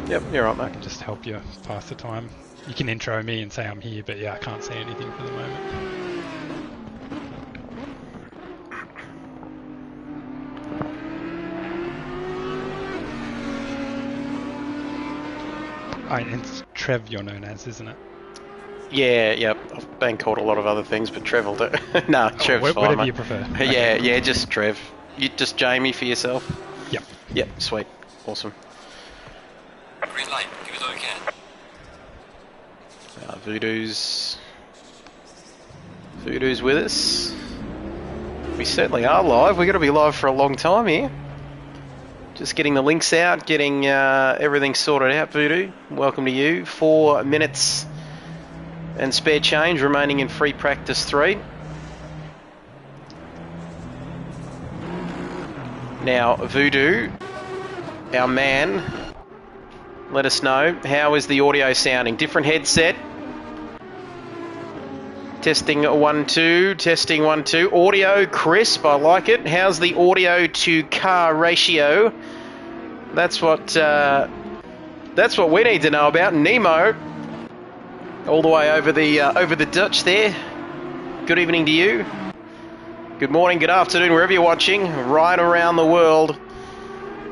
Yep, you're right, I mate. can just help you pass the time. You can intro me and say I'm here, but yeah, I can't say anything for the moment. It's Trev you're known as, isn't it? Yeah. I've been called a lot of other things, but Trev will do. Nah, Trev's fine, Whatever mate. you prefer. Yeah, Okay, yeah, cool. just Trev. You just Jamie for yourself. Yep. Yep, sweet, awesome. Green light, give us all you can. Voodoo's with us. We certainly are live. We're going to be live for a long time here. Just getting the links out, getting everything sorted out, Voodoo. Welcome to you. 4 minutes and spare change remaining in free practice 3. Now, Voodoo, our man, let us know, how is the audio sounding? Different headset. Testing 1 2, testing 1 2. Audio crisp, I like it. How's the audio to car ratio? That's what we need to know about. Nemo, all the way over the Dutch there. Good evening to you. Good morning, good afternoon, wherever you're watching, right around the world.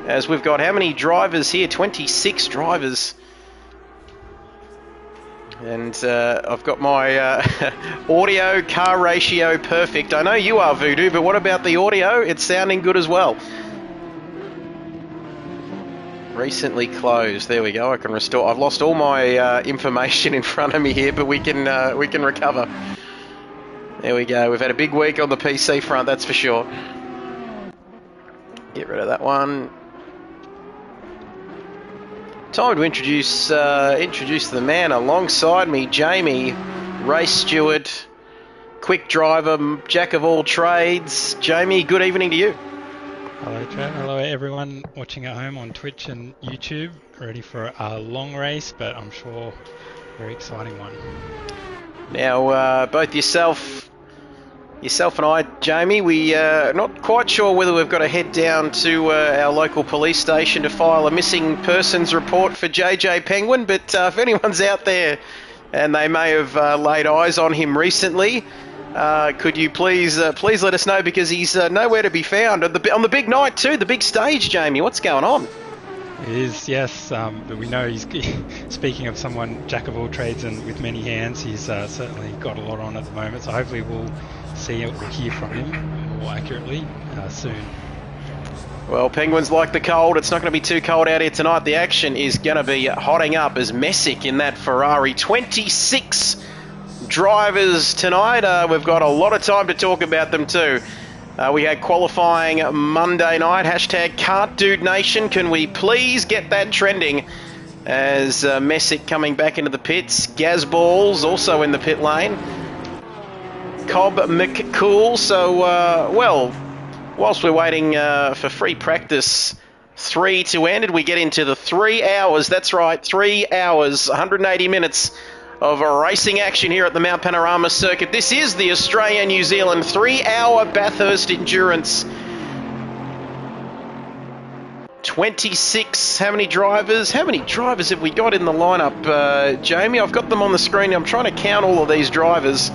As we've got how many drivers here? 26 drivers. And I've got my audio car ratio perfect. I know you are, Voodoo, but what about the audio? It's sounding good as well. Recently closed. There we go. I can restore. I've lost all my information in front of me here, but we can recover. There we go. We've had a big week on the PC front, that's for sure. Get rid of that one. Time to introduce the man alongside me, Jamie, race steward, quick driver, jack of all trades. Jamie, good evening to you. Hello, Trev. Hello, everyone watching at home on Twitch and YouTube. Ready for a long race, but I'm sure a very exciting one. Now, both yourself and I, Jamie, we not quite sure whether we've got to head down to our local police station to file a missing persons report for JJ Penguin, but if anyone's out there and they may have laid eyes on him recently, could you please let us know, because he's nowhere to be found. On the big night too, the big stage, Jamie, what's going on? It is, yes, but we know he's, speaking of someone jack of all trades and with many hands, he's certainly got a lot on at the moment, so hopefully we'll see or hear from him more accurately soon. Well, Penguins like the cold. It's not going to be too cold out here tonight. The action is going to be hotting up as Messick in that Ferrari. 26 drivers tonight. We've got a lot of time to talk about them too. We had qualifying Monday night. Hashtag Can't Dude Nation. Can we please get that trending? As Messick coming back into the pits. Gazballs also in the pit lane. Cobb McCool. So, well, whilst we're waiting for free practice 3 to end, we get into the 3 hours. That's right, 3 hours, 180 minutes of racing action here at the Mount Panorama Circuit. This is the Australia-New Zealand 3-hour Bathurst Endurance. 26, how many drivers have we got in the lineup, Jamie? I've got them on the screen. I'm trying to count all of these drivers.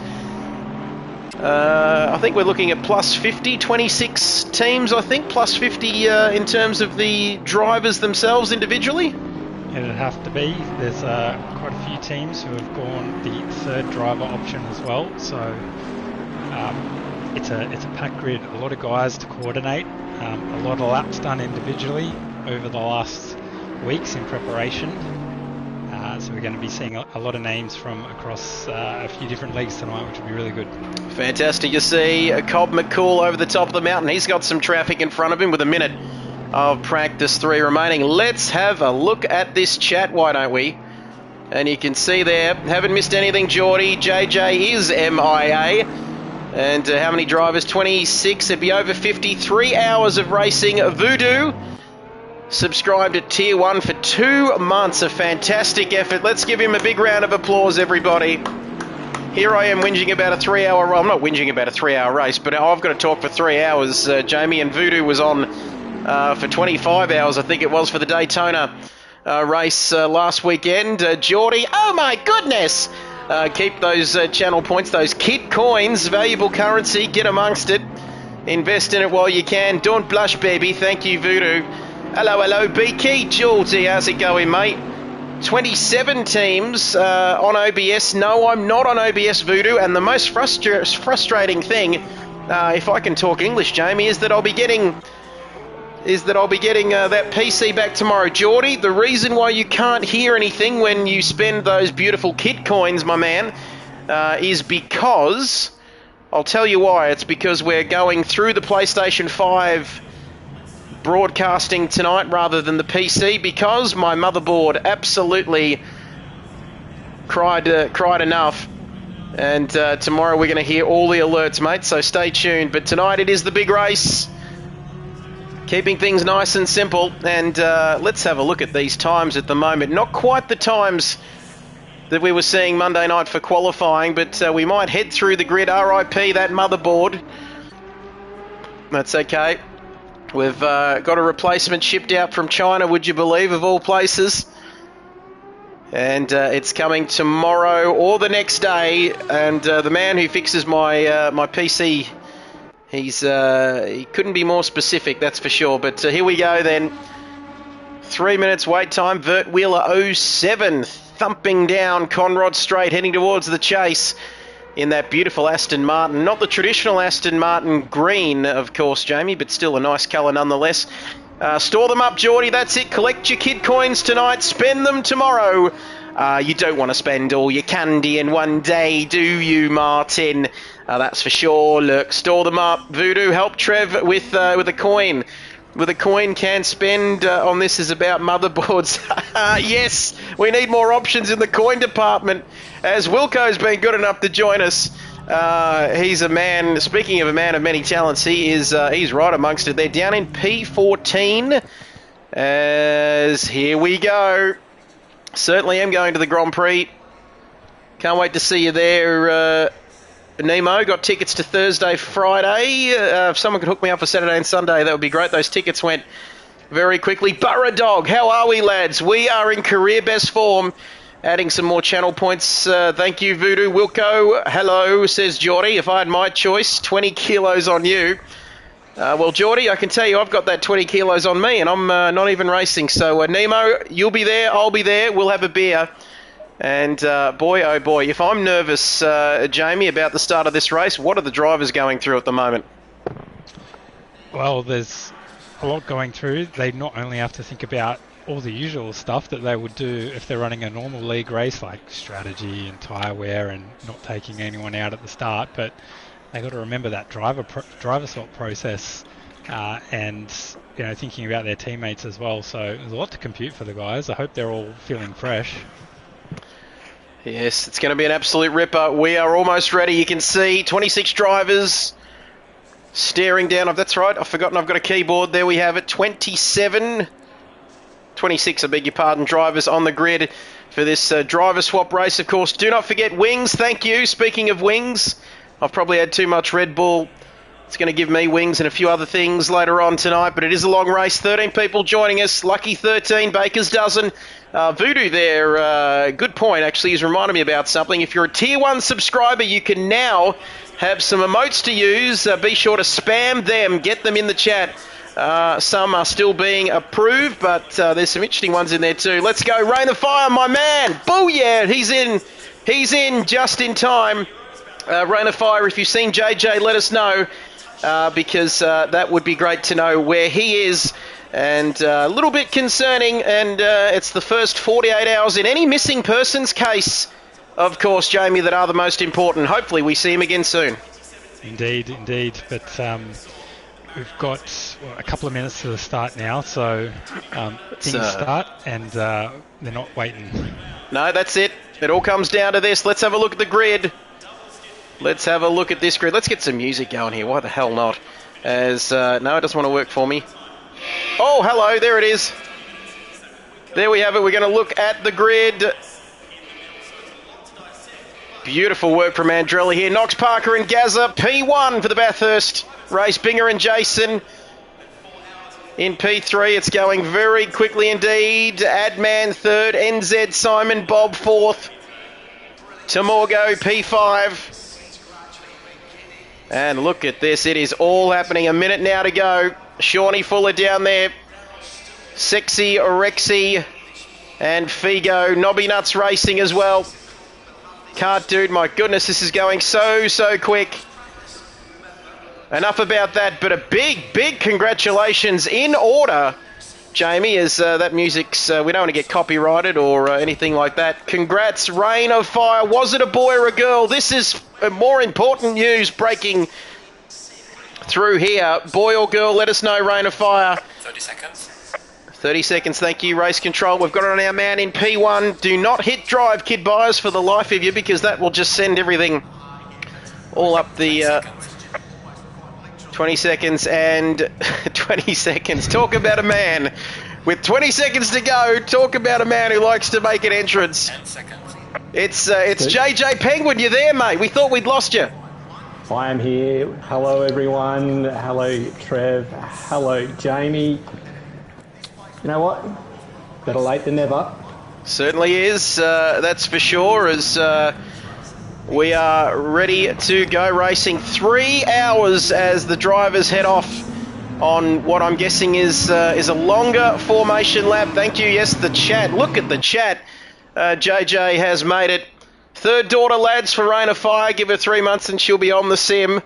I think we're looking at plus 50, 26 teams, I think, plus 50 in terms of the drivers themselves individually. It'd have to be. There's quite a few teams who have gone the third driver option as well, so it's a packed grid. A lot of guys to coordinate, a lot of laps done individually over the last weeks in preparation. So we're going to be seeing a lot of names from across a few different leagues tonight, which will be really good. Fantastic. You see Cobb McCool over the top of the mountain. He's got some traffic in front of him with a minute of practice 3 remaining. Let's have a look at this chat, why don't we? And you can see there, haven't missed anything, Geordie. JJ is MIA. And how many drivers? 26. It'd be over 53 hours of racing. Voodoo subscribed to Tier 1 for 2 months. A fantastic effort. Let's give him a big round of applause, everybody. Here I am whinging about a 3-hour... Well, I'm not whinging about a 3-hour race, but I've got to talk for 3 hours, Jamie, and Voodoo was on for 25 hours, I think it was, for the Daytona race last weekend. Geordie, oh my goodness! Keep those channel points, those kit coins, valuable currency, get amongst it. Invest in it while you can. Don't blush, baby. Thank you, Voodoo. Hello, B-Key. Geordie, how's it going, mate? 27 teams on OBS. No, I'm not on OBS, Voodoo, and the most frustrating thing, if I can talk English, Jamie, is that I'll be getting that PC back tomorrow. Geordie, the reason why you can't hear anything when you spend those beautiful kit coins, my man, is because... I'll tell you why. It's because we're going through the PlayStation 5 broadcasting tonight rather than the PC, because my motherboard absolutely cried enough. And tomorrow we're going to hear all the alerts, mate, so stay tuned. But tonight it is the big race. Keeping things nice and simple. And let's have a look at these times at the moment. Not quite the times that we were seeing Monday night for qualifying, but we might head through the grid. RIP that motherboard. That's okay. We've got a replacement shipped out from China, would you believe, of all places. And it's coming tomorrow or the next day. And the man who fixes my my PC, he couldn't be more specific, that's for sure. But here we go then. 3 minutes wait time. Vert Wheeler 07 thumping down Conrod Straight, heading towards the chase in that beautiful Aston Martin. Not the traditional Aston Martin green, of course, Jamie, but still a nice colour nonetheless. Store them up, Geordie. That's it. Collect your kid coins tonight. Spend them tomorrow. You don't want to spend all your candy in one day, do you, Martin? That's for sure. Look, store them up. Voodoo, help Trev with a coin. With a coin can spend on this is about motherboards. Yes, we need more options in the coin department, as Wilco's been good enough to join us. He's a man, speaking of a man of many talents, he's right amongst it. They're down in P14, as here we go. Certainly am going to the Grand Prix. Can't wait to see you there, Nemo. Got tickets to Thursday, Friday. If someone could hook me up for Saturday and Sunday, that would be great. Those tickets went very quickly. Burra Dog, how are we, lads? We are in career best form. Adding some more channel points. Thank you, Voodoo. Wilco, hello, says Geordie. If I had my choice, 20 kilos on you. Well, Geordie, I can tell you I've got that 20 kilos on me, and I'm not even racing. So, Nemo, you'll be there, I'll be there, we'll have a beer. And boy, oh boy, if I'm nervous, Jamie, about the start of this race, what are the drivers going through at the moment? Well, there's a lot going through. They not only have to think about all the usual stuff that they would do if they're running a normal league race, like strategy and tyre wear and not taking anyone out at the start, but they got to remember that driver swap process and thinking about their teammates as well. So there's a lot to compute for the guys. I hope they're all feeling fresh. Yes, it's going to be an absolute ripper. We are almost ready. You can see 26 drivers staring down. That's right, I've forgotten I've got a keyboard. There we have it. 26, I beg your pardon, drivers on the grid for this driver swap race. Of course, do not forget wings. Thank you. Speaking of wings, I've probably had too much Red Bull. It's going to give me wings and a few other things later on tonight, but it is a long race. 13 people joining us. Lucky 13, Baker's dozen. Voodoo there, good point, actually. He's reminded me about something. If you're a Tier 1 subscriber, you can now have some emotes to use. Be sure to spam them. Get them in the chat. Some are still being approved, but there's some interesting ones in there too. Let's go. Rain of Fire, my man. Booyah! He's in just in time. Rain of Fire, if you've seen JJ, let us know. Because that would be great to know where he is. And a little bit concerning, and it's the first 48 hours in any missing persons case, of course, Jamie, that are the most important. Hopefully we see him again soon. Indeed. But we've got a couple of minutes to the start now, so things start, and they're not waiting. No, that's it. It all comes down to this. Let's have a look at the grid. Let's have a look at this grid. Let's get some music going here. Why the hell not? As no, it doesn't want to work for me. Oh, hello. There it is. There we have it. We're going to look at the grid. Beautiful work from Andrelli here. Knox, Parker and Gazza. P1 for the Bathurst race. Binger and Jason. In P3, it's going very quickly indeed. Adman third, NZ Simon Bob fourth. Tamorgo P5. And look at this, it is all happening. A minute now to go. Shawnee Fuller down there. Sexy Rexy and Figo. Nobby Nuts racing as well. Cart Dude, my goodness, this is going so quick. Enough about that, but a big congratulations in order, Jamie, as that music's, we don't want to get copyrighted or anything like that. Congrats, Rain of Fire. Was it a boy or a girl? This is more important news breaking through here. Boy or girl, let us know, Rain of Fire. 30 seconds. 30 seconds, thank you, Race Control. We've got it on our man in P1. Do not hit drive, kid buyers, for the life of you, because that will just send everything all up the... 20 seconds and 20 seconds. Talk about a man. With 20 seconds to go, talk about a man who likes to make an entrance. 10 seconds. It's JJ Penguin. You there, mate? We thought we'd lost you. I am here. Hello, everyone. Hello, Trev. Hello, Jamie. You know what? Better late than never. Certainly is. That's for sure. As we are ready to go racing. 3 hours as the drivers head off on what I'm guessing is a longer formation lap. Thank you. Yes, the chat. Look at the chat. JJ has made it. Third daughter, lads, for Rain of Fire. Give her 3 months and she'll be on the sim.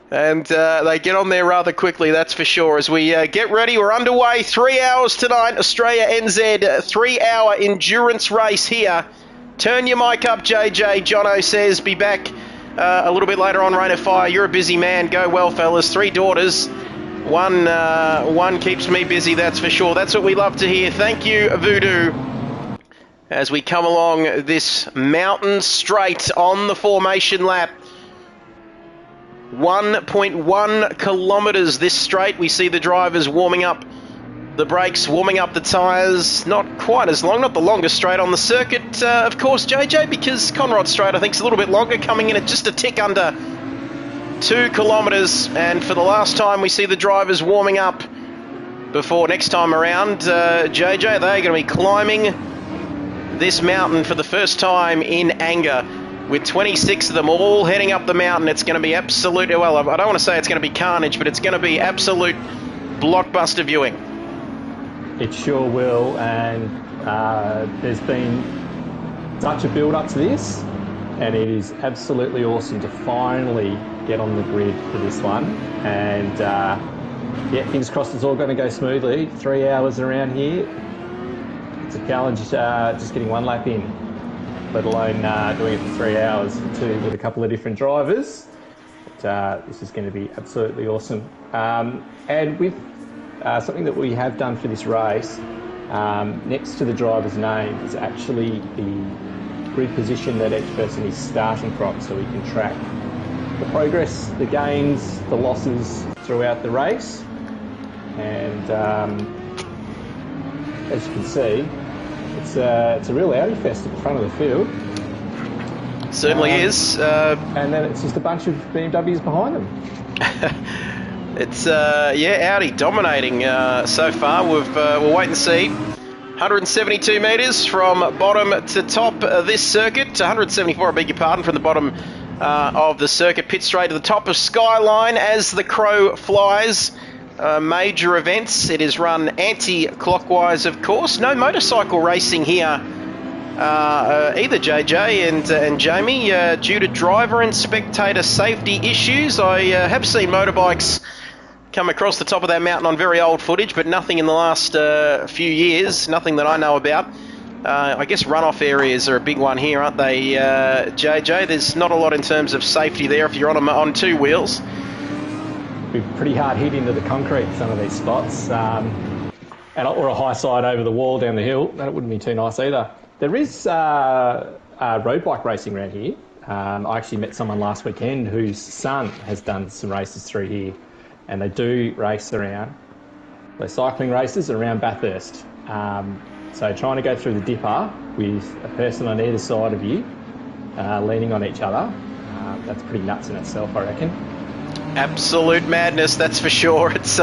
And they get on there rather quickly, that's for sure. As we get ready, we're underway. 3 hours tonight, Australia NZ, 3-hour endurance race here. Turn your mic up, JJ. Jono says, be back a little bit later on, Rain of Fire. You're a busy man. Go well, fellas. 3 daughters. One keeps me busy, that's for sure. That's what we love to hear. Thank you, Voodoo. As we come along this mountain straight on the formation lap. 1.1 kilometres this straight. We see the drivers warming up the brakes, warming up the tyres. Not quite as long, not the longest straight on the circuit, of course, JJ, because Conrod Straight, I think, is a little bit longer, coming in at just a tick under 2 kilometres. And for the last time, we see the drivers warming up before next time around. JJ, they're going to be climbing this mountain for the first time in anger. With 26 of them all heading up the mountain, it's going to be absolute, well, I don't want to say it's going to be carnage, but it's going to be absolute blockbuster viewing. It sure will, and there's been such a build-up to this, and it is absolutely awesome to finally get on the grid for this one. And yeah, fingers crossed it's all going to go smoothly. 3 hours around here. It's a challenge just getting one lap in, let alone doing it for 3 hours with a couple of different drivers. But, this is going to be absolutely awesome. And with something that we have done for this race, next to the driver's name is actually the grid position that each person is starting from, so we can track the progress, the gains, the losses throughout the race. And as you can see, it's a real Audi fest at the front of the field. Certainly is. And then it's just a bunch of BMWs behind them. It's, yeah, Audi dominating so far. We'll wait and see. 172 metres from bottom to top this circuit. 174, I beg your pardon, from the bottom of the circuit. Pit straight to the top of Skyline as the crow flies. Major events. It is run anti-clockwise, of course. No motorcycle racing here either, JJ and Jamie, due to driver and spectator safety issues. I have seen motorbikes come across the top of that mountain on very old footage, but nothing in the last few years, nothing that I know about. I guess runoff areas are a big one here, aren't they, JJ? There's not a lot in terms of safety there if you're on 2 wheels. Be pretty hard hit into the concrete in some of these spots, or a high side over the wall down the hill. That wouldn't be too nice either. There is road bike racing around here. I actually met someone last weekend whose son has done some races through here, and they do race around. They're cycling races around Bathurst. So trying to go through the dipper with a person on either side of you, leaning on each other, that's pretty nuts in itself, I reckon. Absolute madness, that's for sure. It's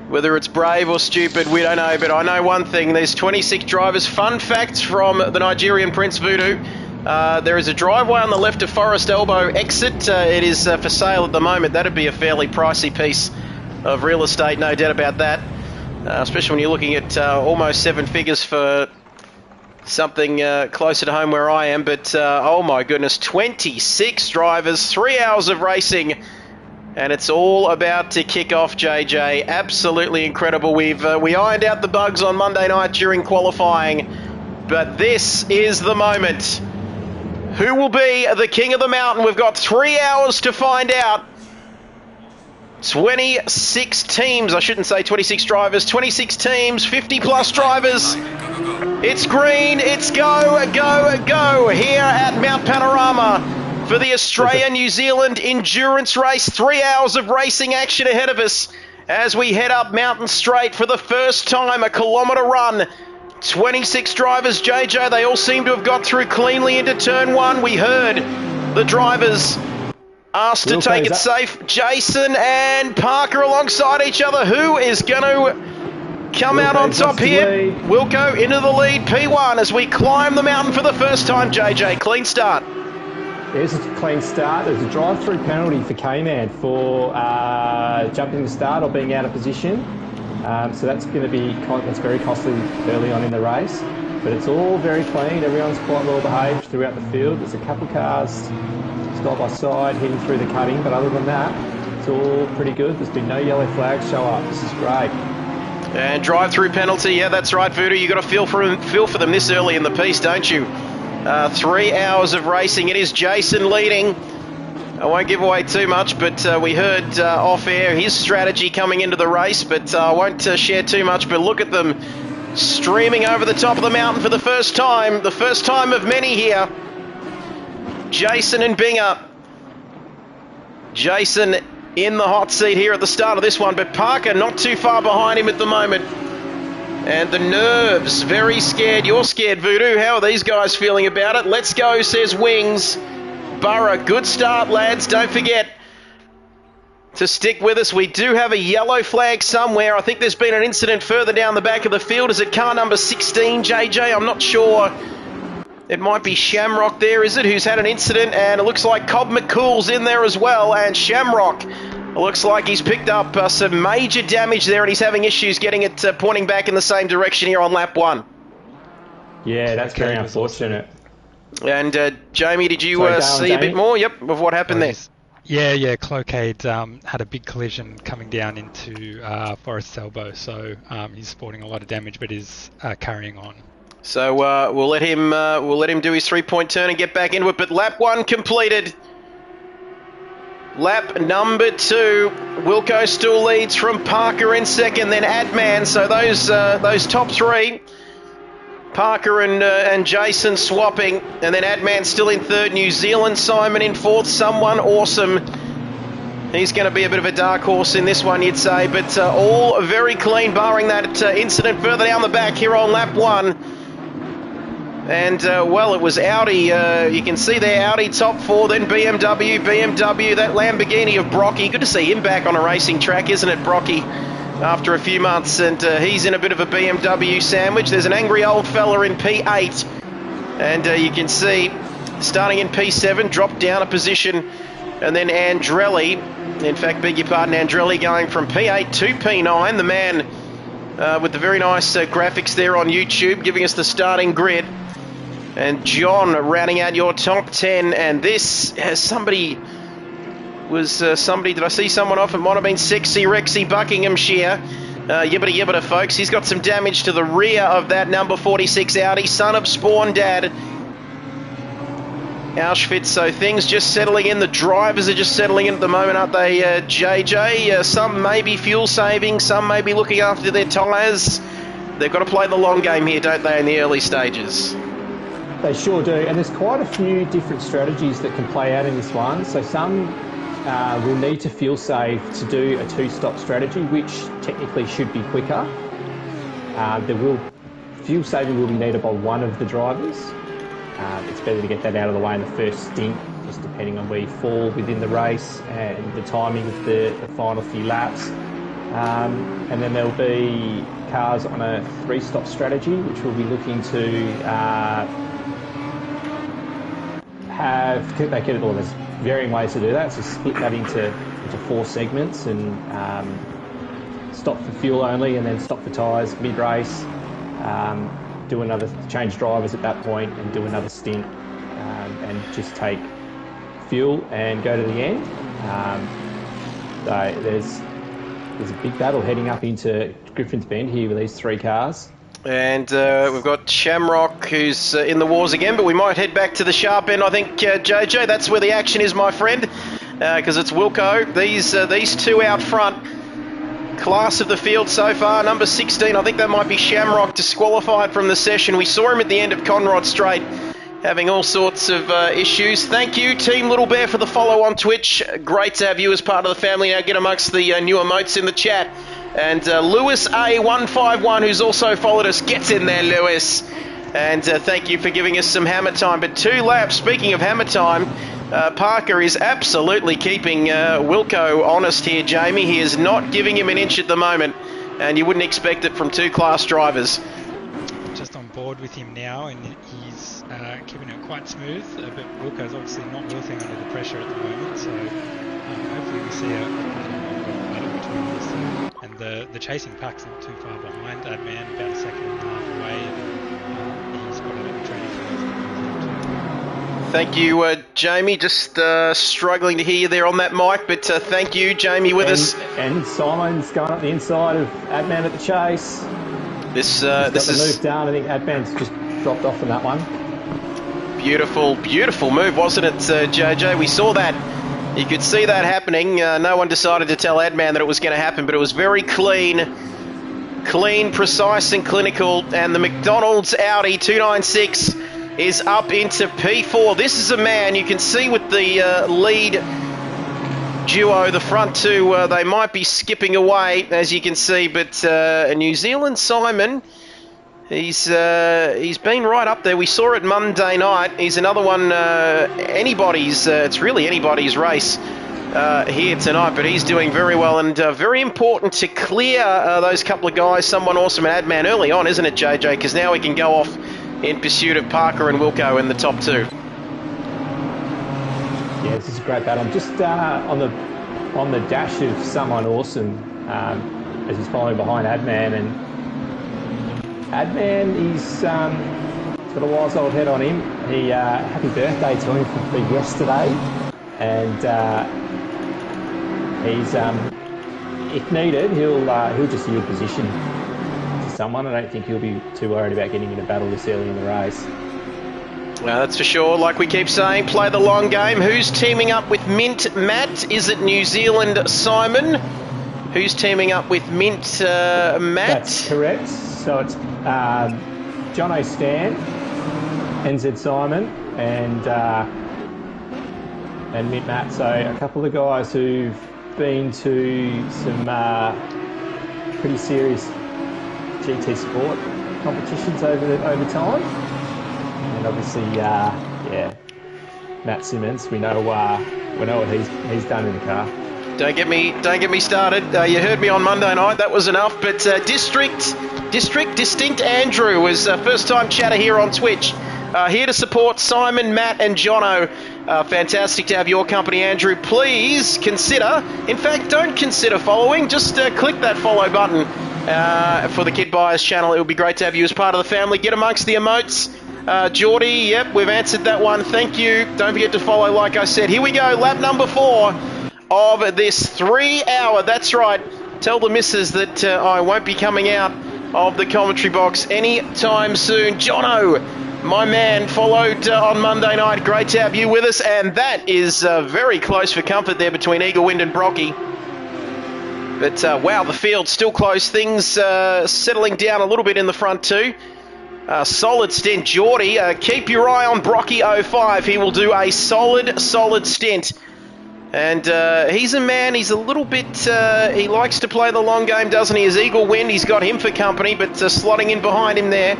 Whether it's brave or stupid, we don't know, but I know one thing. There's 26 drivers. Fun fact from the Nigerian Prince Voodoo. There is a driveway on the left of Forest Elbow exit. It is for sale at the moment. That'd be a fairly pricey piece of real estate, no doubt about that. Especially when you're looking at almost 7 figures for something closer to home where I am. But, oh my goodness, 26 drivers, 3 hours of racing. And it's all about to kick off, JJ. Absolutely incredible. We ironed out the bugs on Monday night during qualifying, but this is the moment. Who will be the king of the mountain? We've got 3 hours to find out. 26 teams, I shouldn't say 26 drivers, 26 teams, 50 plus drivers. It's green, it's go, go, go here at Mount Panorama. For the Australia-New Zealand endurance race, 3 hours of racing action ahead of us as we head up Mountain Straight for the first time, a kilometre run. 26 drivers, JJ, they all seem to have got through cleanly into turn 1. We heard the drivers asked to take it safe. Jason and Parker alongside each other. Who is going to come out on top here? Wilco into the lead, P1 as we climb the mountain for the first time, JJ. Clean start. There's a clean start. There's a drive-through penalty for K-Man for jumping the start or being out of position. So that's going to be very costly early on in the race. But it's all very clean. Everyone's quite well behaved throughout the field. There's a couple cars side by side heading through the cutting, but other than that, it's all pretty good. There's been no yellow flags show up. This is great. And drive-through penalty. Yeah, that's right, Voodoo. You got to feel for them this early in the piece, don't you? 3 hours of racing. It is Jason leading. I won't give away too much, but we heard off air his strategy coming into the race, but I won't share too much. But look at them streaming over the top of the mountain for the first time of many here. Jason and Binger. Jason in the hot seat here at the start of this one, but Parker not too far behind him at the moment. And the nerves, very scared. You're scared, Voodoo. How are these guys feeling about it? Let's go, says Wings. Borough, good start, lads. Don't forget to stick with us. We do have a yellow flag somewhere. I think there's been an incident further down the back of the field. Is it car number 16, JJ? I'm not sure. It might be Shamrock there, is it, who's had an incident? And it looks like Cobb McCool's in there as well. And Shamrock, looks like he's picked up some major damage there, and he's having issues getting it pointing back in the same direction here on lap 1. Yeah, that's very unfortunate. And Jamie, did you see a bit more? Yep, of what happened there. Yeah, Cloquet had a big collision coming down into Forest Elbow, so he's sporting a lot of damage, but is carrying on. So we'll let him do his 3-point turn and get back into it. But lap 1 completed. Lap number 2, Wilco still leads from Parker in second, then Adman. So those top 3, Parker and Jason swapping, and then Adman still in third. New Zealand Simon in fourth. Someone awesome. He's going to be a bit of a dark horse in this one, you'd say, but all very clean, barring that incident further down the back here on lap 1. And, well, it was Audi. You can see there, Audi top 4, then BMW, that Lamborghini of Brocky. Good to see him back on a racing track, isn't it, Brocky, after a few months? And he's in a bit of a BMW sandwich. There's an angry old fella in P8. And you can see, starting in P7, dropped down a position. And then Andrelli, in fact, beg your pardon, Andrelli going from P8 to P9. The man with the very nice graphics there on YouTube, giving us the starting grid. And John rounding out your top 10, and this has somebody, did I see someone off? It might have been Sexy Rexy Buckinghamshire. Yibbita folks. He's got some damage to the rear of that number 46 Audi, son of Spawn Dad. Auschwitz, so things just settling in. The drivers are just settling in at the moment, aren't they, JJ? Some may be fuel saving, some may be looking after their tyres. They've got to play the long game here, don't they, in the early stages? They sure do, and there's quite a few different strategies that can play out in this one. So some will need to fuel save to do a 2-stop strategy, which technically should be quicker. Fuel saving will be needed by one of the drivers. It's better to get that out of the way in the first stint, just depending on where you fall within the race and the timing of the final few laps. And then there'll be cars on a 3-stop strategy, which will be looking to there's varying ways to do that. So split that into 4 segments and stop for fuel only, and then stop for tyres mid-race. Change drivers at that point, and do another stint, and just take fuel and go to the end. So there's a big battle heading up into Griffin's Bend here with these 3 cars. And we've got Shamrock, who's in the wars again, but we might head back to the sharp end. I think, JJ, that's where the action is, my friend, because it's Wilco. These 2 out front, class of the field so far. Number 16, I think that might be Shamrock, disqualified from the session. We saw him at the end of Conrod Straight, having all sorts of issues. Thank you, Team Little Bear, for the follow on Twitch. Great to have you as part of the family. Now get amongst the new emotes in the chat. And Lewis A151, who's also followed us, gets in there, Lewis. And thank you for giving us some hammer time. But 2 laps, speaking of hammer time, Parker is absolutely keeping Wilco honest here, Jamie. He is not giving him an inch at the moment, and you wouldn't expect it from 2 class drivers. Just on board with him now, and he's keeping it quite smooth. But Wilco's obviously not wilting under the pressure at the moment, so hopefully we see a battle between these 2. And the chasing pack's not too far behind. Adman about a second and a half away, and he's got a training field. Thank you, Jamie. Just struggling to hear you there on that mic, but thank you, Jamie, with us. And Simon's going up the inside of Adman at the chase. This is move down. I think Adman's just dropped off on that one. Beautiful, beautiful move, wasn't it, JJ? We saw that. You could see that happening. No one decided to tell Adman that it was going to happen, but it was very clean, precise and clinical. And the McDonald's Audi 296 is up into P4. This is a man you can see with the lead duo, the front 2, they might be skipping away, as you can see, but New Zealand Simon, he's been right up there. We saw it Monday night. He's another one, it's really anybody's race here tonight, but he's doing very well, and very important to clear those couple of guys, someone awesome and Adman early on, isn't it, JJ? Because now we can go off in pursuit of Parker and Wilco in the top 2. Yeah, this is a great battle. I'm just on the dash of someone awesome as he's following behind Adman, and Adman, he's got a wise old head on him. He happy birthday to him for yesterday, and he's if needed, he'll just yield position to someone. I don't think he'll be too worried about getting in a battle this early in the race. Well, that's for sure. Like we keep saying, play the long game. Who's teaming up with Mint Matt? Is it New Zealand Simon? Who's teaming up with Mint Matt? That's correct. So it's Jono Stan, NZ Simon, and Mint Matt. So a couple of guys who've been to some pretty serious GT Sport competitions over time. And obviously, Matt Simmons, we know what he's done in the car. Don't get me started. You heard me on Monday night. That was enough. But Distinct Andrew was first time chatter here on Twitch. Here to support Simon, Matt, and Jono. Fantastic to have your company, Andrew. Please consider. In fact, don't consider following. Just click that follow button for the Kid Buyers channel. It would be great to have you as part of the family. Get amongst the emotes. Geordie, yep, we've answered that one. Thank you. Don't forget to follow, like I said. Here we go, lap number 4 of this 3 hour. That's right. Tell the missus that I won't be coming out of the commentary box anytime soon. Jono, my man, followed on Monday night. Great to have you with us. And that is very close for comfort there between Eagle Wind and Brocky. But wow, the field's still close. Things settling down a little bit in the front too. Solid stint, Geordie. Keep your eye on Brocky 05. He will do a solid stint. And he's a man, he's a little bit, he likes to play the long game, doesn't he? As Eagle Wind, he's got him for company, but slotting in behind him there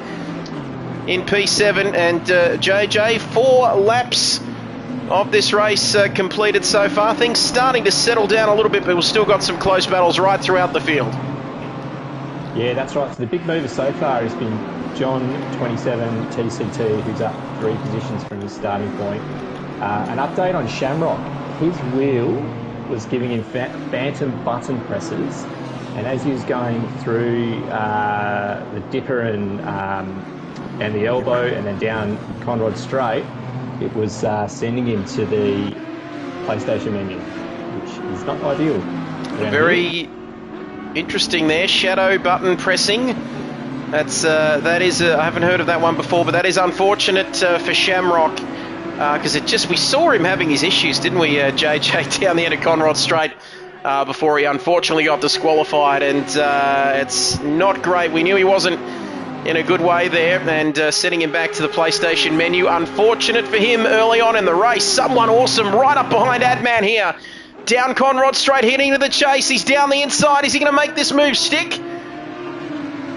in P7. And JJ, 4 laps of this race completed so far. Things starting to settle down a little bit, but we've still got some close battles right throughout the field. Yeah, that's right. So the big mover so far has been John 27 TCT, who's up 3 positions from his starting point. An update on Shamrock. His wheel was giving him phantom button presses, and as he was going through the dipper and the elbow and then down Conrod Straight, it was sending him to the PlayStation menu, which is not ideal. Very interesting there. Shadow button pressing. That is I haven't heard of that one before, but that is unfortunate for Shamrock, because we saw him having his issues, didn't we, JJ, down the end of Conrod Straight before he unfortunately got disqualified, and it's not great. We knew he wasn't in a good way there, and sending him back to the PlayStation menu. Unfortunate for him early on in the race. Someone awesome right up behind Adman here. Down Conrod Straight, heading to the chase. He's down the inside. Is he going to make this move stick?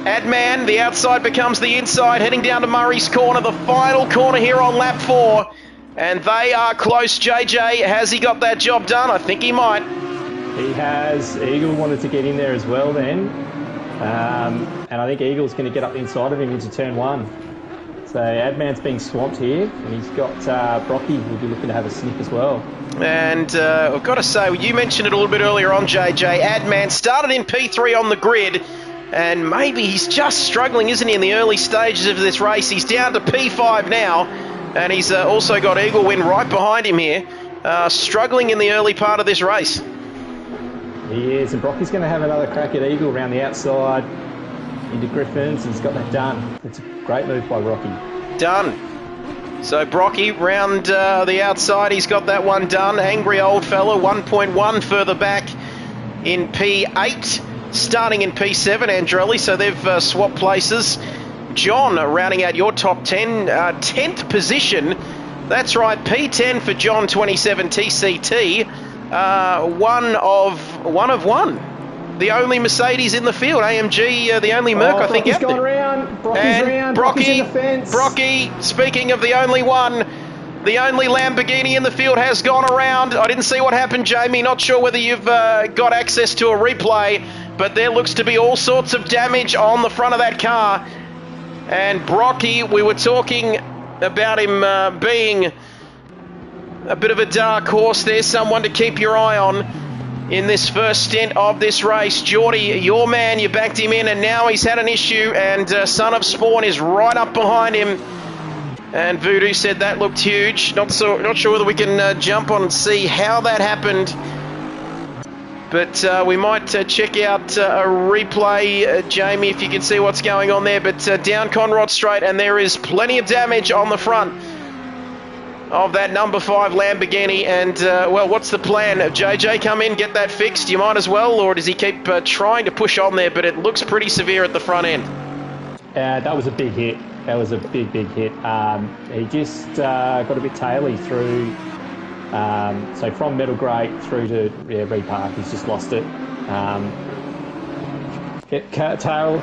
Adman, the outside becomes the inside, heading down to Murray's Corner, the final corner here on lap 4. And they are close. JJ, has he got that job done? I think he might. He has. Eagle wanted to get in there as well then. And I think Eagle's going to get up the inside of him into turn 1. So Adman's being swamped here, and he's got Brocky, who'll be looking to have a sniff as well. And I've got to say, you mentioned it a little bit earlier on, JJ. Adman started in P3 on the grid, and maybe he's just struggling, isn't he, in the early stages of this race. He's down to P5 now, and he's also got Eagle Win right behind him here, struggling in the early part of this race. He is, and Brocky's going to have another crack at Eagle around the outside into Griffins. He's got that done. It's a great move by Rocky. Done. So Brocky round the outside, he's got that one done. Angry old fella, 1.1 further back in P8, starting in P7, Andrelli, so they've swapped places. John rounding out your top 10, 10th position. That's right, P10 for John 27 TCT. One of one. The only Mercedes in the field. AMG, the only Merc, I think. Brocky's gone round. Brocky's round. Brocky's in the fence. Brocky, speaking of the only one, the only Lamborghini in the field has gone around. I didn't see what happened, Jamie. Not sure whether you've got access to a replay, but there looks to be all sorts of damage on the front of that car. And Brocky, we were talking about him being a bit of a dark horse there, someone to keep your eye on in this first stint of this race. Geordie, your man, you backed him in, and now he's had an issue, and Son of Spawn is right up behind him. And Voodoo said that looked huge. Not sure whether we can jump on and see how that happened, but we might check out a replay, Jamie, if you can see what's going on there. But down Conrod Straight, and there is plenty of damage on the front of that number 5 Lamborghini. And well, what's the plan? JJ, come in, get that fixed. You might as well, or does he keep trying to push on there? But it looks pretty severe at the front end. That was a big hit. That was a big hit. He just got a bit taily through. So from Metal Grate through to Reed Park, he's just lost it. Tail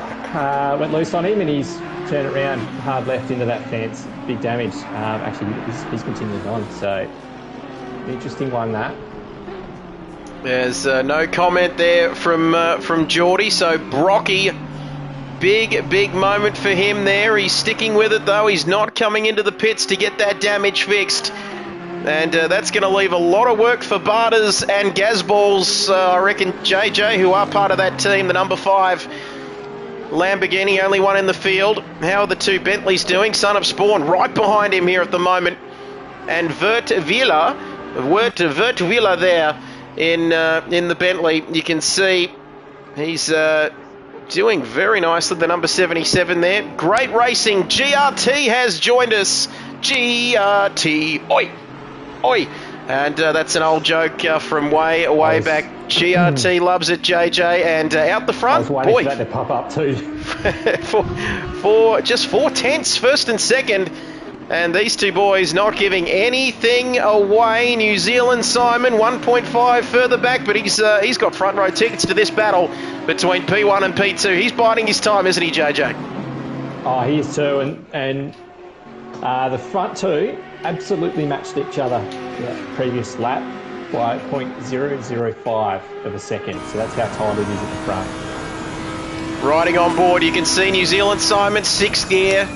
went loose on him, and he's turned it around hard left into that fence. Big damage. Actually, he's continuing on. So interesting one, that. There's no comment there from Geordie. So Brocky, big moment for him there. He's sticking with it though. He's not coming into the pits to get that damage fixed. And that's going to leave a lot of work for Barters and Gazballs, I reckon, JJ, who are part of that team, the number 5 Lamborghini, only one in the field. How are the 2 Bentleys doing? Son of Spawn right behind him here at the moment. And Vert Villa there in the Bentley. You can see he's doing very nicely, the number 77 there. Great racing. GRT has joined us. GRT. Oi! Oi! And that's an old joke from way back. GRT loves it, JJ. And out the front, I was waiting for that to pop up too. for just 4 tenths, first and second. And these 2 boys not giving anything away. New Zealand Simon, 1.5 further back, but he's got front row tickets to this battle between P1 and P2. He's biding his time, isn't he, JJ? Oh, he is too. And The front two absolutely matched each other the previous lap by 0.005 of a second. So that's how tight it is at the front. Riding on board, you can see New Zealand Simon, 6th gear.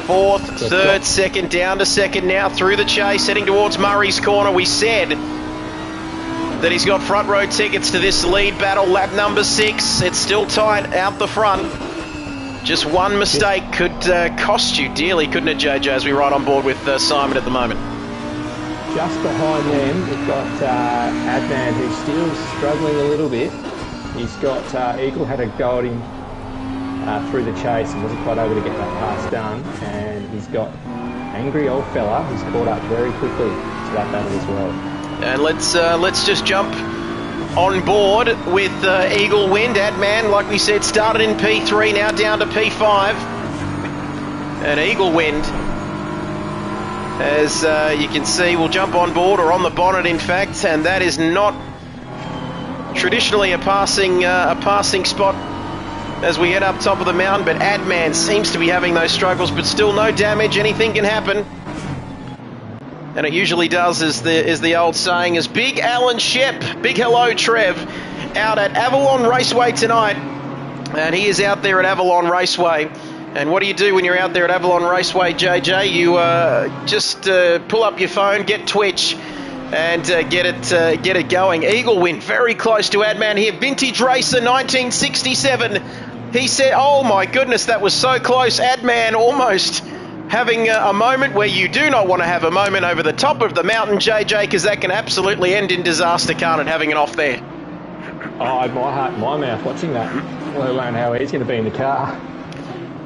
4th, 3rd, 2nd, down to 2nd now through the chase, heading towards Murray's Corner. We said that he's got front row tickets to this lead battle, lap number 6. It's still tight out the front. Just one mistake could cost you dearly, couldn't it, JJ, as we ride on board with Simon at the moment? Just behind them, we've got Adnan, who's still struggling a little bit. He's got, Eagle had a go at him through the chase and wasn't quite able to get that pass done. And he's got Angry Old Fella who's caught up very quickly to that battle as well. And let's just jump on board with Eagle Wind. Adman, like we said, started in P3, now down to P5. And Eagle Wind, as you can see, will jump on board, or on the bonnet in fact, and that is not traditionally a passing spot as we head up top of the mountain, but Adman seems to be having those struggles, but still no damage, anything can happen. And it usually does, is the old saying. As Big Alan Shep, big hello Trev, out at Avalon Raceway tonight. And he is out there at Avalon Raceway. And what do you do when you're out there at Avalon Raceway, JJ? You just pull up your phone, get Twitch, and get it going. Eagle Wind very close to Adman here. Vintage Racer 1967. He said, oh my goodness, that was so close. Adman almost having a moment where you do not want to have a moment over the top of the mountain, JJ, because that can absolutely end in disaster, can't it, having it off there? Oh, my heart, my mouth watching that, let alone how he's going to be in the car.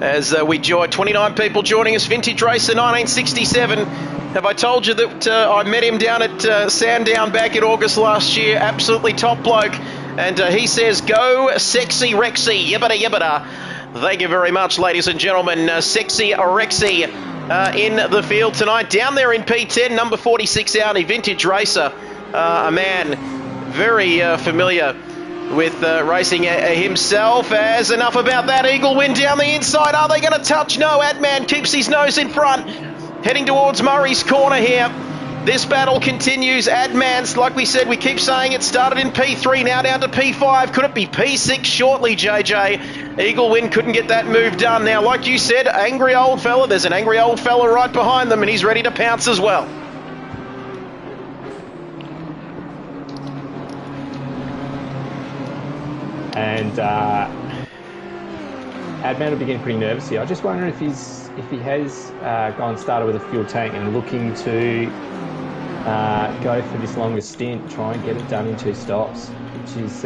As we join 29 people joining us, Vintage Racer 1967. Have I told you that I met him down at Sandown back in August last year? Absolutely top bloke. And he says, go Sexy Rexy, yibbida yibbida. Thank you very much, ladies and gentlemen. Sexy Rexy in the field tonight. Down there in P10, number 46 Audi, Vintage Racer. A man very familiar with racing himself. As enough about that, Eagle Wind down the inside. Are they going to touch? No, Adman keeps his nose in front. Heading towards Murray's Corner here. This battle continues. Adman's, like we said, we keep saying it started in P3, now down to P5. Could it be P6 shortly, JJ? Eagle Wind couldn't get that move done. Now, like you said, angry old fella. There's an angry old fella right behind them, and he's ready to pounce as well. And Adman will be getting pretty nervous here. I just wonder if he has gone started with a fuel tank and looking to go for this longer stint, try and get it done in 2 stops, which is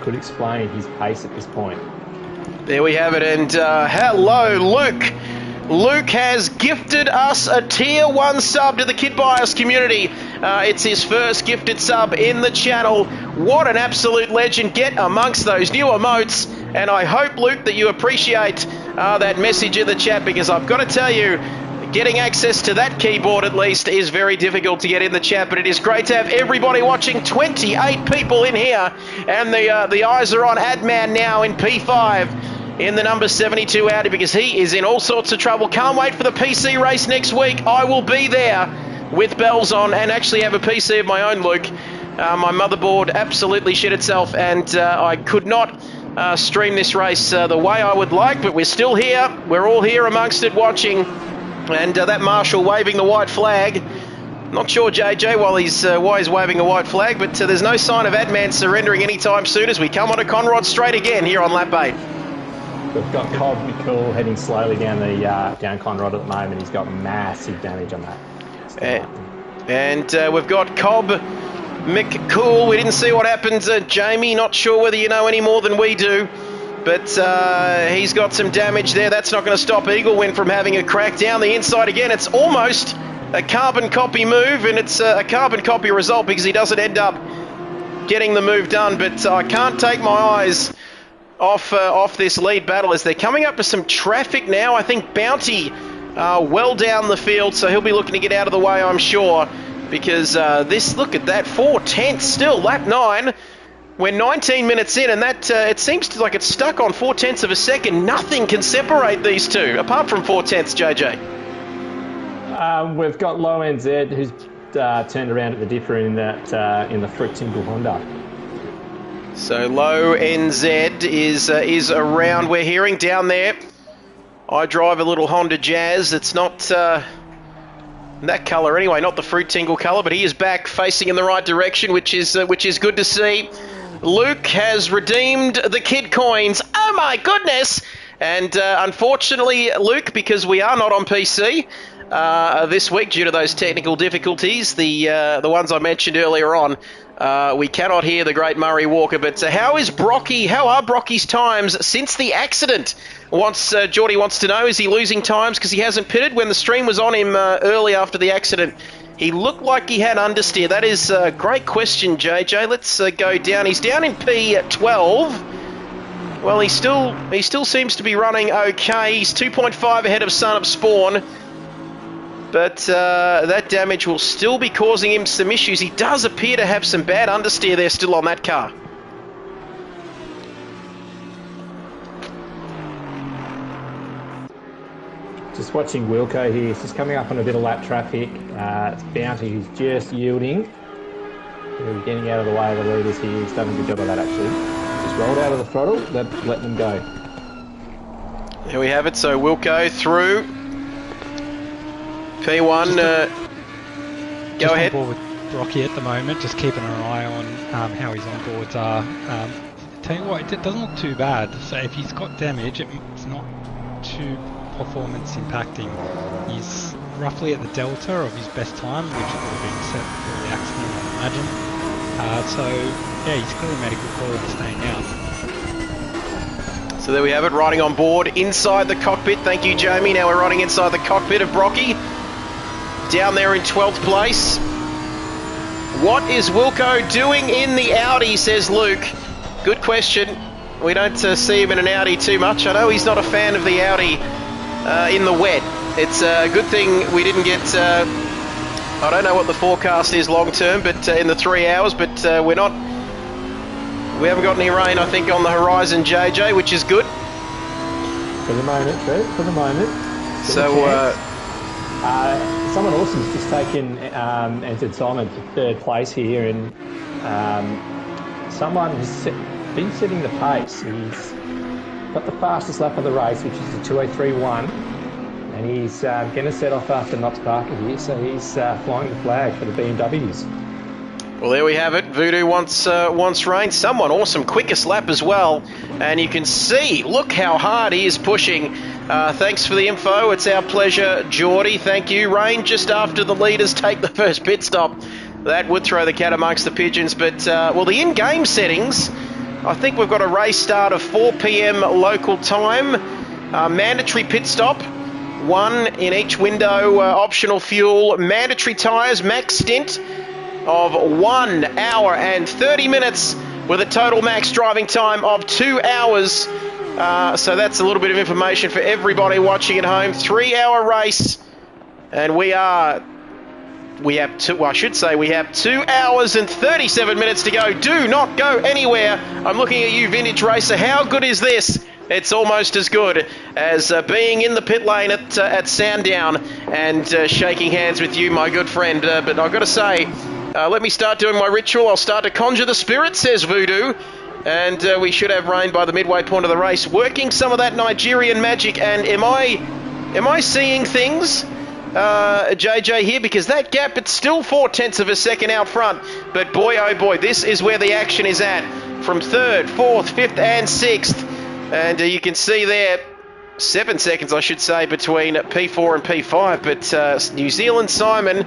could explain his pace at this point. There we have it, and hello, Luke. Luke has gifted us a Tier 1 sub to the Kid Bias community. It's his first gifted sub in the channel. What an absolute legend. Get amongst those new emotes. And I hope, Luke, that you appreciate that message in the chat, because I've got to tell you, getting access to that keyboard at least is very difficult to get in the chat, but it is great to have everybody watching. 28 people in here, and the eyes are on Adman now in P5 in the number 72 Audi, because he is in all sorts of trouble. Can't wait for the PC race next week. I will be there with bells on and actually have a PC of my own, Luke. My motherboard absolutely shit itself, and I could not stream this race the way I would like, but we're still here. We're all here amongst it watching. And that marshal waving the white flag. Not sure, JJ, why he's waving a white flag, but there's no sign of Adman surrendering anytime soon as we come onto Conrod Straight again here on lap 8. We've got Cobb McCool heading slowly down the down Conrod at the moment. He's got massive damage on that. And we've got Cobb McCool. We didn't see what happened to Jamie. Not sure whether you know any more than we do. But he's got some damage there. That's not going to stop Eagle Wind from having a crack down the inside again. It's almost a carbon copy move, and it's a carbon copy result because he doesn't end up getting the move done. But I can't take my eyes off this lead battle as they're coming up to some traffic now. I think Bounty well down the field, so he'll be looking to get out of the way, I'm sure, because look at that, 4/10 still, lap 9. We're 19 minutes in, and that it seems like it's stuck on 0.4 of a second. Nothing can separate these two, apart from 0.4, JJ. We've got Low NZ, who's turned around at the differ in the fruit single Honda. So Low NZ is around. We're hearing down there. I drive a little Honda Jazz. It's not that colour anyway, not the fruit tingle colour, but he is back facing in the right direction, which is good to see. Luke has redeemed the kid coins. Oh my goodness! And unfortunately, Luke, because we are not on PC this week due to those technical difficulties, the ones I mentioned earlier on, we cannot hear the great Murray Walker. But how are Brocky's times since the accident? Geordie wants to know, is he losing times because he hasn't pitted? When the stream was on him early after the accident, he looked like he had understeer. That is a great question, JJ. Let's go down. He's down in P12. Well, he still seems to be running okay. He's 2.5 ahead of Sun Up Spawn. But that damage will still be causing him some issues. He does appear to have some bad understeer there still on that car. Just watching Wilco here. He's just coming up on a bit of lap traffic. It's Bounty who's just yielding. We're getting out of the way of the leaders here. He's done a good job of that, actually. Just rolled out of the throttle, let them go. There we have it. So Wilco through P1. Go ahead. On board with Rocky at the moment, just keeping an eye on how his onboards are. Tell you what, it doesn't look too bad. So if he's got damage, it's not too performance impacting. He's roughly at the delta of his best time, which would have been set before the accident, I imagine. So yeah, he's clearly made a good call of staying out. So there we have it, riding on board inside the cockpit. Thank you, Jamie. Now we're riding inside the cockpit of Brocky. Down there in 12th place. What is Wilco doing in the Audi, says Luke. Good question. We don't see him in an Audi too much. I know he's not a fan of the Audi in the wet. It's a good thing we didn't get, I don't know what the forecast is long term, but in the 3 hours, but we haven't got any rain, I think, on the horizon, JJ, which is good. For the moment, Fred, for the moment. So, someone awesome's just taken entered Simon to third place here, and someone has been setting the pace. He's got the fastest lap of the race, which is a 2:03.1, and he's going to set off after Knox Parker here, so he's flying the flag for the BMWs. Well, there we have it. Voodoo wants rain. Someone awesome, quickest lap as well, and you can see, look how hard he is pushing. Thanks for the info. It's our pleasure, Geordie. Thank you. Rain just after the leaders take the first pit stop. That would throw the cat amongst the pigeons, but well, the in-game settings, I think we've got a race start of 4 p.m. local time. Mandatory pit stop, 1 in each window, optional fuel, mandatory tyres, max stint of 1 hour and 30 minutes with a total max driving time of 2 hours. So that's a little bit of information for everybody watching at home. 3-hour race, and we have 2 hours and 37 minutes to go. Do not go anywhere. I'm looking at you, Vintage Racer. How good is this? It's almost as good as being in the pit lane at Sandown and shaking hands with you, my good friend. But I've got to say, let me start doing my ritual. I'll start to conjure the spirit, says Voodoo. And we should have rain by the midway point of the race. Working some of that Nigerian magic. And am I seeing things, JJ, here? Because that gap, it's still 0.4 of a second out front. But boy, oh boy, this is where the action is at. From 3rd, 4th, 5th and 6th. And you can see there, 7 seconds, I should say, between P4 and P5. But New Zealand Simon,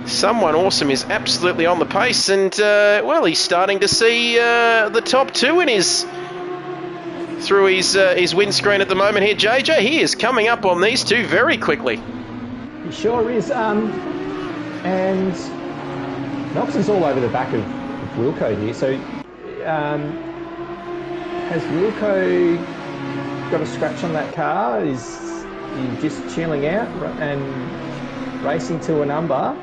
someone awesome, is absolutely on the pace. And, well, he's starting to see the top 2 in through his windscreen at the moment here. JJ, he is coming up on these 2 very quickly. He sure is. And Nelson's all over the back of Wilco here. So, has Wilco got a scratch on that car? Is he just chilling out and racing to a number?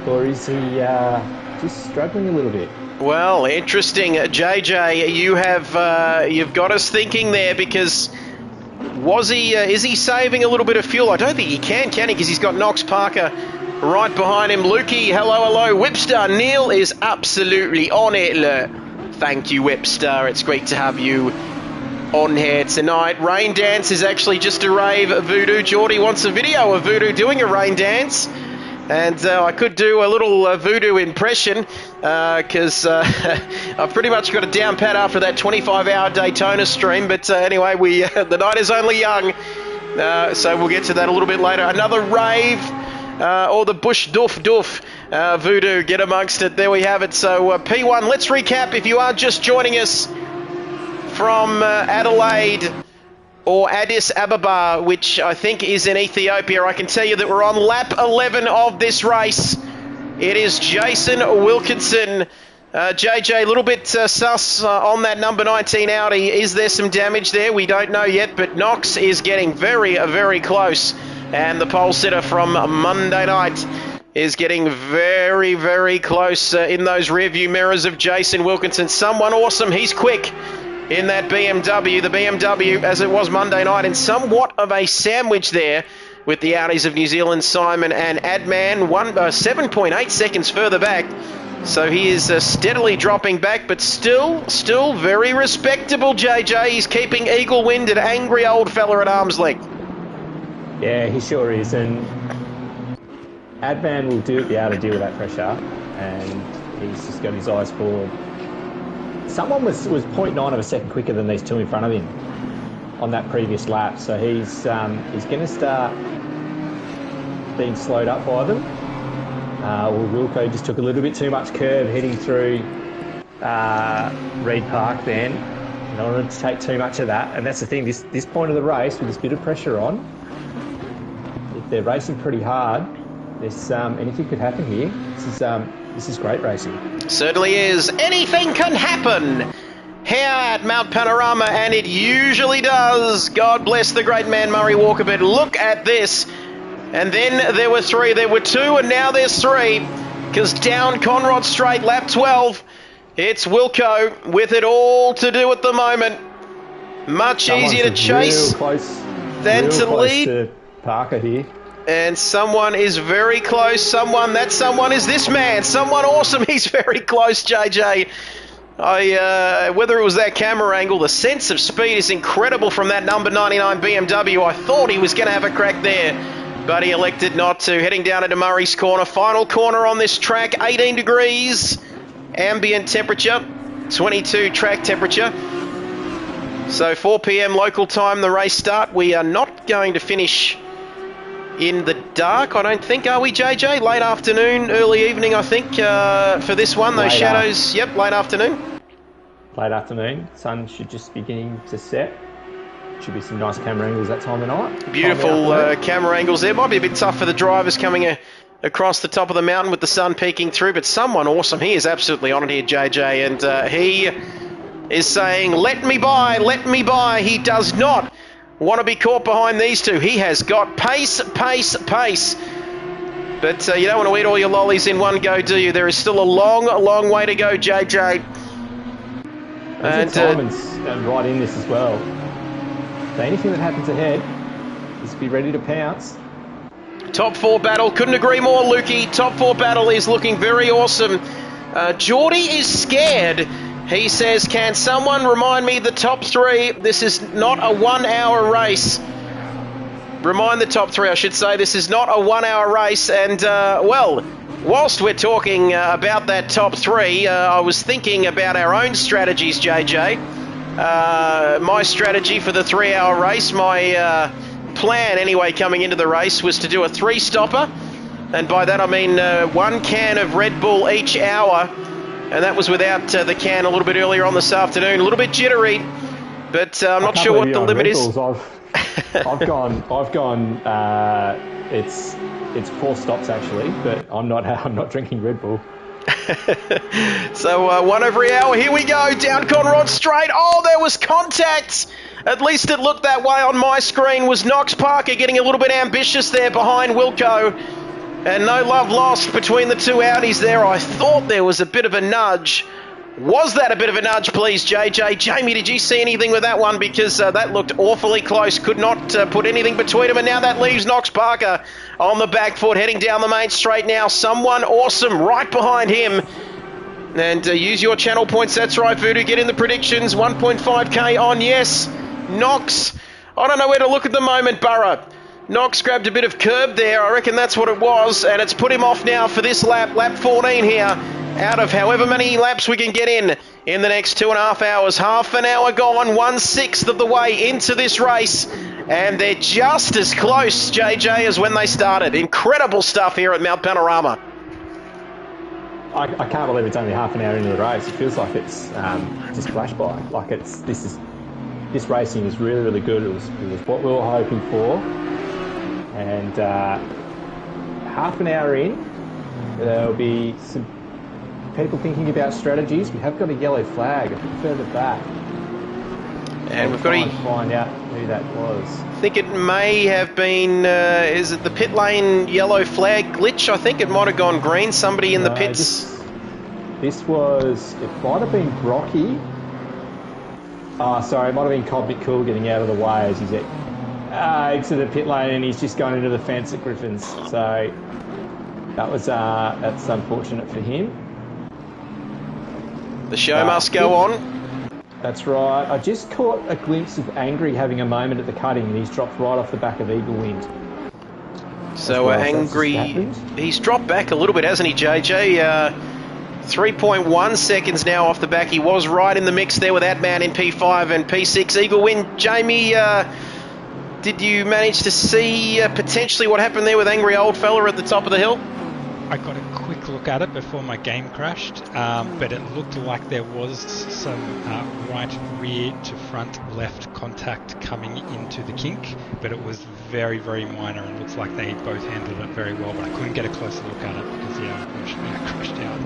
Or is he just struggling a little bit. Well, interesting. JJ, you've got us thinking there, because is he saving a little bit of fuel? I don't think he can he? Because he's got Knox Parker right behind him. Lukey, hello. Whipster, Neil is absolutely on it. Thank you, Whipster. It's great to have you on here tonight. Rain dance is actually just a rave. Voodoo Geordie wants a video of Voodoo doing a rain dance. And I could do a little Voodoo impression, because I've pretty much got it down pat after that 25-hour Daytona stream. But anyway, the night is only young, so we'll get to that a little bit later. Another rave, or the bush doof, Voodoo, get amongst it. There we have it. So P1, let's recap if you are just joining us from Adelaide, or Addis Ababa, which I think is in Ethiopia. I can tell you that we're on lap 11 of this race. It is Jason Wilkinson. JJ, a little bit sus on that number 19 Audi. Is there some damage there? We don't know yet, but Knox is getting very, very close. And the pole sitter from Monday night is getting very, very close in those rearview mirrors of Jason Wilkinson. Someone awesome. He's quick in that BMW, the BMW, as it was Monday night, and somewhat of a sandwich there with the Audis of New Zealand, Simon and Adman, 7.8 seconds further back. So he is steadily dropping back, but still very respectable, JJ. He's keeping eagle wind, an angry old fella at arm's length. Yeah, he sure is, and Adman will be able to deal with that pressure, and he's just got his eyes forward. Someone was 0.9 of a second quicker than these two in front of him on that previous lap, so he's going to start being slowed up by them. Wilco just took a little bit too much curve heading through Reed Park then. I don't want to take too much of that, and that's the thing. This point of the race, with this bit of pressure on, if they're racing pretty hard, there's anything could happen here. This is great racing. Certainly is. Anything can happen here at Mount Panorama, and it usually does. God bless the great man Murray Walker, but look at this. And then there were three, there were two, and now there's three, because down Conrod Straight, lap 12, it's Wilco with it all to do at the moment. Much easier to chase than to lead. To Parker here. And someone is very close. That someone is this man. Someone awesome. He's very close, JJ. Whether it was that camera angle, the sense of speed is incredible from that number 99 BMW. I thought he was going to have a crack there, but he elected not to. Heading down into Murray's Corner. Final corner on this track. 18 degrees. Ambient temperature. 22 track temperature. So 4 p.m. local time, the race start. We are not going to finish in the dark, I don't think, are we, JJ? Late afternoon, early evening, I think, for this one. Those shadows, yep, late afternoon. Late afternoon. Sun should just be beginning to set. Should be some nice camera angles that time of night. Beautiful camera angles there. Might be a bit tough for the drivers coming across the top of the mountain with the sun peeking through, but someone awesome. He is absolutely on it here, JJ, and he is saying, let me by. He does not want to be caught behind these two. He has got pace. But you don't want to eat all your lollies in one go, do you? There is still a long way to go, JJ. And Simon's right in this as well. So anything that happens ahead, just be ready to pounce. Top four battle, couldn't agree more, Lukey. Top four battle is looking very awesome. Geordie is scared. He says, can someone remind me the top three? This is not a 1 hour race. Remind the top three, I should say. This is not a 1 hour race. And, well, whilst we're talking about that top three, I was thinking about our own strategies, JJ. My strategy for the 3 hour race, my plan anyway coming into the race was to do a 3-stopper. And by that I mean 1 can of Red Bull each hour. And that was without the can a little bit earlier on this afternoon. A little bit jittery, but I'm not sure what the limit is. I've gone. It's 4 stops actually, but I'm not drinking Red Bull. So 1 every hour. Here we go down Conrod Straight. Oh, there was contact. At least it looked that way on my screen. Was Knox Parker getting a little bit ambitious there behind Wilco? And no love lost between the two Audis there. I thought there was a bit of a nudge. Was that a bit of a nudge, please, JJ? Jamie, did you see anything with that one? Because that looked awfully close. Could not put anything between them. And now that leaves Knox Parker on the back foot, heading down the main straight now. Someone awesome right behind him. And use your channel points. That's right, Voodoo. Get in the predictions. 1.5k on yes. Knox. I don't know where to look at the moment, Burrow. Knox grabbed a bit of curb there. I reckon that's what it was. And it's put him off now for this lap. Lap 14 here. Out of however many laps we can get in the next 2.5 hours. Half an hour gone, 1/6 of the way into this race. And they're just as close, JJ, as when they started. Incredible stuff here at Mount Panorama. I can't believe it's only half an hour into the race. It feels like it's just flashed by. Like this racing is really, really good. It was what we were hoping for. And half an hour in, there'll be some people thinking about strategies. We have got a yellow flag a bit further back. And we've got to find out who that was. I think it may have been, is it the pit lane yellow flag glitch? I think it might have gone green. Somebody in the pits. This was, it might have been Brocky. Sorry, it might have been Cobb Cool getting out of the way as he's exited the pit lane and he's just gone into the fence at Griffins. So that was that's unfortunate for him. The show must go on. That's right. I just caught a glimpse of Angry having a moment at the cutting and he's dropped right off the back of Eagle Wind. So Angry, he's dropped back a little bit, hasn't he, JJ? 3.1 seconds now off the back. He was right in the mix there with that man in P5 and P6. Eagle Wind. Jamie, did you manage to see potentially what happened there with Angry Old Fella at the top of the hill? I got a quick look at it before my game crashed, but it looked like there was some right rear to front left contact coming into the kink, but it was very, very minor and looks like they both handled it very well, but I couldn't get a closer look at it because, yeah, unfortunately I crashed out.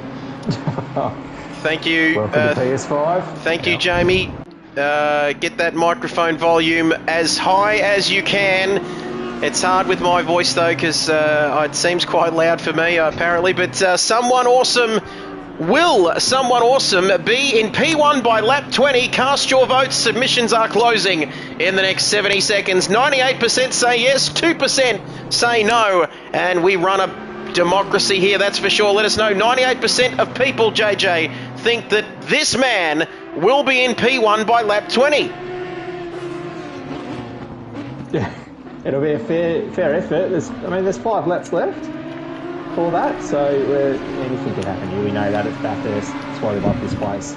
Thank you. Welcome to PS5. Thank you, Jamie. Get that microphone volume as high as you can. It's hard with my voice though, because it seems quite loud for me apparently. But someone awesome be in P1 by lap 20. Cast your votes. Submissions are closing in the next 70 seconds. 98% say yes, 2% say no, and we run a democracy here, that's for sure. Let us know. 98% of people, JJ, think that this man will be in P1 by lap 20. Yeah. It'll be a fair effort. There's 5 laps left for that, so anything can happen here. We know that it's Bathurst. That's why we love this place.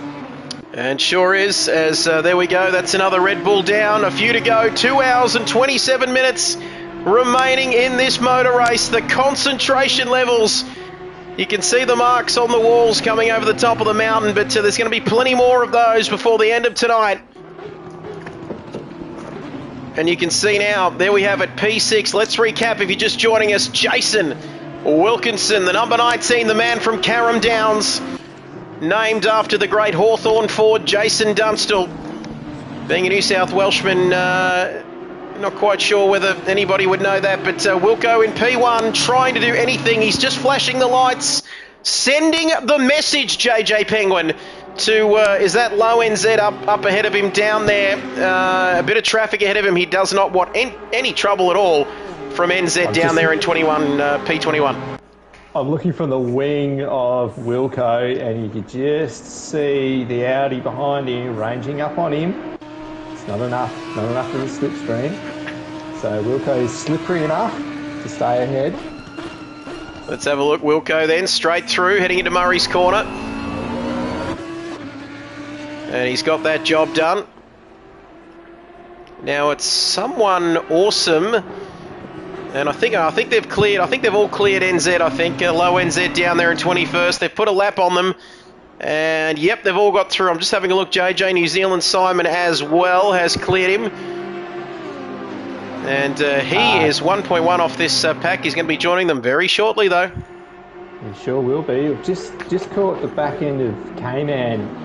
And sure is, as there we go. That's another Red Bull down. A few to go. 2 hours and 27 minutes remaining in this motor race. The concentration levels, you can see the marks on the walls coming over the top of the mountain, but there's going to be plenty more of those before the end of tonight. And you can see now, there we have it, P6. Let's recap if you're just joining us. Jason Wilkinson, the number 19, the man from Carrum Downs, named after the great Hawthorn Ford, Jason Dunstall. Being a New South Welshman, not quite sure whether anybody would know that, but Wilco in P1 trying to do anything. He's just flashing the lights, sending the message, JJ Penguin, to, is that low NZ up ahead of him down there. A bit of traffic ahead of him. He does not want any trouble at all from NZ down there in P21. I'm looking from the wing of Wilco and you could just see the Audi behind him ranging up on him. It's not enough for the slipstream. So Wilco is slippery enough to stay ahead. Let's have a look. Wilco then straight through, heading into Murray's corner. And he's got that job done. Now it's someone awesome. And I think they've cleared, I think they've all cleared NZ, I think. Low NZ down there in 21st. They've put a lap on them. And yep, they've all got through. I'm just having a look. JJ New Zealand Simon as well has cleared him. And he is 1.1 off this pack. He's going to be joining them very shortly though. He sure will be. Just caught the back end of K-Man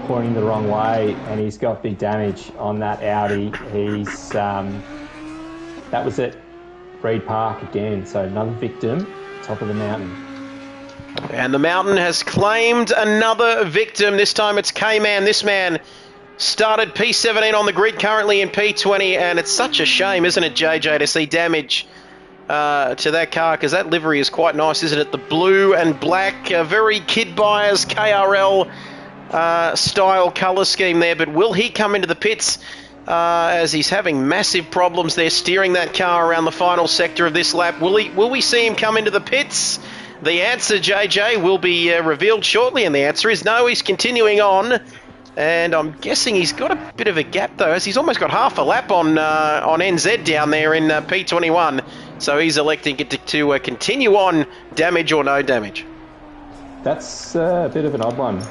pointing the wrong way, and he's got big damage on that Audi. He's that was at Reed Park again. So another victim, top of the mountain. And the mountain has claimed another victim. This time it's K-Man. This man started P17 on the grid, currently in P20, and it's such a shame, isn't it, JJ, to see damage to that car, because that livery is quite nice, isn't it? The blue and black, very Kid Buyers KRL style colour scheme there. But will he come into the pits as he's having massive problems there steering that car around the final sector of this lap? Will we see him come into the pits? The answer, JJ, will be revealed shortly, and the answer is no. He's continuing on, and I'm guessing he's got a bit of a gap though, as he's almost got half a lap on NZ down there in P21. So he's electing to continue on, damage or no damage. That's a bit of an odd one.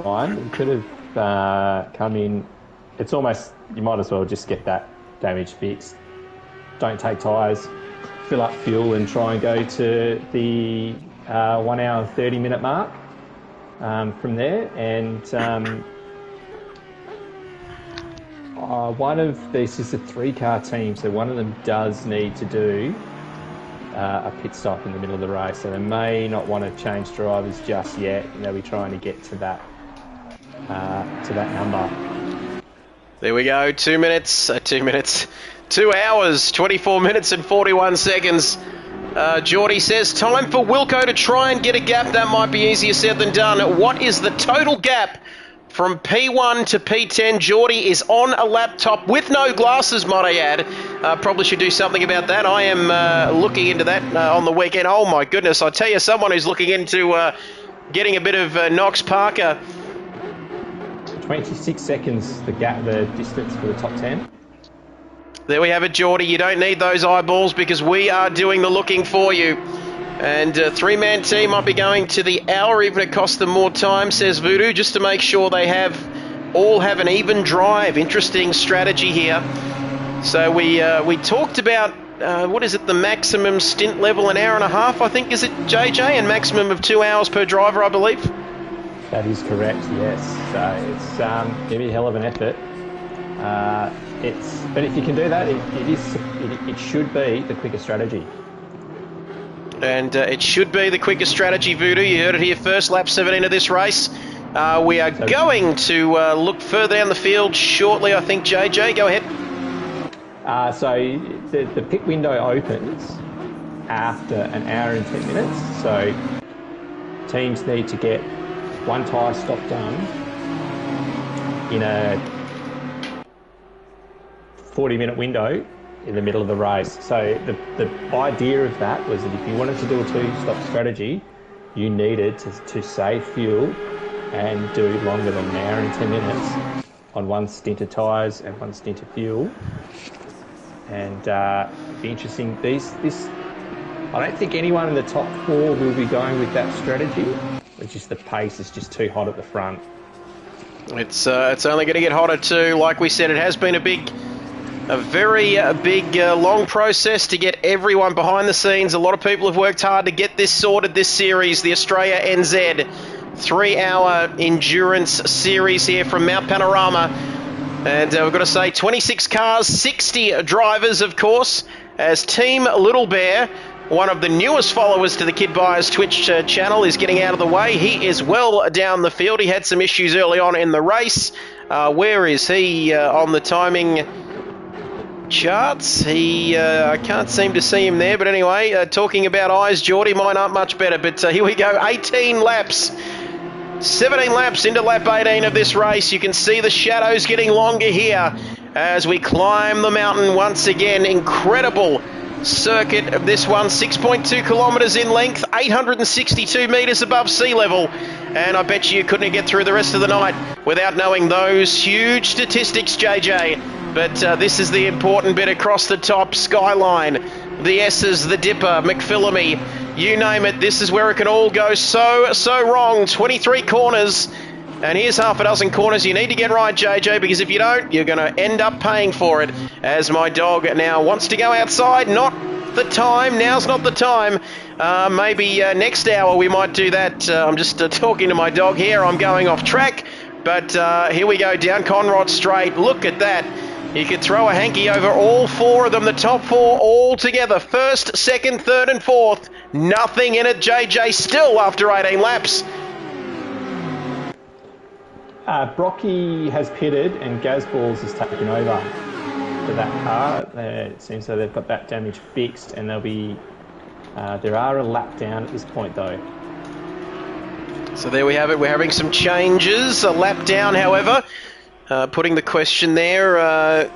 Fine, it could have come in. It's almost, you might as well just get that damage fixed. Don't take tyres, fill up fuel and try and go to the 1 hour and 30 minute mark from there. And one of this is a 3-car team, so one of them does need to do a pit stop in the middle of the race, so they may not want to change drivers just yet. They'll be trying to get to that number. There we go. 2 hours, 24 minutes and 41 seconds. Geordie says, time for Wilco to try and get a gap. That might be easier said than done. What is the total gap from P1 to P10? Geordie is on a laptop with no glasses, might I add. Probably should do something about that. I am looking into that on the weekend. Oh my goodness, I tell you, someone who's looking into getting a bit of Knox Parker. 26 seconds, the distance for the top 10. There we have it, Geordie. You don't need those eyeballs because we are doing the looking for you. And a 3-man team might be going to the hour, even if it costs them more time, says Voodoo, just to make sure they all have an even drive. Interesting strategy here. So we talked about, what is it, the maximum stint level, an hour and a half, I think, is it, JJ? And maximum of 2 hours per driver, I believe? That is correct, yes. So it's going to be a hell of an effort. But if you can do that, it should be the quicker strategy. And it should be the quicker strategy, Voodoo. You heard it here first, lap 17 of this race. We are going to look further down the field shortly, I think, JJ. Go ahead. So the pit window opens after an hour and 10 minutes. So teams need to get one tyre stop done in a 40-minute window in the middle of the race. So the idea of that was that if you wanted to do a 2-stop strategy, you needed to save fuel and do longer than an hour and 10 minutes on one stint of tyres and one stint of fuel. And it'd be interesting. I don't think anyone in the top 4 will be going with that strategy. It's just the pace is just too hot at the front. It's only going to get hotter too. Like we said, it has been a very big, long process to get everyone behind the scenes. A lot of people have worked hard to get this sorted, this series, the Australia NZ 3-hour endurance series here from Mount Panorama. And we've got to say 26 cars, 60 drivers, of course, as Team Little Bear, one of the newest followers to the Kid Buyers Twitch channel, is getting out of the way. He is well down the field. He had some issues early on in the race. Where is he on the timing charts? I can't seem to see him there, but anyway, talking about eyes, Geordie, mine aren't much better, but here we go, 18 laps. 17 laps into lap 18 of this race. You can see the shadows getting longer here as we climb the mountain once again. Incredible circuit of this one, 6.2 kilometres in length, 862 metres above sea level, and I bet you couldn't get through the rest of the night without knowing those huge statistics, JJ. But this is the important bit across the top. Skyline, the S's, the Dipper, McPhillamy, you name it, this is where it can all go so wrong. 23 corners, and here's half a dozen corners you need to get right, JJ, because if you don't, you're going to end up paying for it. As my dog now wants to go outside, not the time, now's not the time. Maybe next hour we might do that. I'm just talking to my dog here, I'm going off track, but here we go, down Conrod Straight. Look at that. You could throw a hanky over all four of them, the top four all together. First, second, third and fourth. Nothing in it, JJ, still after 18 laps. Brocky has pitted and Gazballs has taken over for that car. It seems so they've got that damage fixed, and they'll be... there are a lap down at this point, though. So there we have it. We're having some changes. A lap down, however. Putting the question there.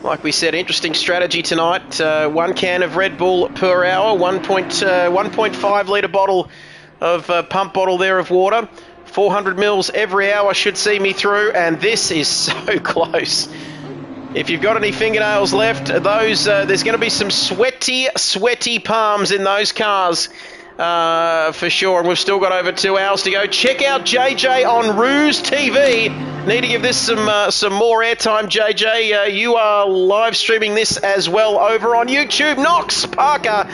Like we said, interesting strategy tonight. 1 can of Red Bull per hour. 1.5 litre bottle of pump bottle there of water. 400 mils every hour should see me through. And this is so close. If you've got any fingernails left, those there's going to be some sweaty palms in those cars. For sure, and we've still got over 2 hours to go. Check out JJ on Ruse TV. Need to give this some more airtime, JJ. You are live streaming this as well over on YouTube. Knox Parker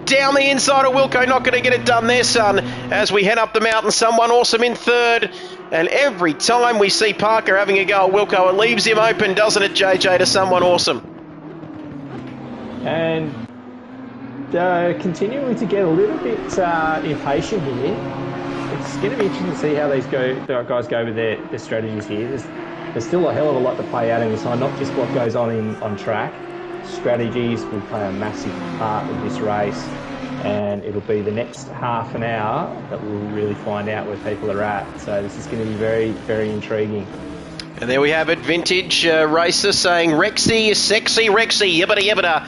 down the inside of Wilco, not going to get it done there, son. As we head up the mountain, someone awesome in third. And every time we see Parker having a go at Wilco, it leaves him open, doesn't it, JJ, to someone awesome? And continuing to get a little bit impatient here. It's going to be interesting to see how the guys go with their strategies here. There's still a hell of a lot to play out in this one, not just what goes on track. Strategies will play a massive part of this race, and it'll be the next half an hour that we'll really find out where people are at. So this is going to be very, very intriguing. And there we have it, Vintage Racer saying, Rexy, sexy Rexy, yibbida yibbida.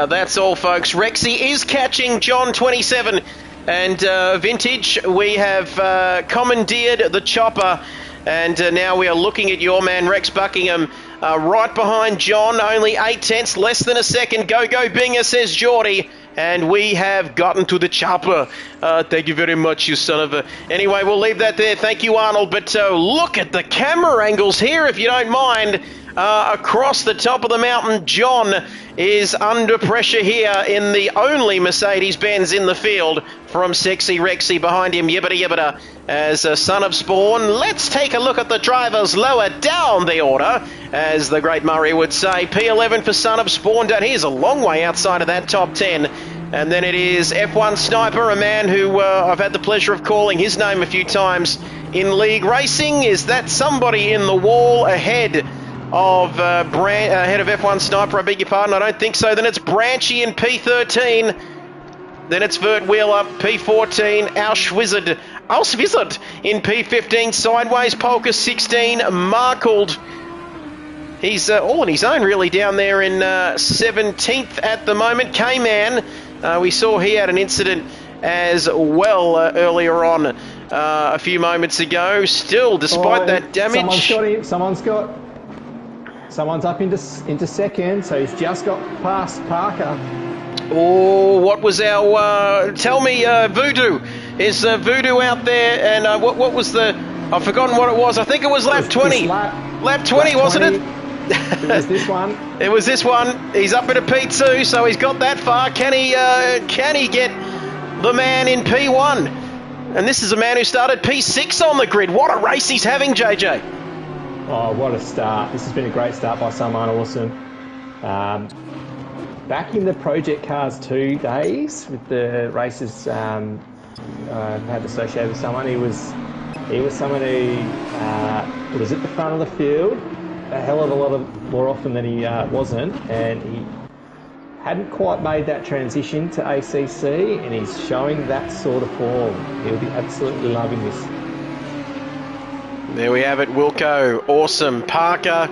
That's all, folks. Rexy is catching John 27. And Vintage, we have commandeered the chopper. And now we are looking at your man, Rex Buckingham, right behind John. Only 8 tenths, less than a second. Go, go, Binger, says Geordie. And we have gotten to the chopper. Thank you very much, you son of a... Anyway, we'll leave that there. Thank you, Arnold. But look at the camera angles here, if you don't mind. Across the top of the mountain, John is under pressure here in the only Mercedes-Benz in the field from Sexy Rexy behind him, yibbida yibbida, as Son of Spawn. Let's take a look at the drivers lower down the order, as the great Murray would say. P11 for Son of Spawn down. He's a long way outside of that top 10. And then it is F1 Sniper, a man who I've had the pleasure of calling his name a few times in league racing. Is that somebody in the wall ahead of ahead of F1 Sniper? I beg your pardon, I don't think so. Then it's Branchy in P13. Then it's Vert Wheeler, P14. Auswizard in P15. Sideways Polka 16. Markled. He's all on his own really down there in 17th at the moment. K-Man, we saw he had an incident as well earlier on a few moments ago. Still, despite that damage... Someone's up into second, so he's just got past Parker. Oh, what was our... tell me, Voodoo. Is Voodoo out there? And what was the... I've forgotten what it was. I think it was lap 20. Lap 20, wasn't it? It was this one. It was this one. He's up into P2, so he's got that far. Can he get the man in P1? And this is a man who started P6 on the grid. What a race he's having, JJ. Oh, what a start. This has been a great start by someone awesome. Back in the Project Cars 2 days with the races had associated with someone, he was someone who was at the front of the field a hell of a lot more often than he wasn't, and he hadn't quite made that transition to ACC, and he's showing that sort of form. He'll be absolutely loving this. There we have it, Wilco, awesome, Parker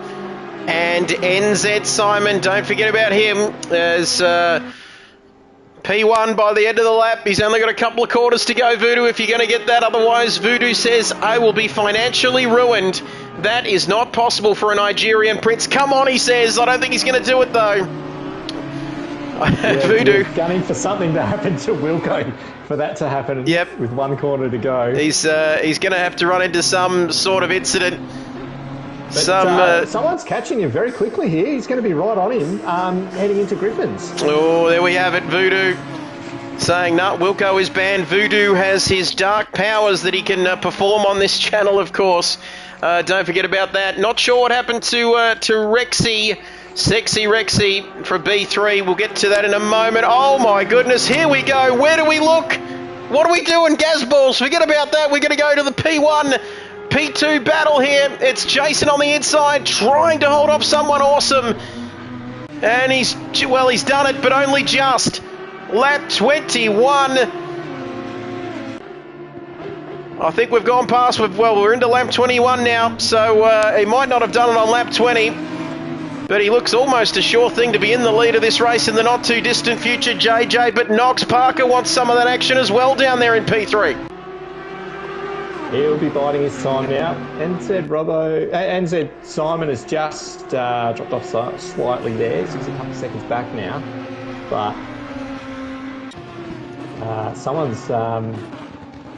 and NZ Simon, don't forget about him, as P1 by the end of the lap. He's only got a couple of quarters to go, Voodoo, if you're going to get that. Otherwise, Voodoo says, I will be financially ruined. That is not possible for a Nigerian prince. Come on, he says. I don't think he's going to do it, though. Yeah, Voodoo. Gunning for something to happen to Wilco, for that to happen. Yep. With 1 corner to go. He's going to have to run into some sort of incident. But, someone's catching him very quickly here. He's going to be right on him, heading into Griffins. Oh, there we have it, Voodoo. saying, no, Wilco is banned. Voodoo has his dark powers that he can perform on this channel, of course. Don't forget about that. Not sure what happened to Rexy. Sexy Rexy from B3. We'll get to that in a moment. Oh my goodness, here we go. Where do we look? What are we doing, Gazballs? Forget about that. We're going to go to the P1, P2 battle here. It's Jason on the inside trying to hold off someone awesome. And he's done it, but only just. Lap 21. I think we've gone past, we're into lap 21 now, so he might not have done it on lap 20. But he looks almost a sure thing to be in the lead of this race in the not too distant future, JJ. But Knox Parker wants some of that action as well down there in P3. He'll be biding his time now. NZ Simon has just dropped off slightly there, so he's a couple of seconds back now. But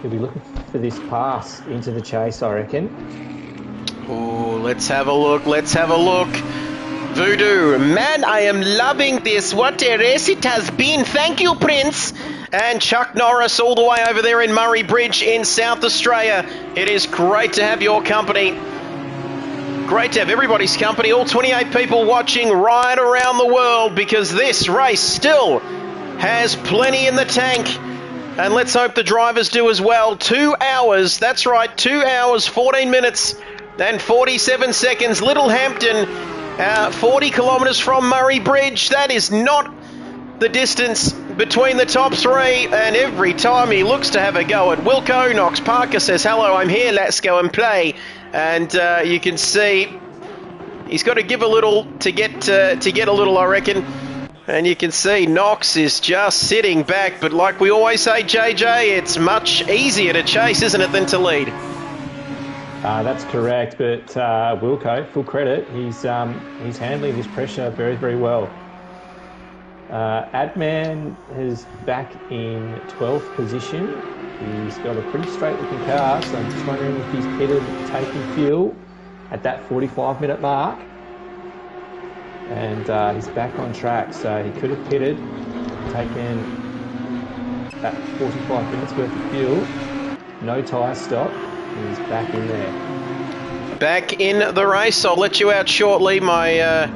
he'll be looking for this pass into the chase, I reckon. Oh, let's have a look. Let's have a look. Voodoo, man, I am loving this. What a race it has been. Thank you, Prince. And Chuck Norris all the way over there in Murray Bridge in South Australia. It is great to have your company. Great to have everybody's company. All 28 people watching right around the world, because this race still has plenty in the tank. And let's hope the drivers do as well. 2 hours, that's right, 2 hours, 14 minutes and 47 seconds. Littlehampton, 40 kilometres from Murray Bridge. That is not the distance between the top three, and every time he looks to have a go at Wilco, Knox Parker says, hello, I'm here, let's go and play. And you can see he's got to give a little to get a little, I reckon. And you can see Knox is just sitting back, but like we always say, JJ, it's much easier to chase, isn't it, than to lead? That's correct, but Wilco, full credit, he's handling this pressure very, very well. Adman is back in 12th position. He's got a pretty straight-looking car, so I'm just wondering if he's pitted taking fuel at that 45-minute mark. And he's back on track, so he could have pitted, taken that 45 minutes worth of fuel, no tyre stop. He's back in there. Back in the race. I'll let you out shortly. My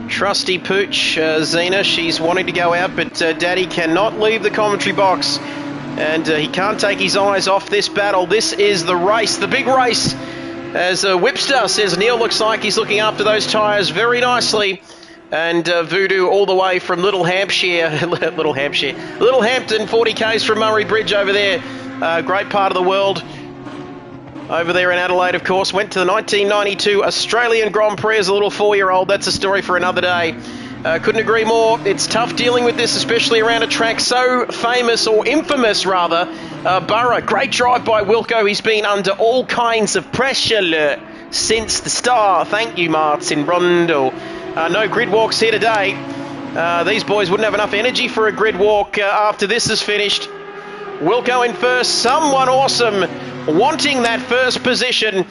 trusty pooch, Zena, she's wanting to go out, but Daddy cannot leave the commentary box. And he can't take his eyes off this battle. This is the race, the big race. As Whipster says, Neil looks like he's looking after those tyres very nicely. And Voodoo all the way from Little Hampshire, Littlehampton, 40 k's from Murray Bridge over there. Great part of the world. Over there in Adelaide, of course, went to the 1992 Australian Grand Prix as a little 4-year-old. That's a story for another day. Couldn't agree more. It's tough dealing with this, especially around a track so famous, or infamous rather. Burra, great drive by Wilco. He's been under all kinds of pressure since the start. Thank you, Martin Brundle. No grid walks here today. These boys wouldn't have enough energy for a grid walk after this is finished. Wilco in first, someone awesome wanting that first position.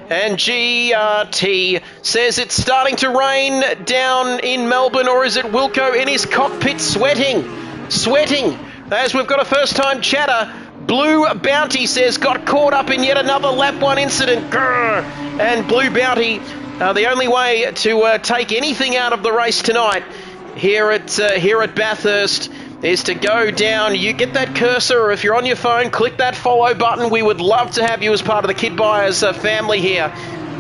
And GRT says it's starting to rain down in Melbourne, or is it Wilco in his cockpit sweating? As we've got a first time chatter. Blue Bounty says got caught up in yet another lap 1 incident. Grr. And Blue Bounty, the only way to take anything out of the race tonight here at Bathurst is to go down. You get that cursor, or if you're on your phone, click that follow button. We would love to have you as part of the Kid Buyers family here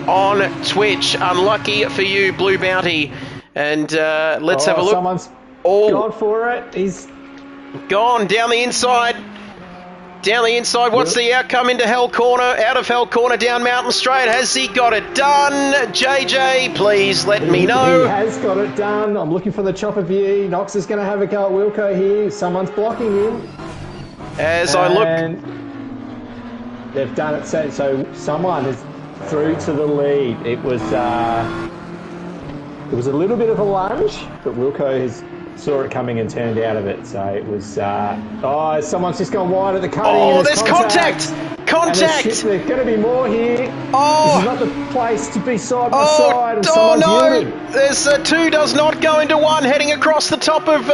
on Twitch. Unlucky for you, Blue Bounty. And let's have a look. Someone's gone for it. He's gone down the inside. What's the outcome into Hell Corner? Out of Hell Corner, down Mountain Straight. Has he got it done? JJ, please let me know. He has got it done. I'm looking for the chopper view. Knox is going to have a go at Wilco here. Someone's blocking him. I look. They've done it. So someone is through to the lead. It was a little bit of a lunge, but Wilco saw it coming and turned out of it. So it was, someone's just gone wide at the cutting. Oh, there's contact! There's going to be more here. Oh! This is not the place to be side by side. inside and Oh someone's no! yielded. There's two does not go into one, heading across the top of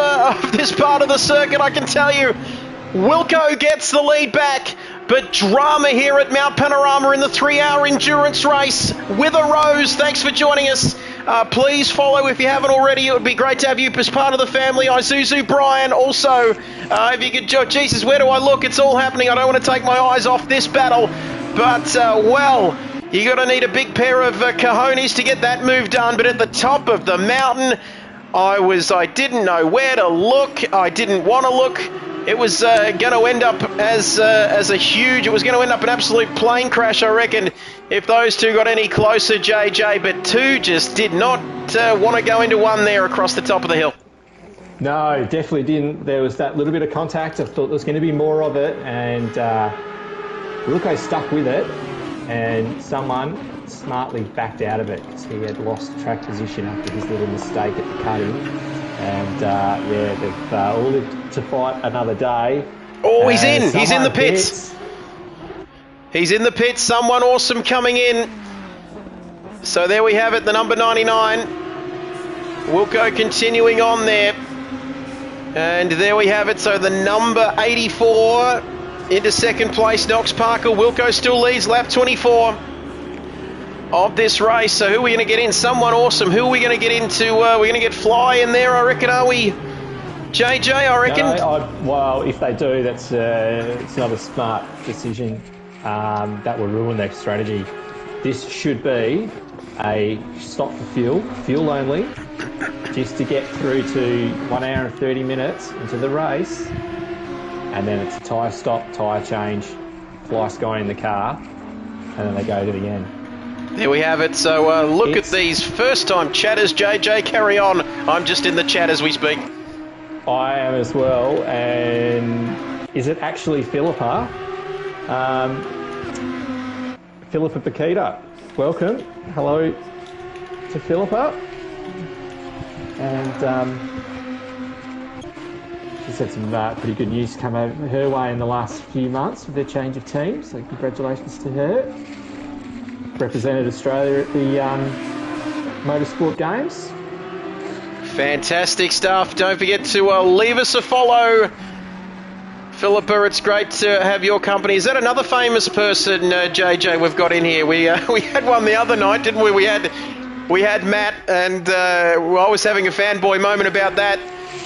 this part of the circuit, I can tell you. Wilco gets the lead back, but drama here at Mount Panorama in the 3-hour endurance race. With a Rose, thanks for joining us. Please follow if you haven't already. It would be great to have you as part of the family. Isuzu Brian also, if you could, Jesus, where do I look? It's all happening. I don't want to take my eyes off this battle, but well, you're going to need a big pair of cojones to get that move done. But at the top of the mountain, I didn't know where to look. I didn't want to look. It was going to end up it was going to end up an absolute plane crash, I reckon, if those two got any closer, JJ. But two just did not want to go into one there across the top of the hill. No, definitely didn't. There was that little bit of contact. I thought there was going to be more of it, and Wilco stuck with it, and someone smartly backed out of it because he had lost track position after his little mistake at the cutting. And they've all lived to fight another day. Oh, he's in. He's in the pits. He's in the pits. Someone awesome coming in. So there we have it, the number 99. Wilco continuing on there. And there we have it. So the number 84 into second place, Knox Parker. Wilco still leads lap 24 of this race. So who are we going to get in? Someone awesome. Who are we going to get into? We're going to get Fly in there, I reckon, are we? JJ, I reckon. No, well, if they do, that's it's not a smart decision. That will ruin their strategy. This should be a stop for fuel only, just to get through to 1 hour and 30 minutes into the race, and then it's a tyre stop, tyre change, Fly Sky in the car, and then they go to the end. There we have it. So look at these first-time chatters. JJ, carry on. I'm just in the chat as we speak. I am as well. And is it actually Philippa? Philippa Bakita. Welcome. Hello to Philippa. And she's had some pretty good news come over her way in the last few months with their change of team. So congratulations to her. Represented Australia at the Motorsport Games. Fantastic stuff. Don't forget to leave us a follow. Philippa, it's great to have your company. Is that another famous person, JJ, we've got in here? We had one the other night, didn't we? We had Matt, and I was having a fanboy moment about that.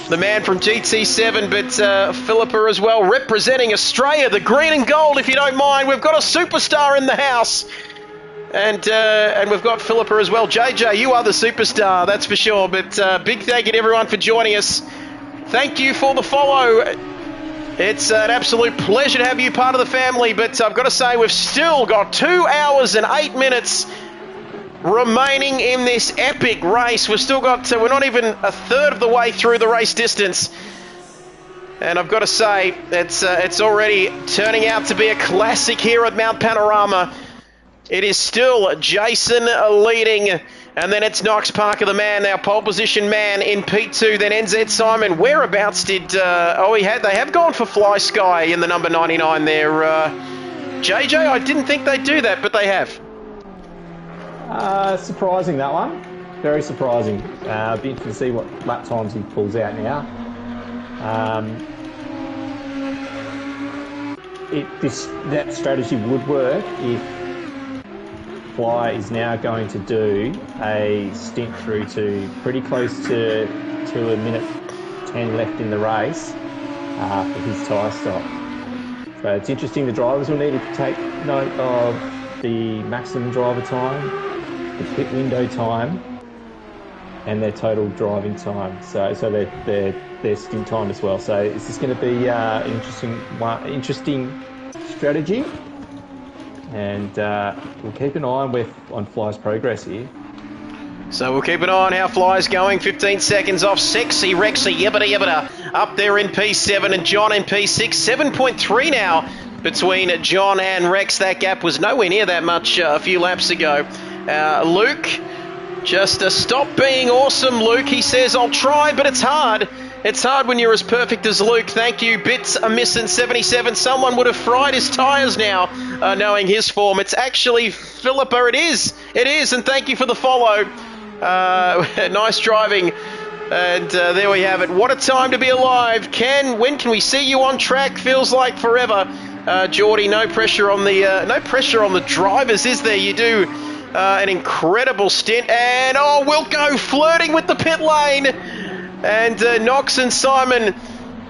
The man from GT7, but Philippa as well, representing Australia, the green and gold, if you don't mind. We've got a superstar in the house. And we've got Philippa as well. JJ, you are the superstar, that's for sure. But big thank you to everyone for joining us. Thank you for the follow. It's an absolute pleasure to have you part of the family. But I've got to say, we've still got 2 hours and 8 minutes remaining in this epic race. We've still got, we're not even a third of the way through the race distance. And I've got to say, it's already turning out to be a classic here at Mount Panorama. It is still Jason leading, and then it's Knox Parker, the man, our pole position man in P2, then NZ Simon. Whereabouts did, they have gone for Fly Sky in the number 99 there. JJ, I didn't think they'd do that, but they have. Surprising, that one. Very surprising. Be interested to see what lap times he pulls out now. That strategy would work if Fly is now going to do a stint through to pretty close to a minute 10 left in the race for his tyre stop. So it's interesting. The drivers will need to take note of the maximum driver time, the pit window time, and their total driving time. So their stint time as well. So is this going to be an interesting strategy? And we'll keep an eye on Fly's progress here. So we'll keep an eye on how Fly's going. 15 seconds off Sexy Rexy Yibbida up there in P7 and John in P6. 7.3 now between John and Rex. That gap was nowhere near that much a few laps ago. Luke, just stop being awesome, Luke. He says, I'll try, but it's hard. It's hard when you're as perfect as Luke. Thank you. Bits are missing 77. Someone would have fried his tyres now, knowing his form. It's actually Philippa. It is. It is. And thank you for the follow. Nice driving. And there we have it. What a time to be alive. When can we see you on track? Feels like forever. Geordie, no pressure on the drivers, is there? You do an incredible stint. And Wilco flirting with the pit lane. And Knox and Simon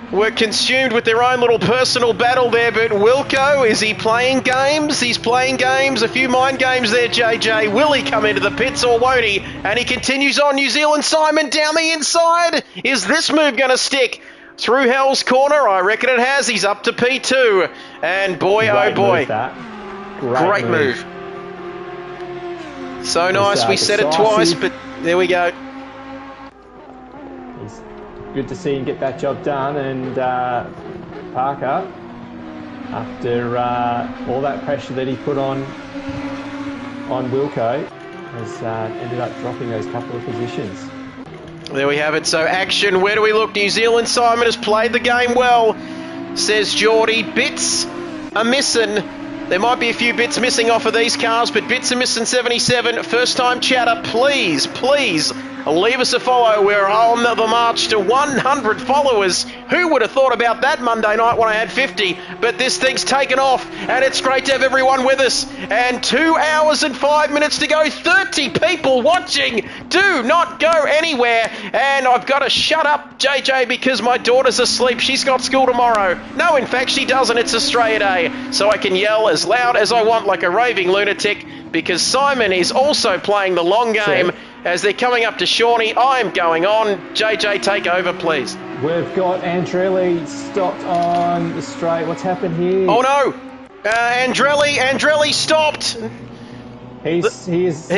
were consumed with their own little personal battle there. But Wilco, is he playing games? He's playing games. A few mind games there, JJ. Will he come into the pits or won't he? And he continues on. New Zealand Simon down the inside. Is this move going to stick? Through Hell's Corner, I reckon it has. He's up to P2. And boy, oh boy. Great move. So nice. We said it twice, but there we go. It's good to see him get that job done. And Parker, after all that pressure that he put on Wilco, has ended up dropping those couple of positions. There we have it. So action, where do we look? New Zealand Simon has played the game well, says Geordie. Bits are missing. There might be a few bits missing off of these cars, but bits are missing 77. First time chatter, please, please leave us a follow. We're on the march to 100 followers. Who would have thought about that Monday night when I had 50? But this thing's taken off, and it's great to have everyone with us. And 2 hours and 5 minutes to go. 30 people watching. Do not go anywhere. And I've got to shut up, JJ, because my daughter's asleep. She's got school tomorrow. No, in fact, she doesn't. It's Australia Day. So I can yell as loud as I want like a raving lunatic, because Simon is also playing the long game. As they're coming up to Shawnee, I'm going on. JJ, take over, please. We've got Andrelli stopped on the straight. What's happened here? Oh no! Andrelli stopped. He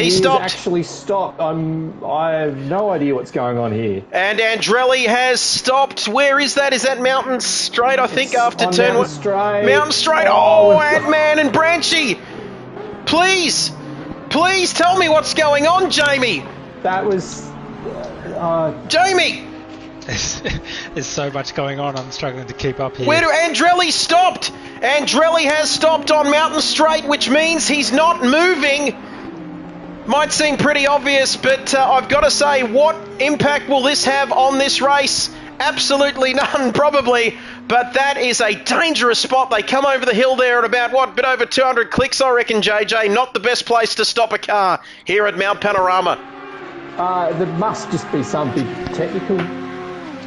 stopped. Actually stopped. I have no idea what's going on here. And Andrelli has stopped. Where is that? Is that Mountain Straight? I think after turn Mountain Straight. Mountain Straight. Oh, Ant-Man and Branchy. Please tell me what's going on, Jamie. That was... Jamie! There's so much going on, I'm struggling to keep up here. Where do Andrelli stopped? Andrelli has stopped on Mountain Straight, which means he's not moving. Might seem pretty obvious, but I've got to say, what impact will this have on this race? Absolutely none, probably. But that is a dangerous spot. They come over the hill there at about, a bit over 200 clicks, I reckon, JJ. Not the best place to stop a car here at Mount Panorama. There must just be some big technical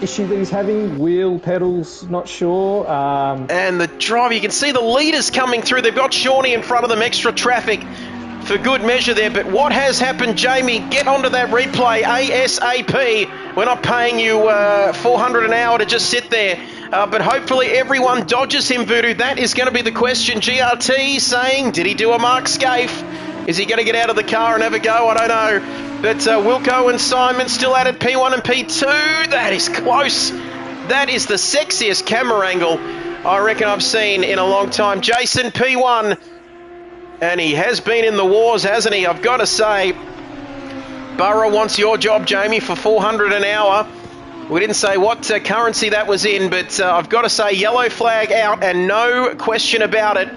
issue that he's having. Wheel, pedals, not sure. And the driver, you can see the leaders coming through. They've got Shawnee in front of them, extra traffic for good measure there. But what has happened, Jamie? Get onto that replay ASAP. We're not paying you $400 an hour to just sit there. But hopefully everyone dodges him, Voodoo. That is going to be the question. GRT saying, did he do a Mark Scaife? Is he going to get out of the car and have a go? I don't know. But Wilco and Simon still at it, P1 and P2. That is close. That is the sexiest camera angle I reckon I've seen in a long time. Jason, P1. And he has been in the wars, hasn't he? I've got to say, Burrow wants your job, Jamie, for $400 an hour. We didn't say what currency that was in, but I've got to say, yellow flag out, and no question about it.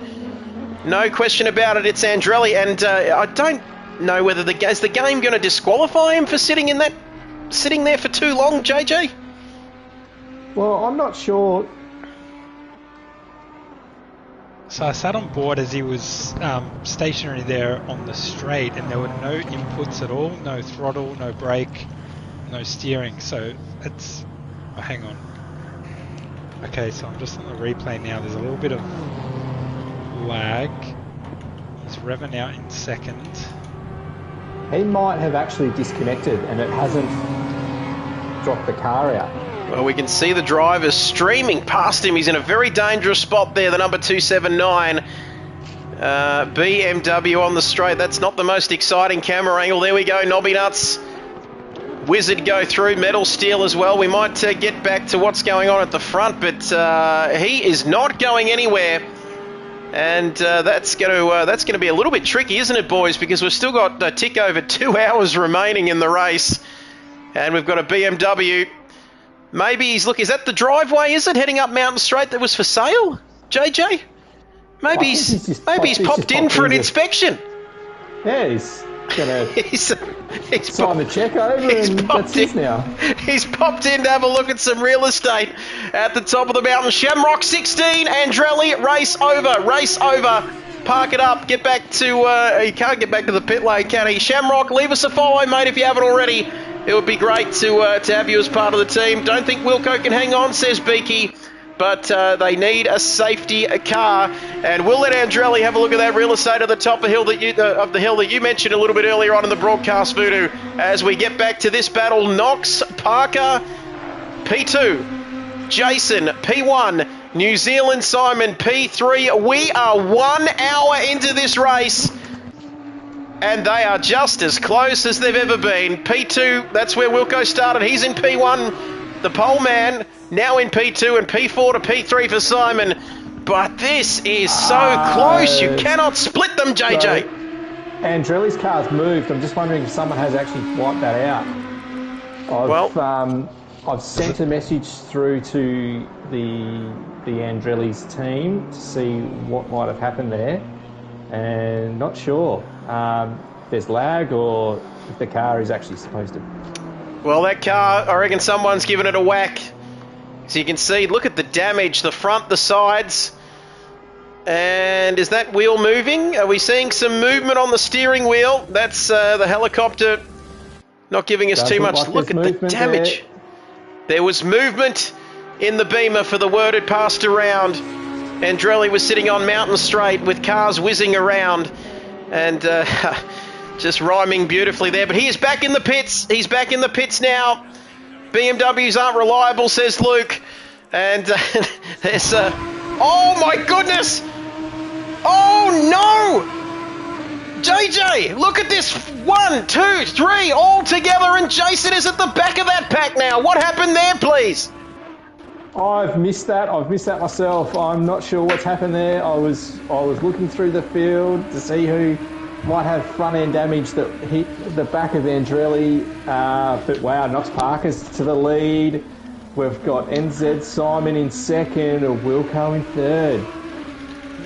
No question about it, it's Andrelli, and I don't know whether is the game going to disqualify him for sitting there for too long, JJ? Well, I'm not sure. So I sat on board as he was stationary there on the straight, and there were no inputs at all, no throttle, no brake, no steering. So it's... Oh, hang on. Okay, so I'm just on the replay now. There's a little bit of lag. He's revving out in second. He might have actually disconnected and it hasn't dropped the car out. Well, we can see the driver streaming past him. He's in a very dangerous spot there, the number 279. BMW on the straight. That's not the most exciting camera angle. There we go, Nobby Nuts. Wizard go through, Metal Steel as well. We might get back to what's going on at the front, but he is not going anywhere. And that's going to be a little bit tricky, isn't it, boys? Because we've still got a tick over 2 hours remaining in the race. And we've got a BMW Maybe he's looking. Is that the driveway? Is it heading up Mountain Straight that was for sale, JJ? Maybe he's popped in for an inspection. Yeah, he's gonna he's sign the check over and that's his now. He's popped in to have a look at some real estate at the top of the mountain. Shamrock 16, Andrelli, race over. Park it up, get back to, he can't get back to the pit lane, can he? Shamrock, leave us a follow, mate, if you haven't already. It would be great to have you as part of the team. Don't think Wilco can hang on, says Beaky, but they need a safety car. And we'll let Andrelli have a look at that real estate at the top of the hill that you mentioned a little bit earlier on in the broadcast, Voodoo, as we get back to this battle. Knox, Parker, P2, Jason, P1, New Zealand Simon, P3. We are 1 hour into this race, and they are just as close as they've ever been. P2, that's where Wilco started. He's in P1, the pole man, now in P2, and P4 to P3 for Simon. But this is so close, you cannot split them, JJ. So, Andrelli's car's moved. I'm just wondering if someone has actually wiped that out. I've sent a message through to the Andrelli's team to see what might have happened there, and not sure. There's lag, or if the car is actually supposed to. Well, that car, I reckon someone's given it a whack. So you can see, look at the damage, the front, the sides. And is that wheel moving? Are we seeing some movement on the steering wheel? That's the helicopter not giving us too much. Look at the damage. There was movement in the Beamer for the word had passed around. Andrelli was sitting on Mountain Straight with cars whizzing around and just rhyming beautifully there. But he is back in the pits. He's back in the pits now. BMWs aren't reliable, says Luke. And there's oh my goodness! Oh no! JJ, look at this. 1, 2, 3, all together, and Jason is at the back of that pack now. What happened there, please? I've missed that. I've missed that myself. I'm not sure what's happened there. I was looking through the field to see who might have front end damage that hit the back of Andrelli. But wow, Knox Parker's to the lead. We've got NZ Simon in second, and Wilco in third.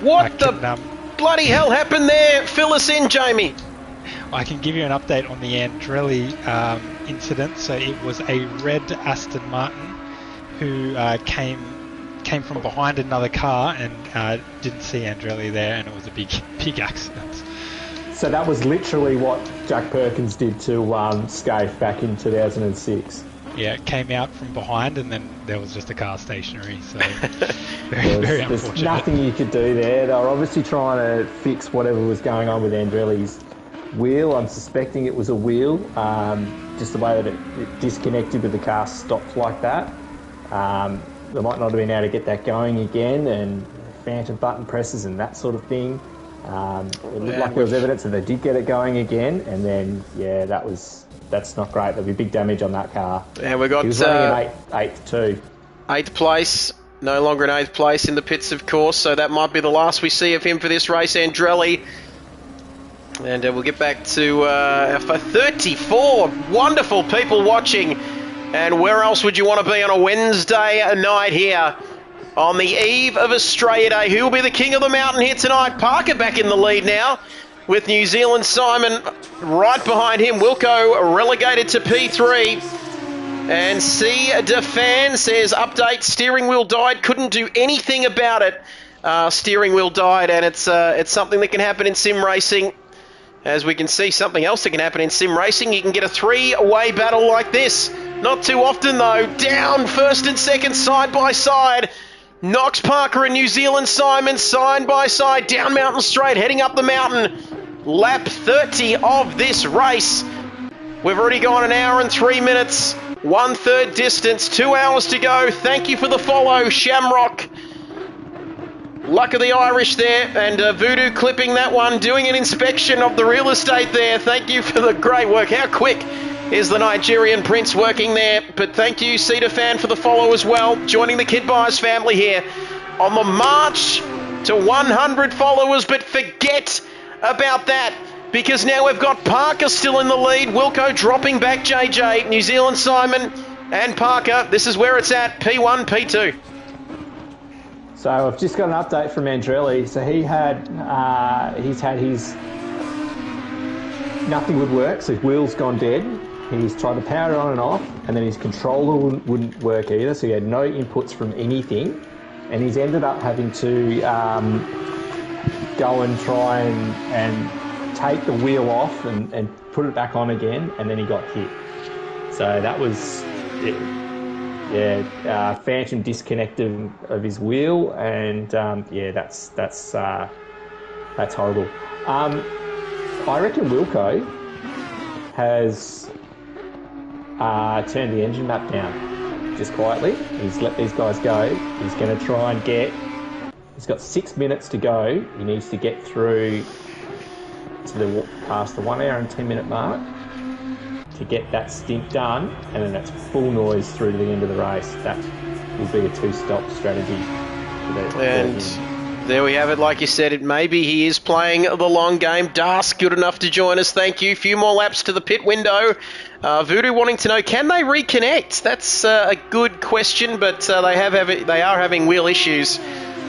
What the bloody hell happened there? Fill us in, Jamie. I can give you an update on the Andrelli incident. So it was a red Aston Martin who came from behind another car and didn't see Andrelli there, and it was a big accident. So that was literally what Jack Perkins did to Scaife back in 2006. Yeah, it came out from behind, and then there was just a car stationary. So very unfortunate. There's nothing you could do there. They were obviously trying to fix whatever was going on with Andrelli's wheel. I'm suspecting it was a wheel, just the way that it disconnected with the car stopped like that. They might not have been able to get that going again, and phantom button presses and that sort of thing. It looked like there was evidence that they did get it going again, and then that's not great. There'll be big damage on that car. And we got he was running in eighth too. 8th place, no longer in 8th place in the pits, of course. So that might be the last we see of him for this race, Andrelli. And we'll get back to for 34 wonderful people watching. And where else would you want to be on a Wednesday night here on the eve of Australia Day? Who will be the king of the mountain here tonight? Parker back in the lead now with New Zealand Simon right behind him. Wilco relegated to P3. And C. DeFan says, update, steering wheel died, couldn't do anything about it. Steering wheel died, and it's something that can happen in sim racing. As we can see, something else that can happen in sim racing. You can get a three-way battle like this. Not too often, though. Down first and second, side by side. Knox Parker and New Zealand Simon, side by side. Down Mountain Straight, heading up the mountain. Lap 30 of this race. We've already gone 1 hour and 3 minutes. 1/3 distance, 2 hours to go. Thank you for the follow, Shamrock. Luck of the Irish there, and Voodoo clipping that one, doing an inspection of the real estate there. Thank you for the great work. How quick is the Nigerian Prince working there? But thank you, Cedar Fan, for the follow as well. Joining the Kid Buyers family here on the march to 100 followers. But forget about that, because now we've got Parker still in the lead. Wilco dropping back JJ. New Zealand Simon and Parker. This is where it's at, P1, P2. So I've just got an update from Andrelli. So he's had his, nothing would work, so his wheel's gone dead. He's tried to power it on and off, and then his controller wouldn't work either, so he had no inputs from anything. And he's ended up having to go and try and take the wheel off and put it back on again, and then he got hit. So that was, phantom disconnect of his wheel, and that's horrible. I reckon Wilco has turned the engine map down just quietly. He's let these guys go. He's going to try and he's got 6 minutes to go. He needs to get through to past the 1 hour and 10 minute mark to get that stint done, and then that's full noise through to the end of the race. That will be a two-stop strategy. And there we have it. Like you said, maybe he is playing the long game. Das, good enough to join us. Thank you. Few more laps to the pit window. Voodoo wanting to know, can they reconnect? That's a good question, but they are having wheel issues.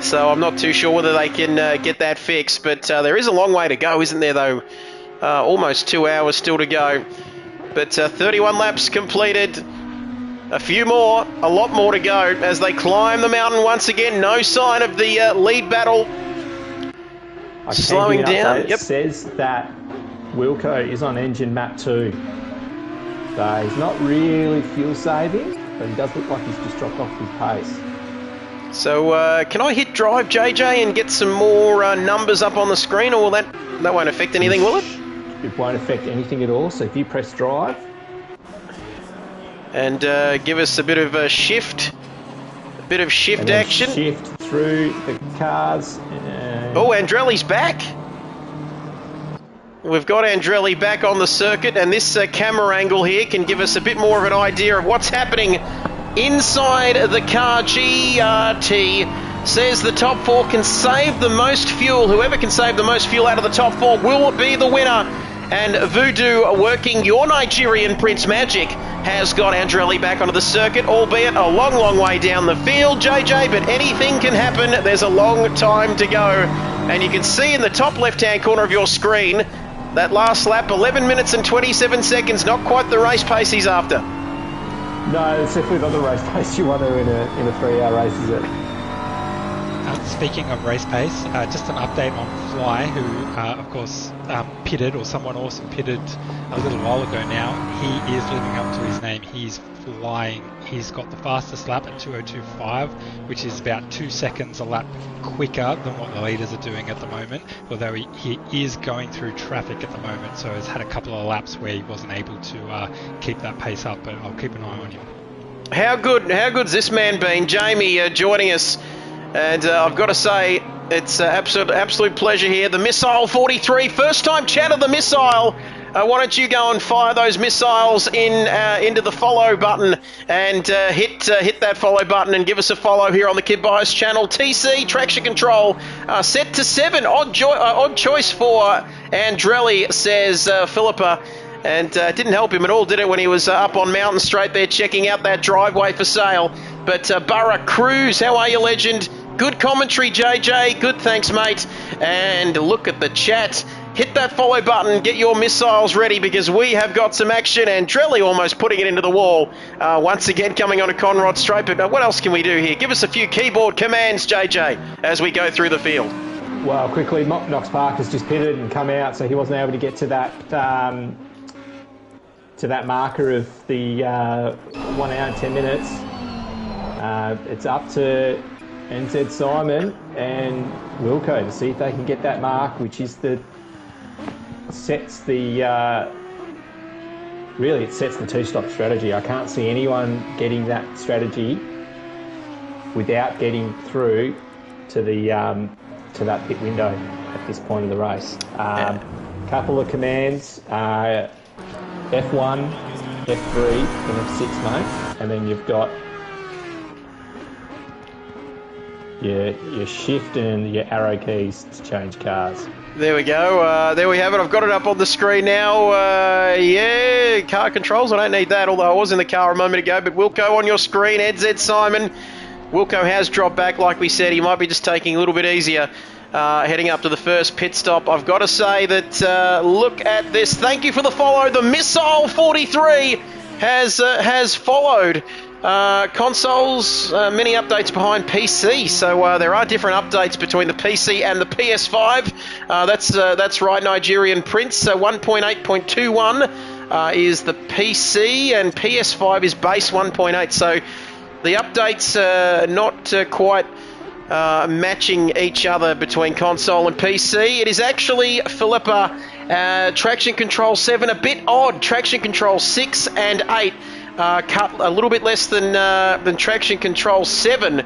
So I'm not too sure whether they can get that fixed. But there is a long way to go, isn't there, though? Almost 2 hours still to go. But 31 laps completed. A few more, a lot more to go as they climb the mountain once again. No sign of the lead battle slowing down. It says that Wilco is on engine map 2. So he's not really fuel saving, but he does look like he's just dropped off his pace. So can I hit drive, JJ, and get some more numbers up on the screen, or that won't affect anything, will it? It won't affect anything at all. So if you press drive, and give us a bit of a shift, action. Shift through the cars. Oh, Andrelli's back. We've got Andrelli back on the circuit, and this camera angle here can give us a bit more of an idea of what's happening inside the car. GRT says the top 4 can save the most fuel. Whoever can save the most fuel out of the top 4 will be the winner. And Voodoo, working your Nigerian Prince Magic, has got Andrelli back onto the circuit, albeit a long, long way down the field, JJ, but anything can happen. There's a long time to go. And you can see in the top left-hand corner of your screen, that last lap, 11 minutes and 27 seconds, not quite the race pace he's after. No, it's definitely not the race pace you want to in a 3-hour race, is it? Speaking of race pace, just an update on Fly, who, of course, pitted, or someone awesome pitted a little while ago now. He is living up to his name. He's flying. He's got the fastest lap at 2:02.5, which is about 2 seconds a lap quicker than what the leaders are doing at the moment, although he is going through traffic at the moment, so he's had a couple of laps where he wasn't able to keep that pace up, but I'll keep an eye on him. How good's this man been? Jamie joining us. And I've got to say, it's absolute pleasure here. The Missile 43, first time chat of the Missile. Why don't you go and fire those missiles into the follow button and hit that follow button and give us a follow here on the Kid Bias channel. TC, traction control, set to 7. Odd choice for Andrelli, says Philippa. And didn't help him at all, did it, when he was up on Mountain Straight there checking out that driveway for sale. But Burra Cruz, how are you, legend? Good commentary, JJ. Good, thanks, mate. And look at the chat. Hit that follow button. Get your missiles ready because we have got some action. Andrelli almost putting it into the wall. Once again, coming on a Conrod Straight. But what else can we do here? Give us a few keyboard commands, JJ, as we go through the field. Well, quickly, Knox Parker's just pitted and come out, so he wasn't able to get to that marker of the 1 hour and 10 minutes. It's up to NZ Simon and Wilco to see if they can get that mark, which is sets the two-stop strategy. I can't see anyone getting that strategy without getting through to that pit window at this point of the race. Couple of commands. F1, F3, and F6, mate. And then you've got your shift and your arrow keys to change cars. There we go. There we have it. I've got it up on the screen now. Yeah, car controls. I don't need that, although I was in the car a moment ago. But Wilco on your screen, NZ Simon. Wilco has dropped back, like we said. He might be just taking a little bit easier heading up to the first pit stop. I've got to say that, look at this. Thank you for the follow. The Missile 43 has followed. Consoles, many updates behind PC, so there are different updates between the PC and the PS5. That's right, Nigerian Prince. So 1.8.21 is the PC, and PS5 is base 1.8. So the updates are not quite matching each other between console and PC. It is actually, Philippa, traction control 7, a bit odd. Traction control 6 and 8. Cut a little bit less than traction control 7,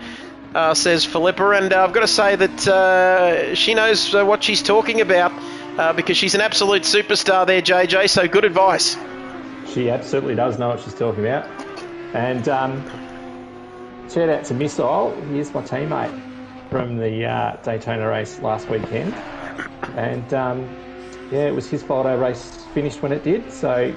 says Philippa, and I've got to say that she knows what she's talking about because she's an absolute superstar there, JJ, so good advice. She absolutely does know what she's talking about. And shout out to Missile, he's my teammate from the Daytona race last weekend. And yeah, it was his fault our race finished when it did, so...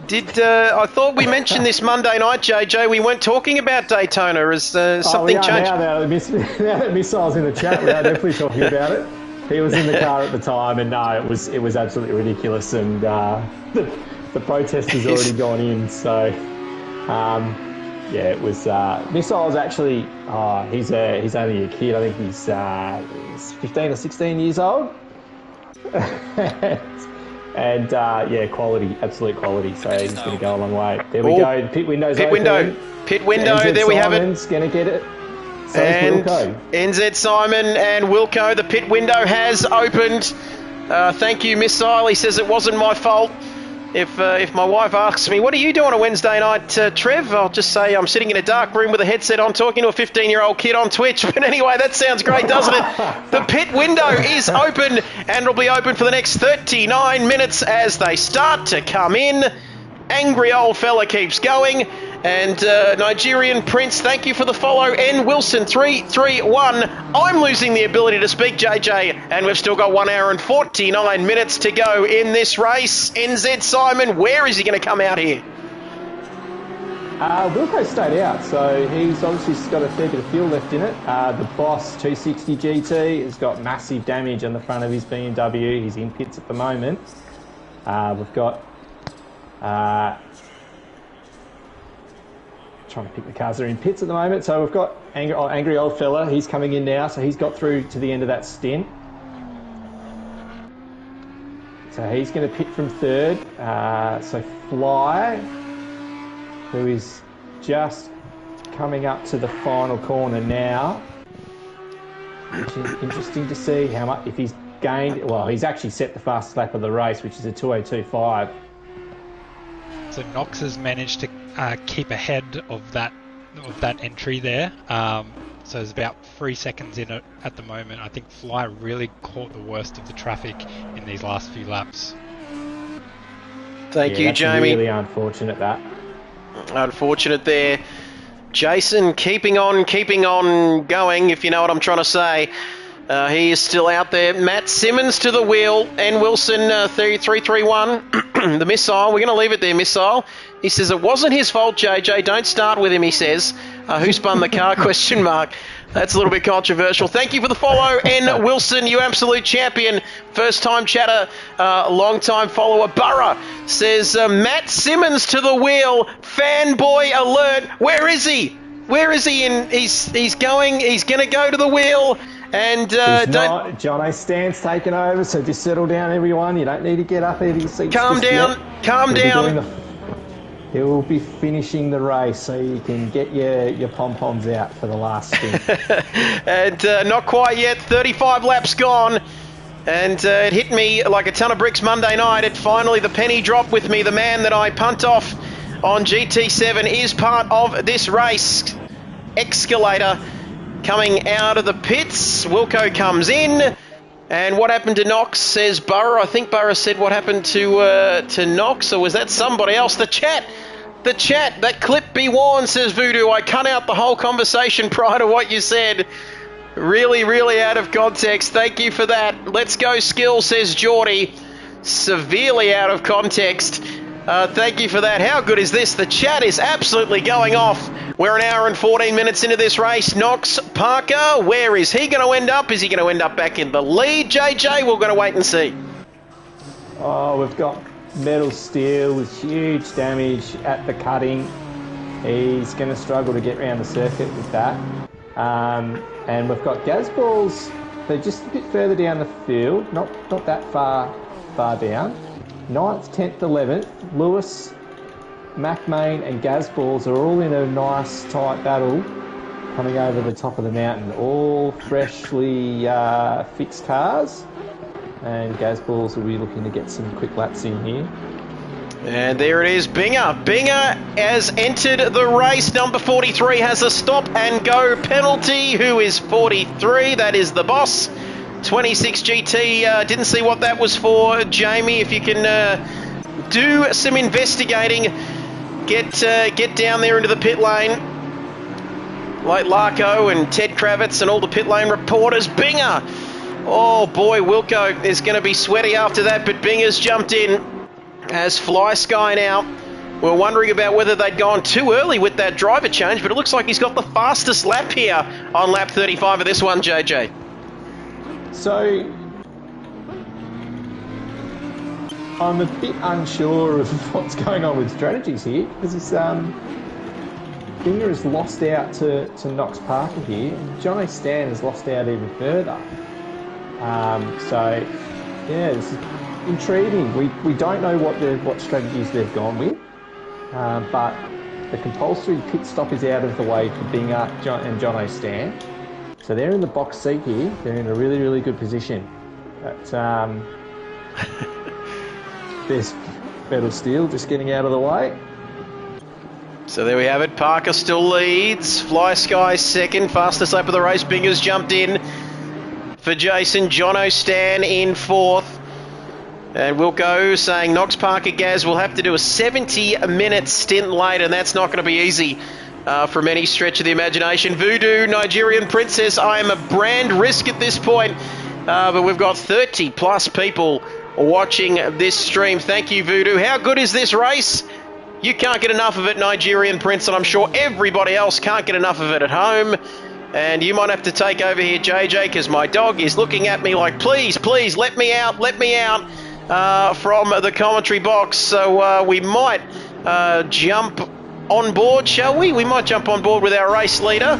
I thought we mentioned this Monday night, JJ. We weren't talking about Daytona. Has something changed? Now that Missile's in the chat, we are definitely talking about it. He was in the car at the time, and no, it was absolutely ridiculous. And the protest has already gone in. So yeah, it was. Missile's actually. He's only a kid. I think he's 15 or 16 years old. And yeah, quality, absolute quality. So he's going to go a long way. There we go. Pit window's open. Pit window. There we have it. Simon's going to get it. So and Wilco. NZ Simon and Wilco. The pit window has opened. Thank you, Missile. He says it wasn't my fault. If my wife asks me, what are you doing on a Wednesday night, Trev? I'll just say I'm sitting in a dark room with a headset on talking to a 15-year-old kid on Twitch. But anyway, that sounds great, doesn't it? The pit window is open and it'll be open for the next 39 minutes as they start to come in. Angry old fella keeps going. And Nigerian Prince, thank you for the follow. N Wilson 331. I'm losing the ability to speak, JJ, and we've still got 1 hour and 49 minutes to go in this race. NZ Simon, where is he going to come out here? Wilco stayed out, so he's obviously got a fair bit of fuel left in it. The Boss 260 GT has got massive damage on the front of his BMW. He's in pits at the moment. We've got... trying to pick the cars that are in pits at the moment. So we've got Angry Old Fella. He's coming in now, so he's got through to the end of that stint. So he's going to pit from third. So Fly, who is just coming up to the final corner now. Which is interesting to see how much, if he's gained, well, he's actually set the fastest lap of the race, which is a 2:02.5. So Knox has managed to keep ahead of that entry there. So there's about 3 seconds in it at the moment. I think Fly really caught the worst of the traffic in these last few laps. Thank you, Jamie. Really unfortunate that. Unfortunate there. Jason keeping on going, if you know what I'm trying to say. He is still out there. Matt Simmons to the wheel. N Wilson 331. The Missile. We're going to leave it there, Missile. He says it wasn't his fault, JJ. Don't start with him, he says. Who spun the car? Question mark. That's a little bit controversial. Thank you for the follow, N Wilson, you absolute champion. First time chatter, long time follower. Burra says Matt Simmons to the wheel. Fanboy alert. Where is he? Where is he? He's going to go to the wheel. And Jono Stan's taken over, so just settle down, everyone. You don't need to get up out of your seats. Calm down. He will be finishing the race, so you can get your pom-poms out for the last stint. And not quite yet. 35 laps gone. And it hit me like a ton of bricks Monday night. Finally, the penny dropped with me. The man that I punt off on GT7 is part of this race. Escalator coming out of the pits. Wilco comes in. And what happened to Knox, says Burra. I think Burra said what happened to Knox, or was that somebody else? The chat The chat, that clip be warned, says Voodoo. I cut out the whole conversation prior to what you said. Really, really out of context. Thank you for that. Let's go skill, says Geordie. Severely out of context. Thank you for that. How good is this? The chat is absolutely going off. We're an hour and 14 minutes into this race. Knox Parker, where is he going to end up? Is he going to end up back in the lead, JJ? We're going to wait and see. Oh, we've got Metal Steel with huge damage at the cutting. He's going to struggle to get around the circuit with that. And we've got Gazballs. They're just a bit further down the field, not that far down. 9th, 10th, 11th, Lewis, MacMain and Gazballs are all in a nice tight battle coming over the top of the mountain. All freshly fixed cars, and Gazballs will be looking to get some quick laps in here. And there it is, Binger. Binger has entered the race. Number 43 has a stop and go penalty. Who is 43? That is the boss. 26 GT, didn't see what that was for. Jamie, if you can do some investigating, get down there into the pit lane. Like Larko and Ted Kravitz and all the pit lane reporters. Binger! Oh boy, Wilco is going to be sweaty after that, but Binger's jumped in as Fly Sky now. We're wondering about whether they'd gone too early with that driver change, but it looks like he's got the fastest lap here on lap 35 of this one, JJ. So, I'm a bit unsure of what's going on with strategies here, because Binger has lost out to Knox Parker here, and Johnny Stan has lost out even further. So, yeah, this is intriguing. We don't know what strategies they've gone with, but the compulsory pit stop is out of the way for Binger and Jono Stan. So they're in the box seat here. They're in a really, really good position. But, there's Metal Steel just getting out of the way. So there we have it. Parker still leads. Fly Sky second. Fastest lap of the race. Binger's jumped in for Jason. Jono Stan in fourth. And Wilco saying Knox Parker Gaz will have to do a 70-minute stint late, and that's not going to be easy. From any stretch of the imagination. Voodoo, Nigerian Princess, I am a brand risk at this point, but we've got 30 plus people watching this stream. Thank you, Voodoo. How good is this race? You can't get enough of it, Nigerian Prince, and I'm sure everybody else can't get enough of it at home. And you might have to take over here, JJ, because my dog is looking at me like, please, please, let me out from the commentary box. So we might jump on board, shall we? We might jump on board with our race leader.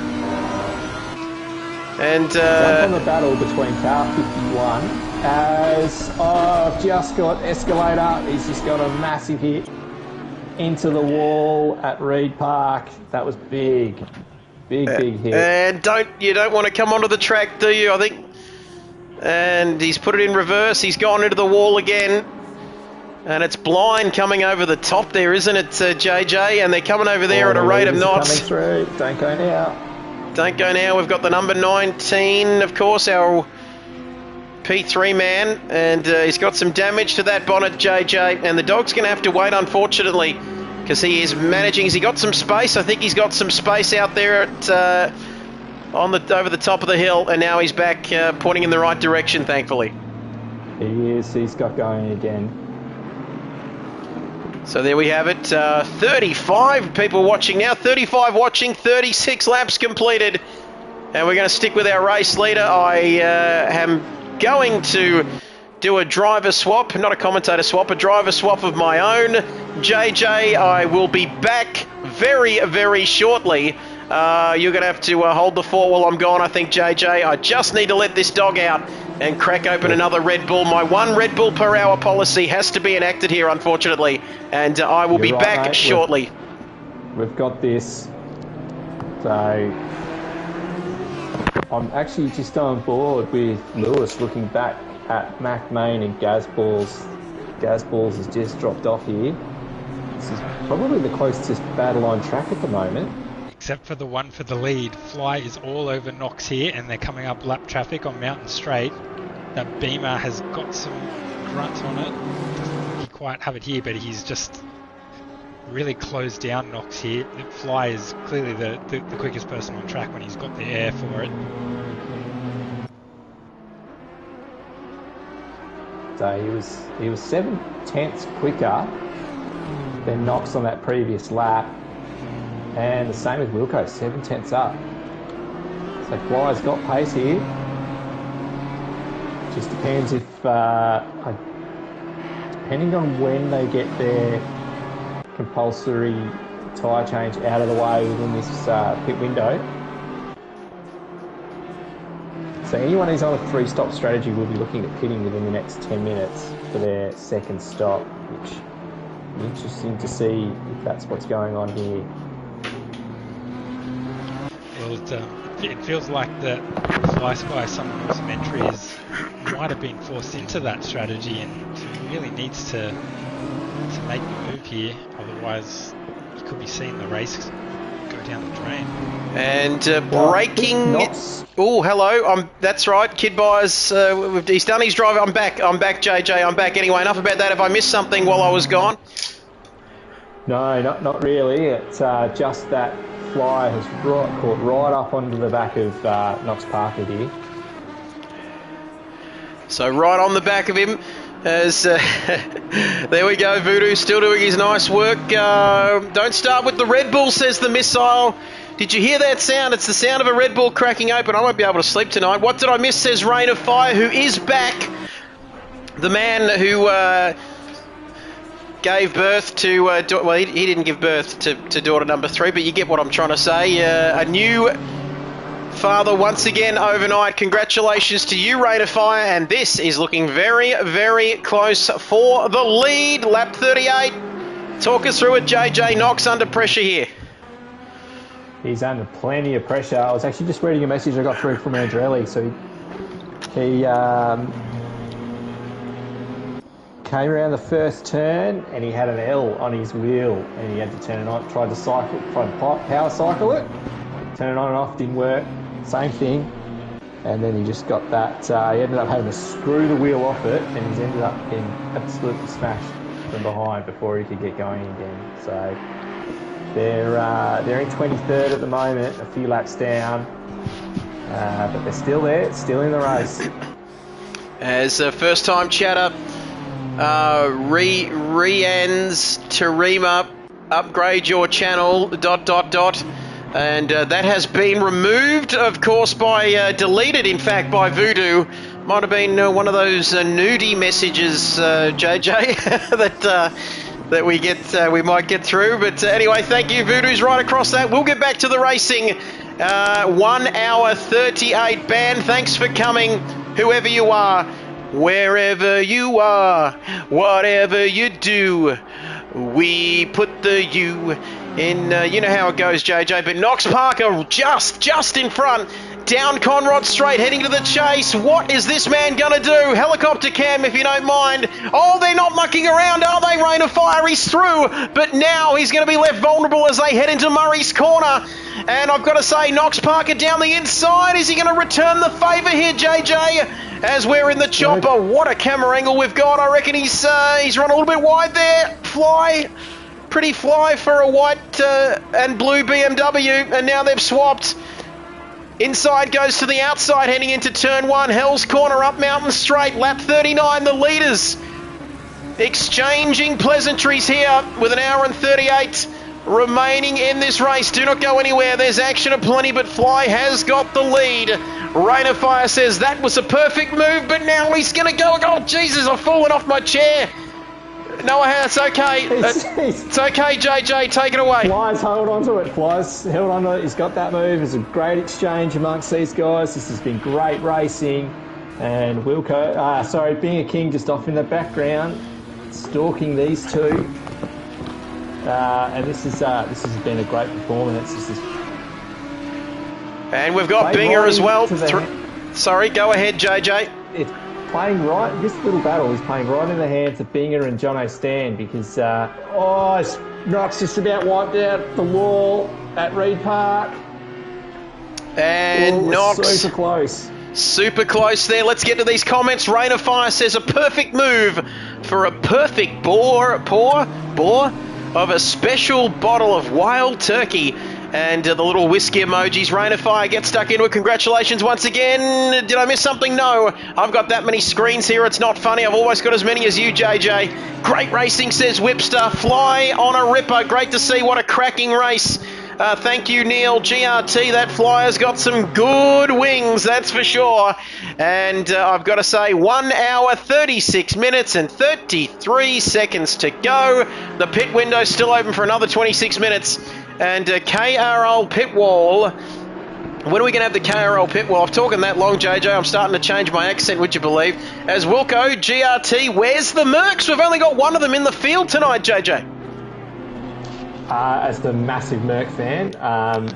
And jump on the battle between car 51 as just got Escalator. He's just got a massive hit into the wall at Reed Park. That was big hit. And you don't want to come onto the track, do you? I think. And he's put it in reverse. He's gone into the wall again. And it's Blind coming over the top there, isn't it, JJ? And they're coming over there at a rate of knots. Coming through. Don't go now. Don't go now. We've got the number 19, of course, our P3 man. And he's got some damage to that bonnet, JJ. And the dog's going to have to wait, unfortunately, because he is managing. Has he got some space? I think he's got some space out there at, over the top of the hill. And now he's back pointing in the right direction, thankfully. He is. He's got going again. So there we have it, 35 people watching now, 35 watching, 36 laps completed. And we're going to stick with our race leader. I am going to do a driver swap, not a commentator swap, a driver swap of my own. JJ, I will be back very, very shortly. You're going to have to hold the fort while I'm gone, I think, JJ. I just need to let this dog out and crack open another Red Bull. My one Red Bull per hour policy has to be enacted here, unfortunately, and I will be back shortly. We've got this. So I'm actually just on board with Lewis looking back at MacMain and Gazballs. Gazballs has just dropped off here. This is probably the closest battle on track at the moment. Except for the one for the lead. Fly is all over Knox here, and they're coming up lap traffic on Mountain Straight. That Beamer has got some grunt on it. Doesn't he quite have it here, but he's just really close down Knox here. Fly is clearly the quickest person on track when he's got the air for it. So he was 7/10 quicker than Knox on that previous lap, and the same with Wilco, 7/10 up. So Fly's got pace here. Just depends if, depending on when they get their compulsory tyre change out of the way within this pit window. So anyone who's on a 3-stop strategy will be looking at pitting within the next 10 minutes for their second stop, which will be interesting to see if that's what's going on here. Well, it feels like the Fly Spy Summer's entry might have been forced into that strategy, and he really needs to make the move here, otherwise he could be seeing the race go down the drain. And braking. Oh, hello. That's right. Kid Buyers. He's done his drive. I'm back, JJ. I'm back. Anyway, enough about that. Have I missed something while I was gone? No, not really. It's just that Fly has caught right up onto the back of Knox Parker here. So right on the back of him. As there we go, Voodoo still doing his nice work. Don't start with the Red Bull, says the missile. Did you hear that sound? It's the sound of a Red Bull cracking open. I won't be able to sleep tonight. What did I miss, says Rain of Fire, who is back. The man who gave birth to, well, he didn't give birth to daughter number 3, but you get what I'm trying to say. A new father once again overnight. Congratulations to you, Rain of Fire, and this is looking very, very close for the lead. Lap 38. Talk us through it, JJ. Knox under pressure here. He's under plenty of pressure. I was actually just reading a message I got through from Andrelli. So he came around the first turn and he had an L on his wheel and he had to turn it on. Tried to power cycle it. Turn it on and off, didn't work. Same thing. And then he just got that. He ended up having to screw the wheel off it, and he's ended up getting absolutely smashed from behind before he could get going again. So they're in 23rd at the moment, a few laps down, but they're still there, still in the race. As a first-time chatter, Rian's Tarima, upgrade your channel, ... And that has been removed, of course, by deleted, in fact, by Voodoo. Might have been one of those nudie messages, JJ, that we might get through. But anyway, thank you, Voodoo's right across that. We'll get back to the racing. 1 hour 38 band. Thanks for coming, whoever you are, wherever you are, whatever you do. We put the U in, you know how it goes, JJ, but Knox Parker just in front. Down Conrod Straight, heading to the chase. What is this man going to do? Helicopter cam, if you don't mind. Oh, they're not mucking around, are they? Rain of Fire, he's through. But now he's going to be left vulnerable as they head into Murray's corner. And I've got to say, Knox Parker down the inside. Is he going to return the favour here, JJ? As we're in the chopper. What a camera angle we've got. I reckon he's run a little bit wide there. Pretty fly for a white and blue BMW. And now they've swapped. Inside goes to the outside, heading into turn 1. Hell's Corner up Mountain Straight. Lap 39, the leaders exchanging pleasantries here with an hour and 38 remaining in this race. Do not go anywhere. There's action aplenty, but Fly has got the lead. Rain of Fire says that was a perfect move, but now he's going to go. Oh, Jesus, I've fallen off my chair. No, it's okay. It's okay, JJ. Take it away. Fly's held onto it. Fly's held onto it. He's got that move. It's a great exchange amongst these guys. This has been great racing. And Wilco, being a king just off in the background, stalking these two. And this has been a great performance. And we've got Binger as well. Sorry, go ahead, JJ. It's playing right. This little battle is playing right in the hands of Binger and Jono Stan because Knox just about wiped out the wall at Reed Park. And Knox super close. Super close there. Let's get to these comments. Rain of Fire says a perfect move for a perfect boar. of a special bottle of wild turkey. And the little whiskey emojis. Rain of Fire, get stuck into it. Congratulations once again. Did I miss something? No. I've got that many screens here. It's not funny. I've always got as many as you, JJ. Great racing, says Whipster. Fly on a ripper. Great to see. What a cracking race. Thank you, Neil. GRT, that flyer's got some good wings, that's for sure. And I've got to say, 1 hour, 36 minutes and 33 seconds to go. The pit window's still open for another 26 minutes. And KRL pit wall. When are we going to have the KRL pit wall? I've talking that long, JJ. I'm starting to change my accent, would you believe? As Wilco, GRT, where's the Mercs? We've only got one of them in the field tonight, JJ. As the massive Merc fan,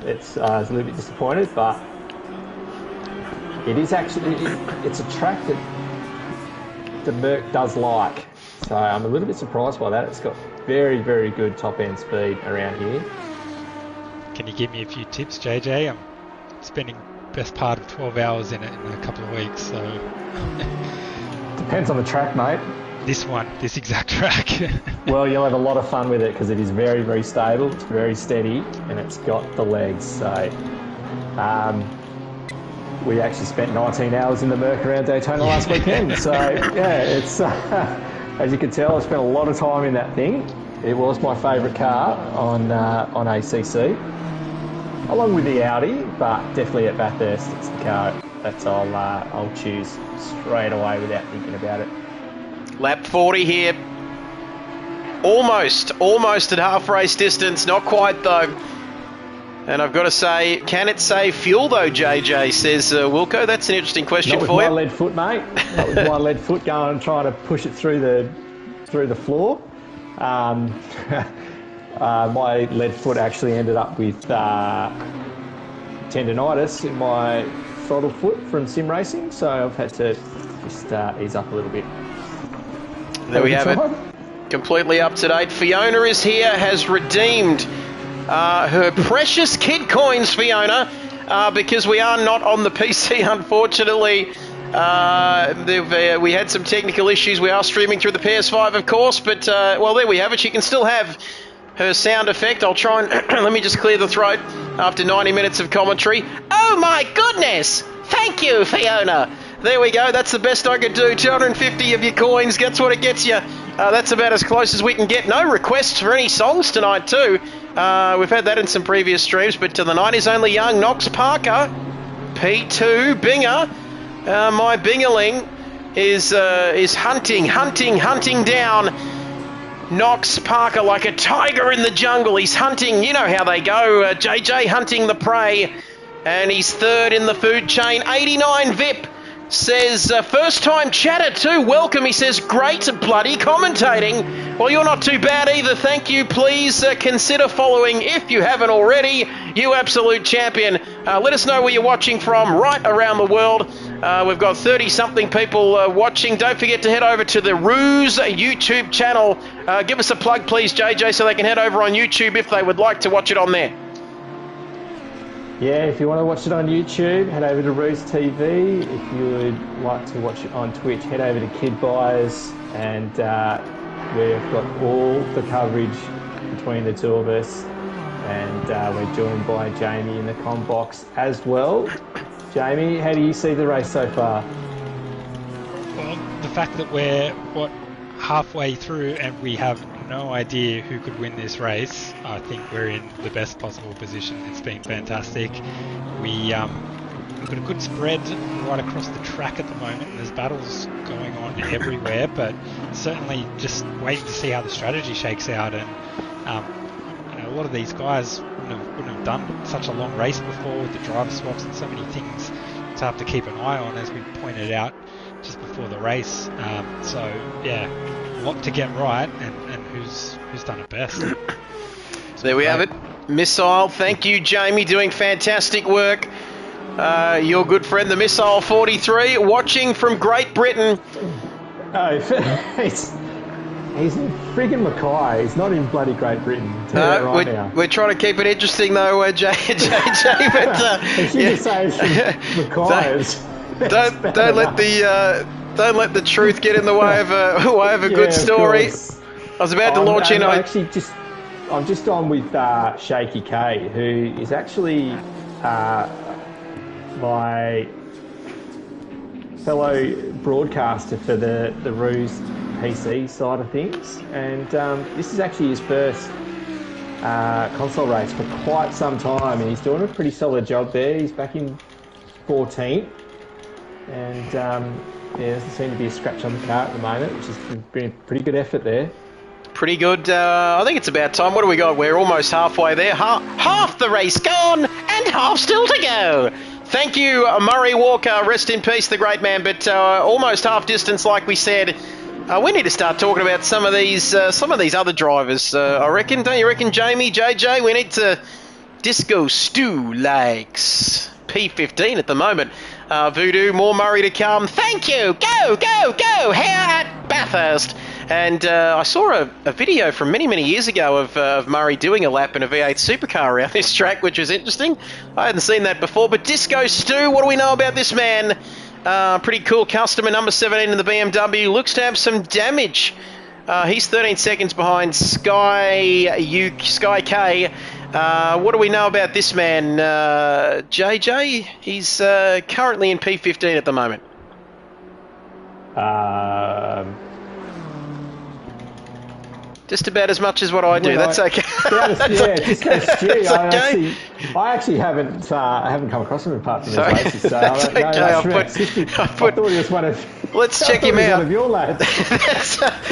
it's a little bit disappointed, but it is actually, it's a track that the Merc does like. So I'm a little bit surprised by that. It's got very, very good top-end speed around here. Can you give me a few tips, JJ? I'm spending best part of 12 hours in it in a couple of weeks, so... Depends on the track, mate. This exact track. Well, you'll have a lot of fun with it because it is very, very stable, it's very steady, and it's got the legs. So, we actually spent 19 hours in the Merc around Daytona last weekend. So, yeah, it's as you can tell, I spent a lot of time in that thing. It was my favourite car on ACC, along with the Audi, but definitely at Bathurst, it's the car that I'll choose straight away without thinking about it. Lap 40 here. Almost at half race distance. Not quite, though. And I've got to say, can it save fuel, though, JJ, says Wilco? That's an interesting question for you. Not with my lead foot, mate. Not with my lead foot going and trying to push it through the floor. My lead foot actually ended up with tendonitis in my throttle foot from sim racing, so I've had to just ease up a little bit. There we have it. Completely up to date. Fiona is here, has redeemed her precious kid coins, Fiona, because we are not on the PC, unfortunately. We had some technical issues. We are streaming through the PS5, of course, but, well, there we have it. She can still have her sound effect. I'll try and... let me just clear the throat after 90 minutes of commentary. Oh, my goodness! Thank you, Fiona! There we go. That's the best I could do. 250 of your coins. That's what it gets you. That's about as close as we can get. No requests for any songs tonight, too. We've had that in some previous streams, but the night is only young. Knox Parker, P2, Binger. My Bingerling is hunting down Knox Parker like a tiger in the jungle. He's hunting. You know how they go. JJ hunting the prey. And he's third in the food chain. 89 VIP. Says, first time chatter too, welcome. He says, great bloody commentating. Well, you're not too bad either, thank you. Please consider following if you haven't already. You absolute champion. Let us know where you're watching from right around the world. We've got 30-something people watching. Don't forget to head over to the Ruse YouTube channel. Give us a plug, please, JJ, so they can head over on YouTube if they would like to watch it on there. Yeah, if you want to watch it on YouTube, head over to Ruse TV. If you would like to watch it on Twitch, head over to Kid Buyers, and we've got all the coverage between the two of us, and we're joined by Jamie in the comm box as well. Jamie, how do you see the race so far? Well, the fact that we're, halfway through and we have no idea who could win this race, I think we're in the best possible position. It's been fantastic. We've got a good spread right across the track at the moment. There's battles going on everywhere, but certainly just waiting to see how the strategy shakes out. And a lot of these guys wouldn't have done such a long race before with the driver swaps and so many things to have to keep an eye on, as we pointed out just before the race. So yeah, a lot to get right, and who's done it best. So there we have it. Missile, thank you, Jamie, doing fantastic work. Your good friend, the Missile 43, watching from Great Britain. Oh, he's in friggin' Mackay. He's not in bloody Great Britain. Now. We're trying to keep it interesting, though, JJ. But if you just say it's Mackay, don't let the truth get in the way of a good story. I was about to launch in. Actually, I'm just on with Shaky K, who is actually my fellow broadcaster for the Ruse PC side of things, and this is actually his first console race for quite some time, and he's doing a pretty solid job there. He's back in 14th, and there doesn't seem to be a scratch on the car at the moment, which has been a pretty good effort there. Pretty good. I think it's about time. What do we got? We're almost halfway there. Half the race gone and half still to go. Thank you, Murray Walker. Rest in peace, the great man. But almost half distance, like we said. We need to start talking about some of these other drivers. I reckon. Don't you reckon, Jamie, JJ? We need to Disco Stew likes P15 at the moment. Voodoo, more Murray to come. Thank you. Go, go, go. Here at Bathurst. And I saw a video from many years ago of Murray doing a lap in a V8 supercar around this track, which was interesting. I hadn't seen that before. But Disco Stew, what do we know about this man? Pretty cool customer, number 17 in the BMW. Looks to have some damage. He's 13 seconds behind Sky K. What do we know about this man? JJ, he's currently in P15 at the moment. Just about as much as what I do. That's okay. I actually haven't come across him apart from his races. So that's okay. I thought he was one of. Let's check him out. One of your lads.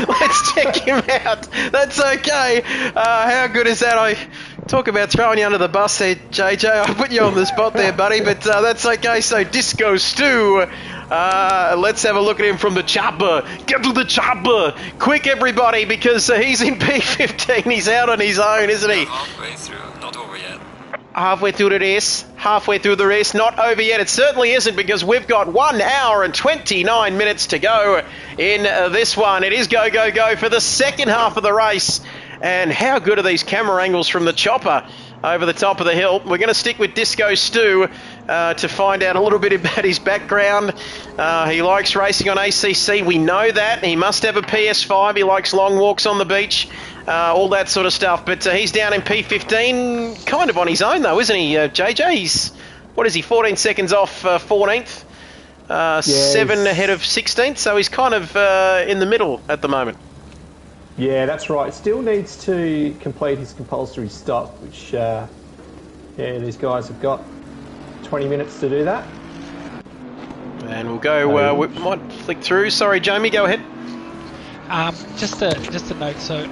Let's check him out. That's okay. How good is that? I talk about throwing you under the bus there, JJ. I put you on the spot there, buddy. But that's okay. So Disco Stew. Let's have a look at him from the chopper. Get to the chopper. Quick, everybody, because he's in P15. He's out on his own, isn't he? Halfway through, not over yet. Halfway through the race. Halfway through the race. Not over yet. It certainly isn't, because we've got 1 hour and 29 minutes to go in this one. It is go, go, go for the second half of the race. And how good are these camera angles from the chopper over the top of the hill? We're going to stick with Disco Stew to find out a little bit about his background. He likes racing on ACC. We know that. He must have a PS5. He likes long walks on the beach, all that sort of stuff. But he's down in P15 kind of on his own, though, isn't he, JJ? He's, what is he, 14 seconds off 14th? 7 ahead of 16th, so he's kind of in the middle at the moment. Yeah, that's right. Still needs to complete his compulsory stop, which, these guys have got 20 minutes to do that. And we'll go, we might flick through. Sorry, Jamie, go ahead. Just a note, so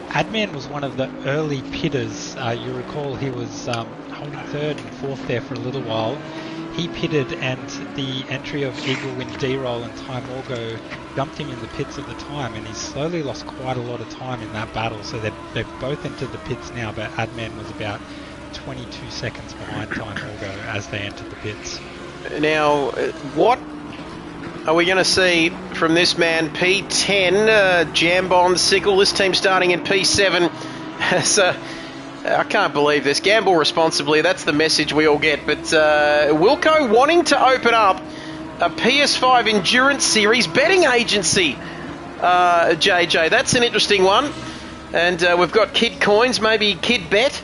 Adman was one of the early pitters. You recall he was holding third and fourth there for a little while. He pitted, and the entry of Eagle Win D-Roll and Time Orgo bumped him in the pits at the time, and he's slowly lost quite a lot of time in that battle. So they've both entered the pits now, but Adman was about 22 seconds behind Time Orgo as they entered the pits. Now, what are we going to see from this man? P10, Jambon, Sickle, this team starting in P7. So, I can't believe this. Gamble responsibly, that's the message we all get. But Wilco wanting to open up a PS5 Endurance Series betting agency. JJ, that's an interesting one. And we've got Kid Coins, maybe Kid Bet.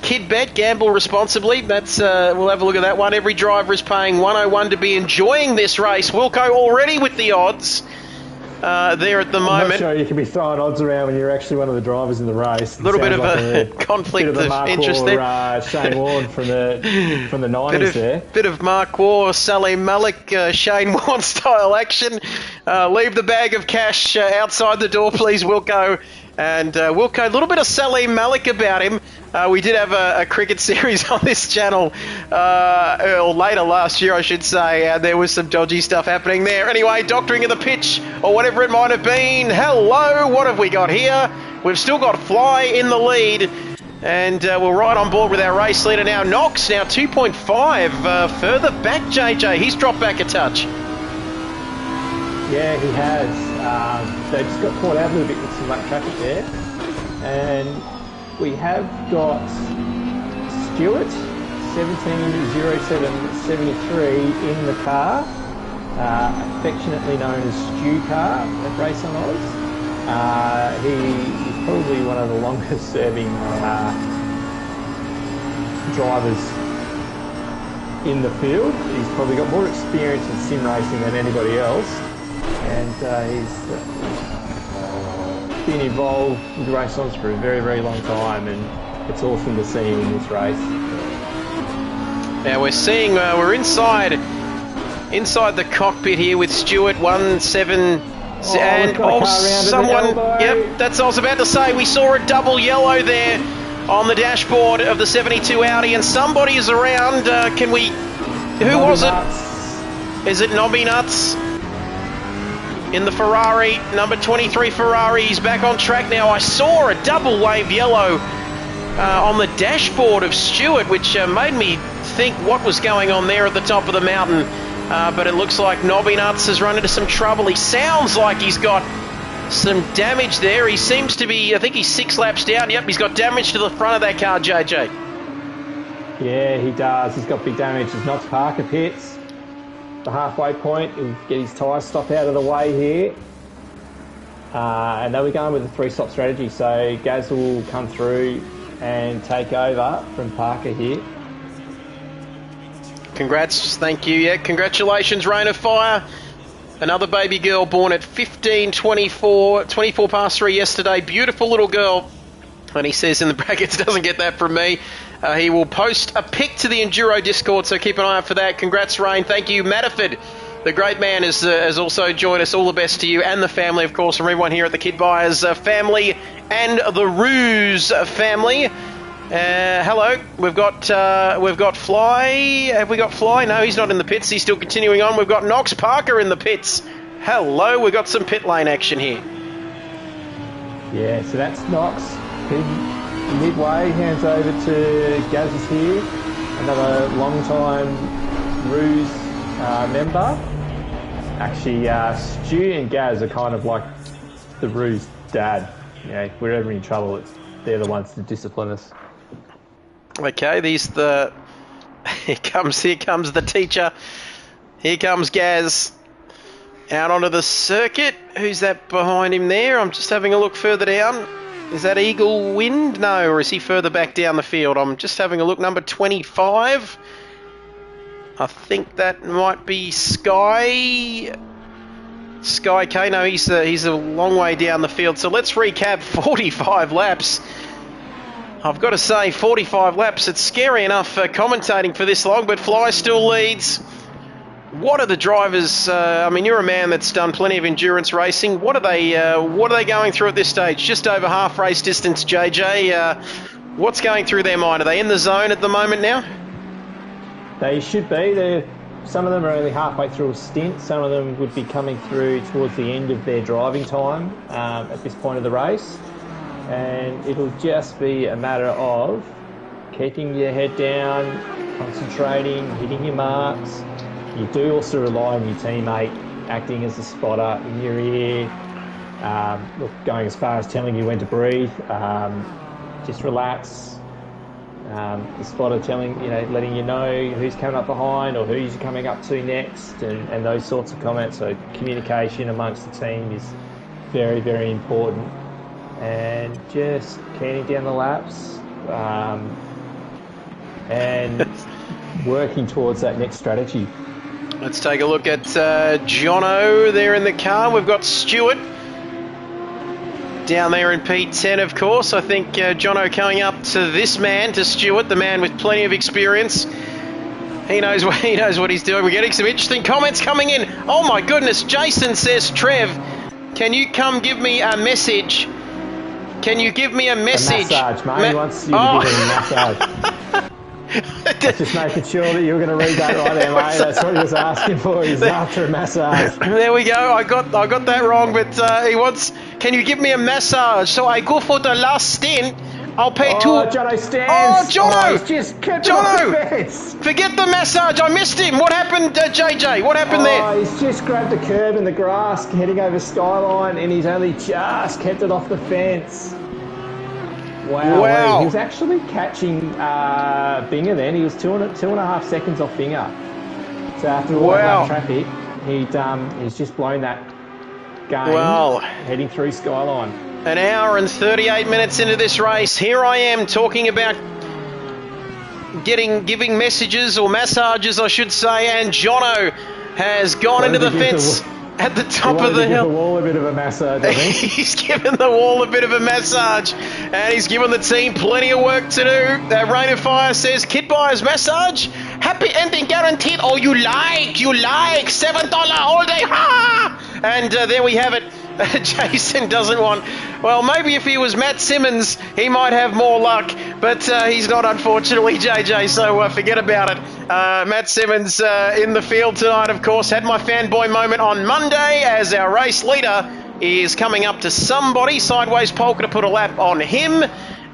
Kid Bet, gamble responsibly. That's we'll have a look at that one. Every driver is paying 101 to be enjoying this race. Wilco already with the odds there at the moment. I'm not sure you can be throwing odds around when you're actually one of the drivers in the race. A little bit of a conflict of interest there. Shane Warne from the 90s there. Bit of Mark Waugh, Salim Malik, Shane Warne style action. Leave the bag of cash outside the door, please, Wilco. And Wilco, a little bit of Salim Malik about him. We did have a cricket series on this channel, or later last year, I should say. There was some dodgy stuff happening there. Anyway, doctoring of the pitch, or whatever it might have been. Hello, what have we got here? We've still got Fly in the lead, and we're right on board with our race leader now. Knox now 2.5 further back, JJ. He's dropped back a touch. Yeah, he has. They just got caught out a little bit with some late traffic there. And we have got Stewart, 170773 in the car, affectionately known as Stew Car at Race on Oz. He is probably one of the longest serving drivers in the field. He's probably got more experience in sim racing than anybody else, and he's been involved with race-ons for a very, very long time, and it's awesome to see him in this race. Now we're seeing, we're inside the cockpit here with Stewart, 1-7, and someone, yep, that's what I was about to say, we saw a double yellow there on the dashboard of the 72 Audi, and somebody is around, who was it? Is it Nobby Nuts? In the Ferrari, number 23 Ferrari, he's back on track now. I saw a double wave yellow on the dashboard of Stewart, which made me think what was going on there at the top of the mountain. But it looks like Nobby Nuts has run into some trouble. He sounds like he's got some damage there. He seems to be, I think he's 6 laps down. Yep, he's got damage to the front of that car, JJ. Yeah, he does. He's got big damage. As Knox Parker pits the halfway point, he'll get his tyre stop out of the way here. And then we're going with a 3-stop strategy. So Gaz will come through and take over from Parker here. Congrats, thank you. Yeah, congratulations, Rain of Fire. Another baby girl born at 24 past 3 yesterday. Beautiful little girl. And he says in the brackets, doesn't get that from me. He will post a pic to the Enduro Discord, so keep an eye out for that. Congrats, Rain. Thank you. Matterford, the great man, has also joined us. All the best to you and the family, of course, from everyone here at the Kid Buyers family and the Ruse family. Hello, we've got Fly. Have we got Fly? No, he's not in the pits. He's still continuing on. We've got Knox Parker in the pits. Hello, we've got some pit lane action here. Yeah, so that's Knox. Midway, hands over to Gaz here, another long-time Ruse member. Actually, Stu and Gaz are kind of like the Ruse dad. You know, if we're ever in trouble, they're the ones to discipline us. Okay, here comes the teacher. Here comes Gaz out onto the circuit. Who's that behind him there? I'm just having a look further down. Is that Eagle Wind? No, or is he further back down the field? I'm just having a look. Number 25. I think that might be Sky K. No, he's a long way down the field. So let's recap 45 laps. I've got to say, 45 laps, it's scary enough commentating for this long, but Fly still leads. What are the drivers, I mean, you're a man that's done plenty of endurance racing. What are they going through at this stage? Just over half race distance, JJ. What's going through their mind? Are they in the zone at the moment now? They should be. Some of them are only halfway through a stint. Some of them would be coming through towards the end of their driving time at this point of the race. And it'll just be a matter of keeping your head down, concentrating, hitting your marks. You do also rely on your teammate acting as a spotter in your ear, going as far as telling you when to breathe, just relax. The spotter letting you know who's coming up behind or who's coming up to next, and those sorts of comments. So communication amongst the team is very, very important. And just counting down the laps and working towards that next strategy. Let's take a look at Jono there in the car. We've got Stewart down there in P10, of course. I think Jono coming up to this man, to Stewart, the man with plenty of experience. He knows what he's doing. We're getting some interesting comments coming in. Oh my goodness, Jason says, Trev, can you come give me a message? Can you give me a message? A massage, mate. He wants you to give him a massage. Just making sure that you were going to read that right there, mate. That's what he was asking for. He's after a massage. There we go. I got that wrong, but he wants. Can you give me a massage? So I go for the last stint. I'll pay two. Oh, Jono stands. Oh, Jono! Oh, he's just kept off the fence. Forget the massage. I missed him. What happened, JJ? What happened there? He's just grabbed the curb in the grass, heading over Skyline, and he's only just kept it off the fence. Wow. He was actually catching Binger then. He was two and a half seconds off Binger. So after all that traffic, he's just blown that game heading through Skyline. An hour and 38 minutes into this race. Here I am talking about giving messages or massages, I should say, and Jono has gone into the fence at the top of the hill. Give the wall a bit of a massage, I think. He's given the wall a bit of a massage, and he's given the team plenty of work to do. Rain of Fire says, Kit Buyers massage, happy ending guaranteed. Oh, you like, $7 all day, ha! And there we have it. Jason doesn't want... Well, maybe if he was Matt Simmons, he might have more luck, but he's not, unfortunately, JJ, so forget about it. Matt Simmons in the field tonight, of course, had my fanboy moment on Monday as our race leader is coming up to somebody. Sideways Polka to put a lap on him.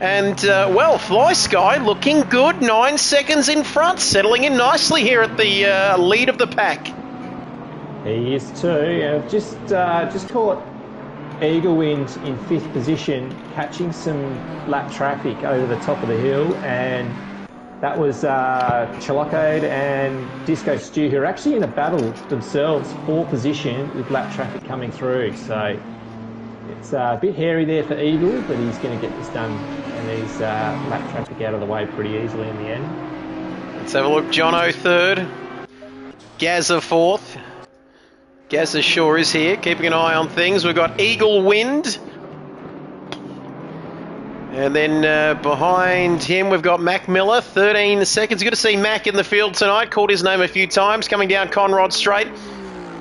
And, well, Fly Sky looking good, 9 seconds in front, settling in nicely here at the lead of the pack. He is too. Just caught Eagle Wind in 5th position, catching some lap traffic over the top of the hill, and that was Chalocade and Disco Stew, who are actually in a battle themselves for position with lap traffic coming through. So it's a bit hairy there for Eagle, but he's going to get this done and these lap traffic out of the way pretty easily in the end. Let's have a look. Jono 3rd, Gazza 4th. Gazza sure is here, keeping an eye on things. We've got Eagle Wind. And then behind him, we've got Mac Miller, 13 seconds. Good to see Mac in the field tonight. Called his name a few times, coming down Conrod Straight.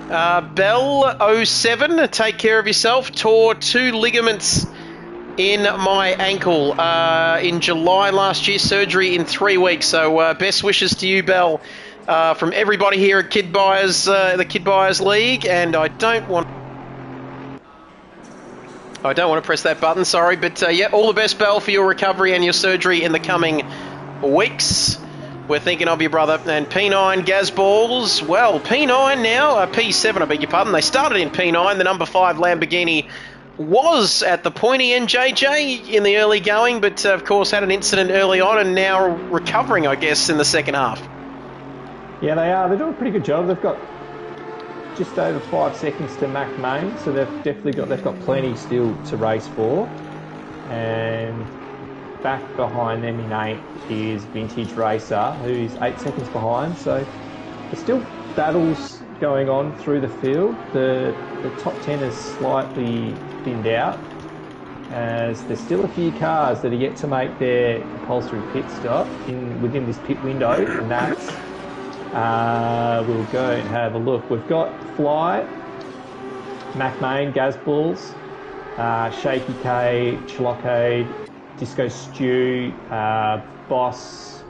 Bell 07, take care of yourself. Tore 2 ligaments in my ankle in July last year. Surgery in 3 weeks. So best wishes to you, Bell. From everybody here at Kid Buyers, the Kid Buyers League, and I don't want to press that button, sorry, but yeah, all the best, Bell, for your recovery and your surgery in the coming weeks. We're thinking of you, brother. And P9 Gazballs, well, P9 now, P7, I beg your pardon. They started in P9, the number 5 Lamborghini was at the pointy end, JJ, in the early going, but of course had an incident early on and now recovering, I guess, in the second half. Yeah, they are. They're doing a pretty good job. They've got just over 5 seconds to Mac Main, so they've got plenty still to race for. And back behind them in 8th is Vintage Racer, who's 8 seconds behind. So there's still battles going on through the field. The top 10 is slightly thinned out, as there's still a few cars that are yet to make their compulsory pit stop within this pit window, and that's we'll go and have a look. We've got Fly, Mac Main, Gazballs, Shaky K, Chalocade, Disco Stew, Boss,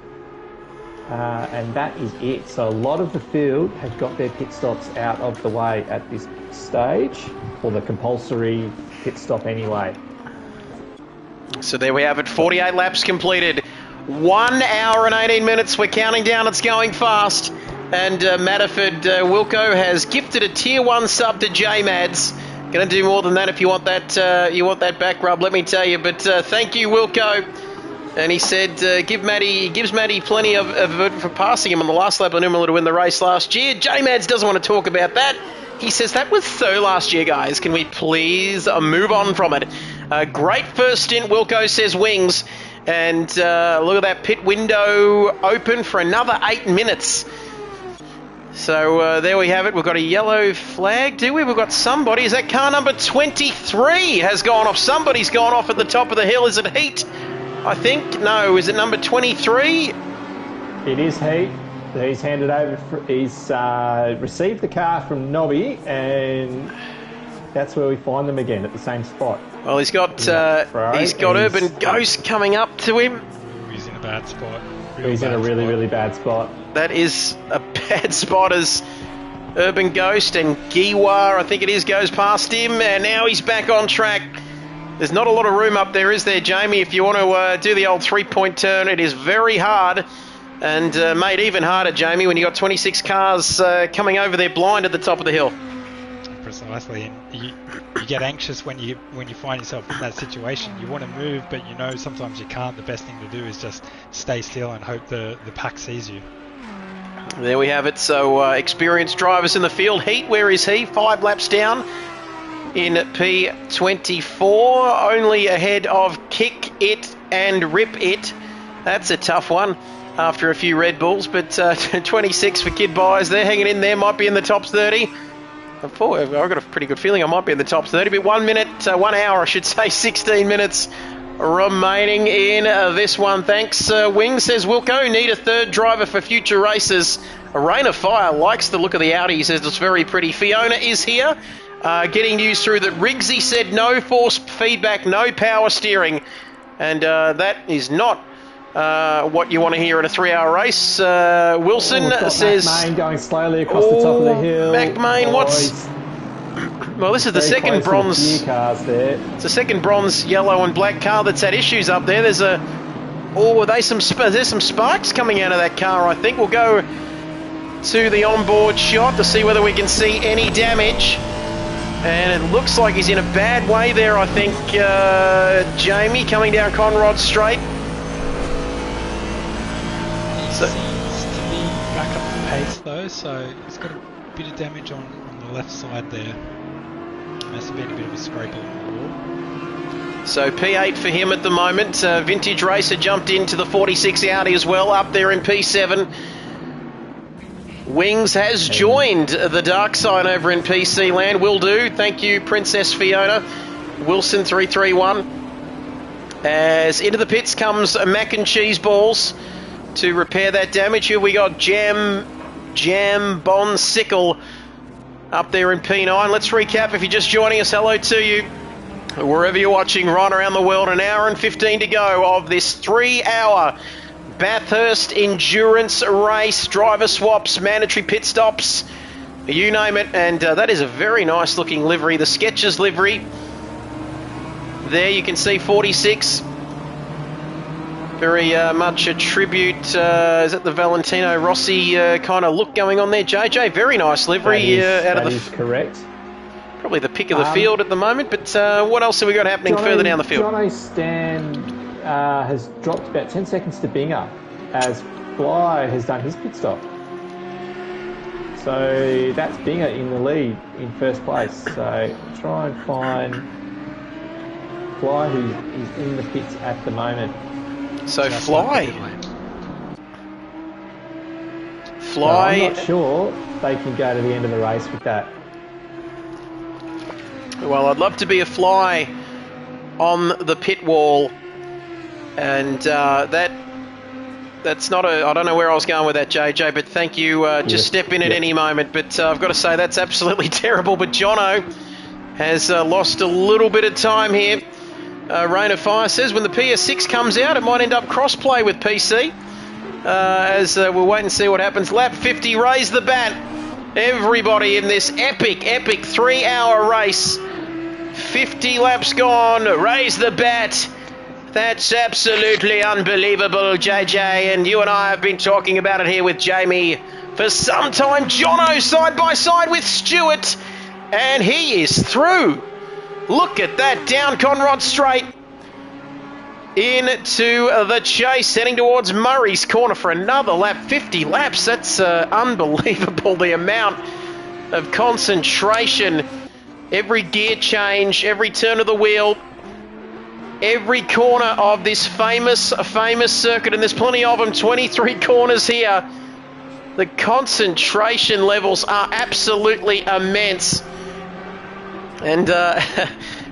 and that is it. So a lot of the field have got their pit stops out of the way at this stage, or the compulsory pit stop anyway. So there we have it, 48 laps completed. 1 hour and 18 minutes. We're counting down. It's going fast. And Matterford Wilco has gifted a tier 1 sub to J-Mads. Going to do more than that if you want that back rub, let me tell you. But thank you, Wilco. And he said gives Matty plenty of it for passing him on the last lap of Numala to win the race last year. J-Mads doesn't want to talk about that. He says that was so last year, guys. Can we please move on from it? Great first stint, Wilco says wings. And look at that pit window open for another 8 minutes. So there we have it. We've got a yellow flag, do we? We've got somebody. Is that car number 23 has gone off? Somebody's gone off at the top of the hill. Is it Heat? I think. No, is it number 23? It is Heat. He's handed over. He's received the car from Nobby, and that's where we find them again, at the same spot. Well, he's got Urban Ghost coming up to him. He's in a bad spot. He's in a really bad spot. That is a bad spot, as Urban Ghost and Giwa, I think it is, goes past him, and now he's back on track. There's not a lot of room up there, is there, Jamie? If you want to do the old 3-point turn, it is very hard, and made even harder, Jamie, when you got 26 cars coming over there blind at the top of the hill. Precisely, and you get anxious when you find yourself in that situation. You want to move, but you know sometimes you can't. The best thing to do is just stay still and hope the pack sees you. There we have it. So experienced drivers in the field. Heat, where is he? 5 laps down. in P24, only ahead of Kick It and Rip It. That's a tough one after a few Red Bulls, but 26 for Kid Byers. They're hanging in there, might be in the top 30. I've got a pretty good feeling I might be in the top 30, but 1 minute, 1 hour, I should say, 16 minutes remaining in this one. Thanks, Wing, says Wilco. Need a third driver for future races. A Rain of Fire likes the look of the Audi. He says it's very pretty. Fiona is here. Getting news through that Riggsy said no force feedback, no power steering. And that is not what you want to hear in a 3-hour race. Wilson says... McMahon going slowly across the top of the hill. McMahon, what's... Well, this is the second bronze... Cars there. It's the second bronze yellow and black car that's had issues up there. There's a... Oh, there's some sparks coming out of that car, I think. We'll go to the onboard shot to see whether we can see any damage. And it looks like he's in a bad way there, I think. Jamie coming down Conrod Straight. He seems to be back up the pace though, so he's got a bit of damage on the left side there. Must have been a bit of a scrape on the wall. So P8 for him at the moment. Vintage Racer jumped into the 46 Audi as well, up there in P7. Wings has joined the dark side over in PC land. Will do. Thank you, Princess Fiona. Wilson 331. As into the pits comes Mac and Cheese Balls to repair that damage. Here we got Jam Bon Sickle up there in P9. Let's recap if you're just joining us. Hello to you. Wherever you're watching right around the world, an hour and 15 to go of this 3-hour Bathurst endurance race, driver swaps, mandatory pit stops, you name it. And that is a very nice looking livery, the Skechers livery. There you can see 46. Very much a tribute. Is that the Valentino Rossi kind of look going on there, JJ? Very nice livery. That is correct. Probably the pick of the field at the moment, but what else have we got happening further down the field? Jono's stand has dropped about 10 seconds to Binger as Fly has done his pit stop. So that's Binger in the lead in first place. So try and find Fly, who is in the pits at the moment. So Just Fly. So I'm not sure they can go to the end of the race with that. Well, I'd love to be a Fly on the pit wall, and that's not a... I don't know where I was going with that, JJ, but thank you. Just step in at any moment, but I've got to say that's absolutely terrible. But Jono has lost a little bit of time here. Rain of Fire says when the PS6 comes out, it might end up cross-play with PC. As we'll wait and see what happens. Lap 50, raise the bat. Everybody in this epic 3-hour race. 50 laps gone, raise the bat. That's absolutely unbelievable, JJ, and you and I have been talking about it here with Jamie for some time. Jono side by side with Stewart, and he is through. Look at that, down Conrod Straight into the chase, heading towards Murray's Corner for another lap. 50 laps, that's unbelievable, the amount of concentration. Every gear change, every turn of the wheel, every corner of this famous circuit, and there's plenty of them, 23 corners here. The concentration levels are absolutely immense. And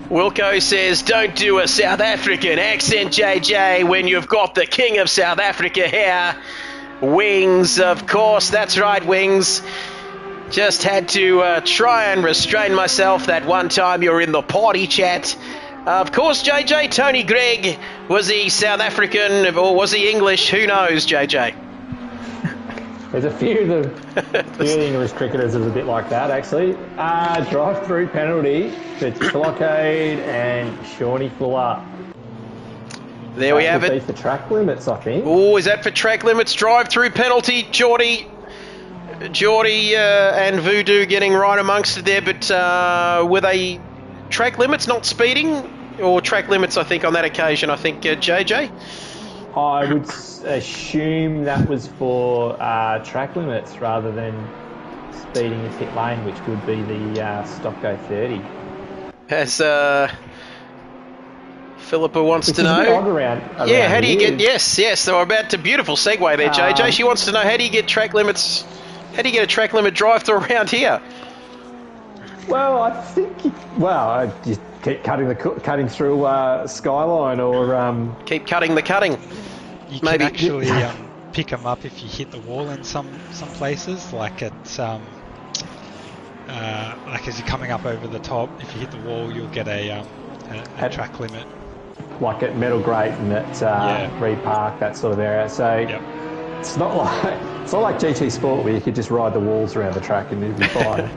Wilco says, don't do a South African accent, JJ, when you've got the King of South Africa here. Wings, of course, that's right, Wings. Just had to try and restrain myself that one time you were in the party chat. Of course, JJ, Tony Gregg, was he South African or was he English? Who knows, JJ? There's a few of the English cricketers that are a bit like that, actually. Drive-through penalty for Blockade and Shawnee Fuller. There we have it. That would be for track limits, I think. Oh, is that for track limits? Drive-through penalty, Geordie and Voodoo getting right amongst it there, but were they track limits, not speeding? Or track limits, I think, on that occasion, I think, JJ? I would assume that was for track limits rather than speeding the pit lane, which would be the stop go 30. As Philippa wants Which to is a bit know. odd around Yeah, how do you here. get... Yes, so we're about to... Beautiful segue there, JJ. She wants to know, how do you get track limits... How do you get a track limit drive through around here? Well, I think... Well, you keep cutting through Skyline or... Keep cutting the cutting. You Maybe. can actually pick them up if you hit the wall in some places, like at like as you're coming up over the top. If you hit the wall, you'll get a track limit. Like at Metal Grate and at Reed Park, that sort of area. So it's not like GT Sport where you could just ride the walls around the track and it'd be fine.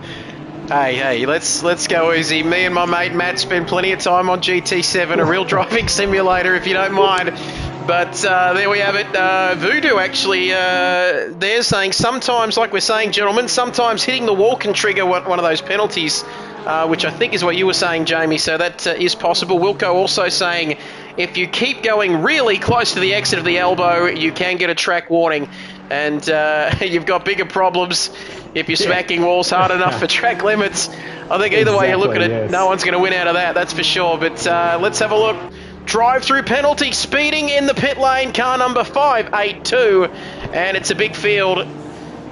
Hey, let's go easy. Me and my mate Matt spend plenty of time on GT7, a real driving simulator, if you don't mind. But there we have it. Voodoo, actually, they're saying sometimes, like we're saying, gentlemen, sometimes hitting the wall can trigger one of those penalties, which I think is what you were saying, Jamie, so that is possible. Wilco also saying if you keep going really close to the exit of the elbow, you can get a track warning. And you've got bigger problems if you're smacking walls hard enough for track limits. I think either way you look at it, no one's going to win out of that, that's for sure. But let's have a look. Drive-through penalty, speeding in the pit lane, car number 582. And it's a big field.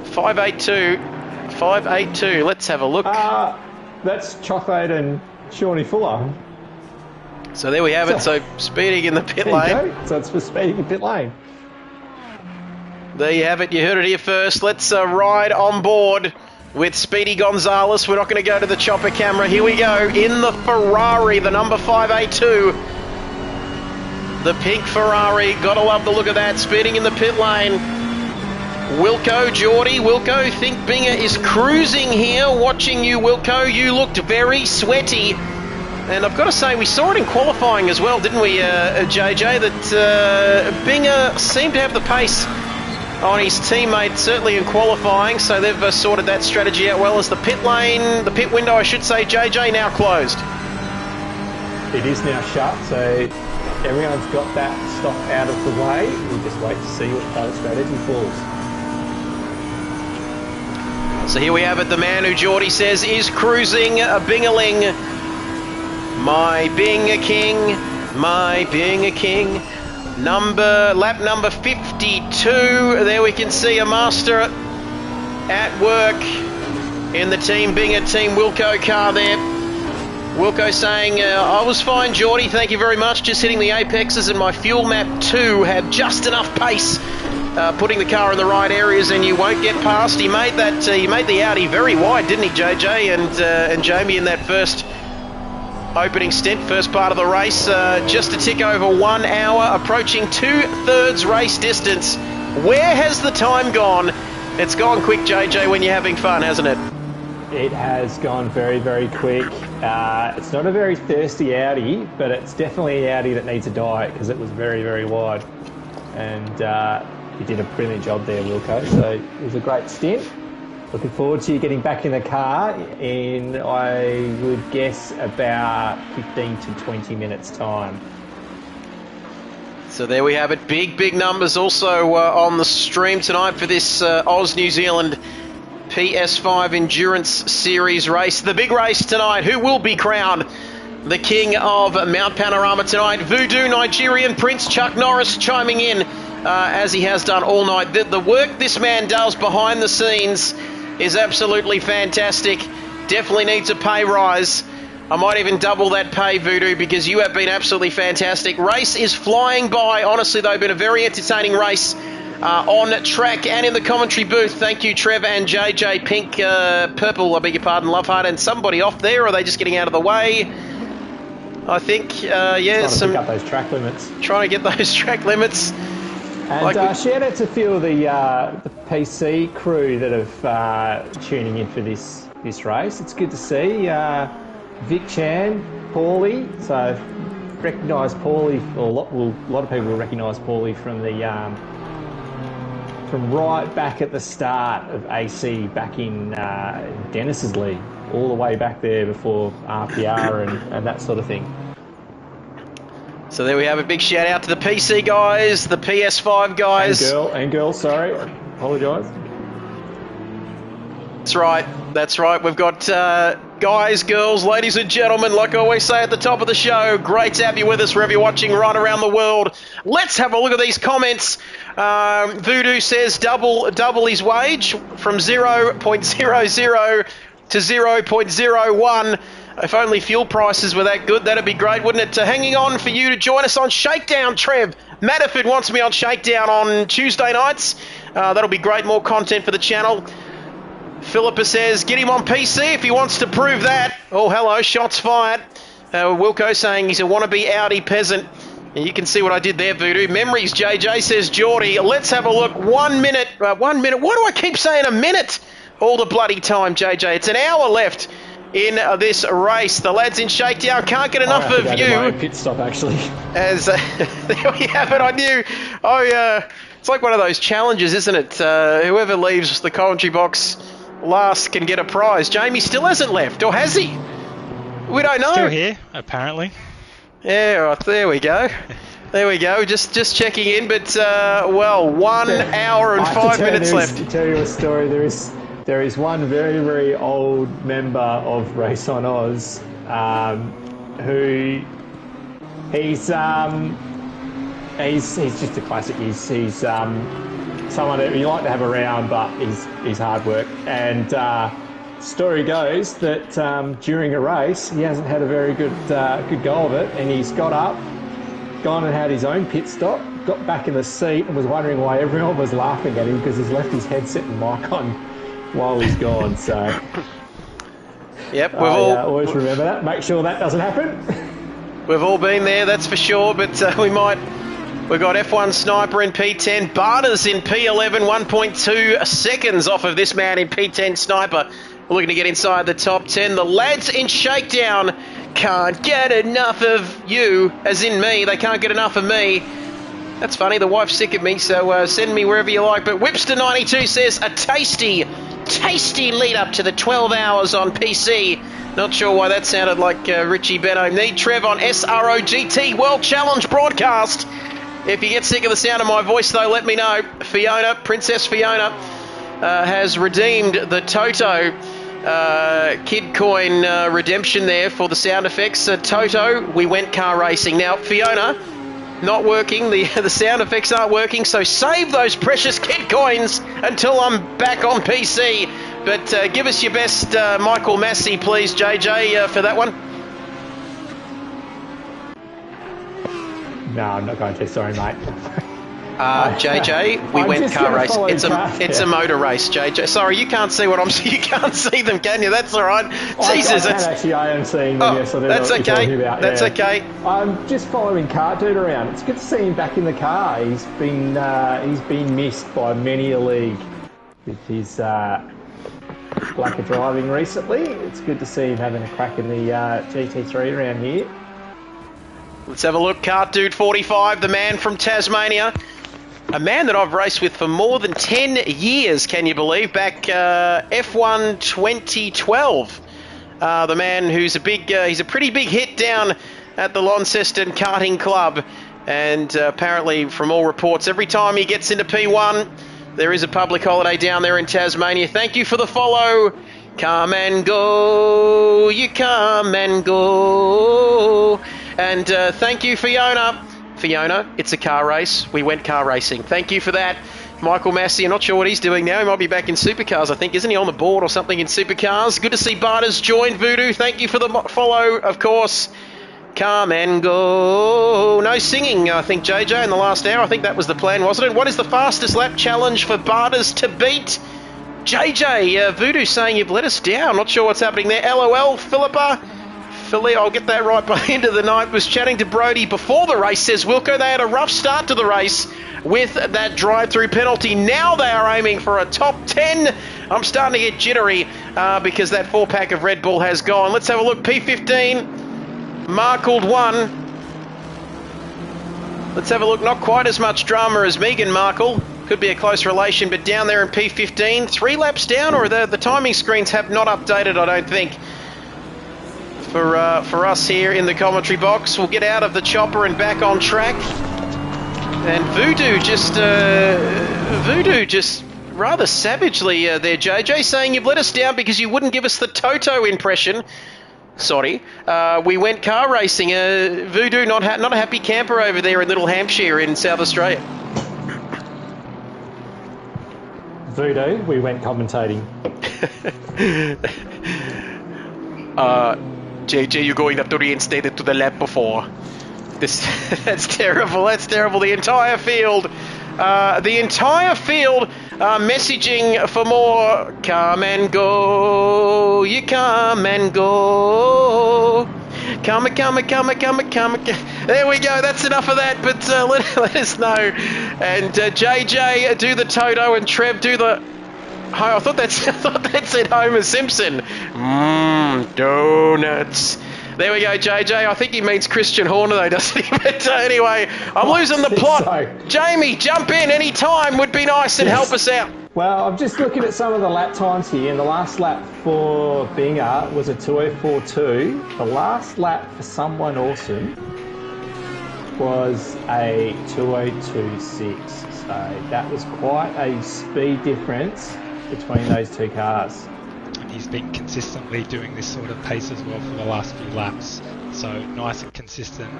582. Let's have a look. That's Chocolate and Shawnee Fuller. So there we have it. So speeding in the pit lane. So it's for speeding in pit lane. There you have it. You heard it here first. Let's ride on board with Speedy Gonzalez. We're not going to go to the chopper camera. Here we go. In the Ferrari, the number 582. The pink Ferrari. Gotta love the look of that. Speeding in the pit lane. Wilco, Geordie. Wilco, think Binger is cruising here. Watching you, Wilco. You looked very sweaty. And I've got to say, we saw it in qualifying as well, didn't we, JJ? That Binger seemed to have the pace on his teammate, certainly in qualifying, so they've sorted that strategy out well. As the pit lane, the pit window, I should say, JJ, now closed. It is now shut, so everyone's got that stop out of the way. We'll just wait to see what that strategy falls. So here we have it, the man who Geordie says is cruising, a Bingerling. My being a king, my being a king. Lap number 52. There we can see a master at work in the Team Binger, Team Wilco car there. Wilco saying, I was fine, Geordie, thank you very much. Just hitting the apexes and my fuel map 2 had just enough pace, putting the car in the right areas, and you won't get past. He made that. He made the Audi very wide, didn't he, JJ and Jamie, in that first opening stint, first part of the race, just a tick over 1 hour, approaching 2/3 race distance. Where has the time gone? It's gone quick, JJ, when you're having fun, hasn't it? It has gone very, very quick. It's not a very thirsty Audi, but it's definitely an Audi that needs a diet because it was very, very wide. And you did a brilliant job there, Wilco. So it was a great stint. Looking forward to you getting back in the car in, I would guess, about 15 to 20 minutes' time. So there we have it. Big numbers also on the stream tonight for this Oz New Zealand PS5 Endurance Series race. The big race tonight. Who will be crowned the king of Mount Panorama tonight? Voodoo Nigerian Prince Chuck Norris chiming in as he has done all night. The work this man does behind the scenes is absolutely fantastic. Definitely needs a pay rise. I might even double that pay, Voodoo, because you have been absolutely fantastic. Race is flying by. Honestly, though, been a very entertaining race on track and in the commentary booth. Thank you, Trev and JJ. Pink, purple, I beg your pardon, Loveheart, and somebody off there. Or are they just getting out of the way? I think, yeah. Trying to pick up those track limits. Trying to get those track limits. And shout out to a few of the PC crew that have tuning in for this race. It's good to see Vic Chan, Paulie. So recognise Paulie. Or a lot of people will recognise Paulie from the from right back at the start of AC back in Dennis's league, all the way back there before RPR and that sort of thing. So there we have a big shout out to the PC guys, the PS5 guys. And girl, sorry. Apologise. That's right. We've got Guys, girls, ladies and gentlemen, like I always say at the top of the show, great to have you with us wherever you're watching right around the world. Let's have a look at these comments. Voodoo says double his wage from 0.00 to 0.01. If only fuel prices were that good, that'd be great, wouldn't it? Hanging on for you to join us on Shakedown, Trev. Matterford wants me on Shakedown on Tuesday nights. That'll be great, more content for the channel. Philippa says, get him on PC if he wants to prove that. Oh, hello, shots fired. Wilco saying he's a wannabe Audi peasant. And you can see what I did there, Voodoo. Memories, JJ says, Geordie. Let's have a look. 1 minute. 1 minute. Why do I keep saying a minute all the bloody time, JJ? It's an hour left in this race. The lads in Shakedown can't get enough of you. My own pit stop, actually. As there we have it. I knew. It's like one of those challenges, isn't it? Whoever leaves the commentary box last can get a prize. Jamie still hasn't left, or has he? We don't know. Still here, apparently. Yeah, right, there we go. There we go. Just checking in, but 1 hour and 5 minutes left. To tell you a story, there is one very, very old member of Race on Oz who he's just a classic. He's someone that you like to have around, but he's hard work. And story goes that during a race, he hasn't had a very good go of it, and he's got up, gone and had his own pit stop, got back in the seat, and was wondering why everyone was laughing at him because he's left his headset and mic on while he's gone. So, yep, always remember that. Make sure that doesn't happen. We've all been there, that's for sure. But we've got F1 Sniper in P10, Barters in P11, 1.2 seconds off of this man in P10 Sniper. We're looking to get inside the top 10. The lads in Shakedown can't get enough of you, as in me. They can't get enough of me. That's funny, the wife's sick of me, so send me wherever you like. But Whipster92 says, a tasty lead up to the 12 hours on PC. Not sure why that sounded like Richie Benno. Need Trev on SROGT World Challenge broadcast. If you get sick of the sound of my voice, though, let me know. Princess Fiona, has redeemed the Toto Kid Coin redemption there for the sound effects. Toto, we went car racing. Now, Fiona, not working. The sound effects aren't working, so save those precious Kid Coins until I'm back on PC. But give us your best Michael Massey, please, JJ, for that one. No, I'm not going to. Sorry, mate. JJ, we went car race. It's a motor race, JJ. Sorry, you can't see you can't see them, can you? That's all right. Jesus, I am seeing them. Yes, I do. That's okay. That's okay. I'm just following Car Dude around. It's good to see him back in the car. He's been missed by many a league with his lack of driving recently. It's good to see him having a crack in the GT3 around here. Let's have a look. Cart Dude 45, the man from Tasmania. A man that I've raced with for more than 10 years, can you believe? Back F1 2012. The man who's he's a pretty big hit down at the Launceston Karting Club. And apparently, from all reports, every time he gets into P1, there is a public holiday down there in Tasmania. Thank you for the follow. Come and go, you come and go. And thank you, Fiona. Fiona, it's a car race. We went car racing. Thank you for that. Michael Massey, I'm not sure what he's doing now. He might be back in supercars, I think. Isn't he on the board or something in supercars? Good to see Barters join. Voodoo, thank you for the follow, of course. Come and go. No singing, I think, JJ, in the last hour. I think that was the plan, wasn't it? What is the fastest lap challenge for Barters to beat? JJ, Voodoo saying you've let us down. Not sure what's happening there. LOL, Philippa. I'll get that right by the end of the night. Was chatting to Brody before the race, says Wilco. They had a rough start to the race with that drive-through penalty. Now they are aiming for a top 10. I'm starting to get jittery because that 4-pack of Red Bull has gone. Let's have a look. P15, Markled 1. Let's have a look. Not quite as much drama as Megan Markle. Could be a close relation, but down there in P15, 3 laps down, or the timing screens have not updated, I don't think. For us here in the commentary box, we'll get out of the chopper and back on track. And Voodoo just rather savagely there, JJ, saying you've let us down because you wouldn't give us the Toto impression. Sorry. We went car racing. Voodoo, not a happy camper over there in Little Hampshire in South Australia. Voodoo, we went commentating. JJ, you're going to have to reinstate it to the lap before. That's terrible. That's terrible. The entire field messaging for more. Come and go. You come and go. Come. There we go. That's enough of that. But let us know. And JJ, do the Toto, and Trev, do the. I thought that said Homer Simpson. Donuts. There we go, JJ. I think he means Christian Horner, though, doesn't he? But anyway, I'm losing the plot. So. Jamie, jump in any time. Would be nice and help us out. Well, I'm just looking at some of the lap times here, and the last lap for Binger was a 2:04.2. The last lap for someone awesome was a 2:02.6. So that was quite a speed difference between those two cars. And he's been consistently doing this sort of pace as well for the last few laps. So nice and consistent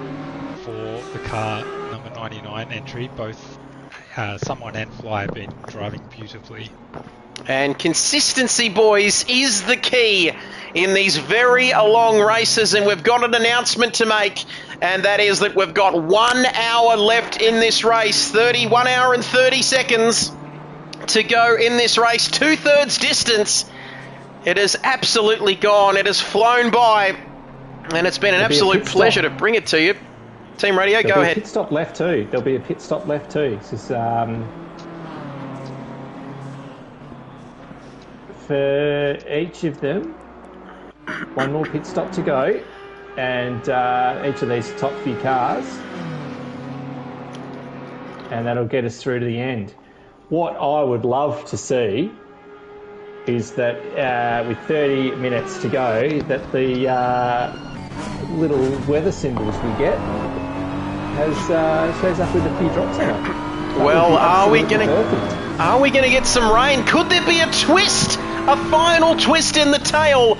for the car number 99 entry. Both Someone and Fly have been driving beautifully. And consistency, boys, is the key in these very long races, and we've got an announcement to make, and that is that we've got 1 hour left in this race. 1 hour and 30 seconds to go in this race. 2/3 distance. It has absolutely gone. It has flown by, and it's been an absolute pleasure to bring it to you. Team Radio, go ahead. Pit stop left too. There'll be a pit stop left too. This is for each of them. One more pit stop to go, and each of these top few cars, and that'll get us through to the end. What I would love to see is that with 30 minutes to go, that the little weather symbols we get shows up with a few drops in it. Well, are we gonna get some rain? Could there be a twist, a final twist in the tail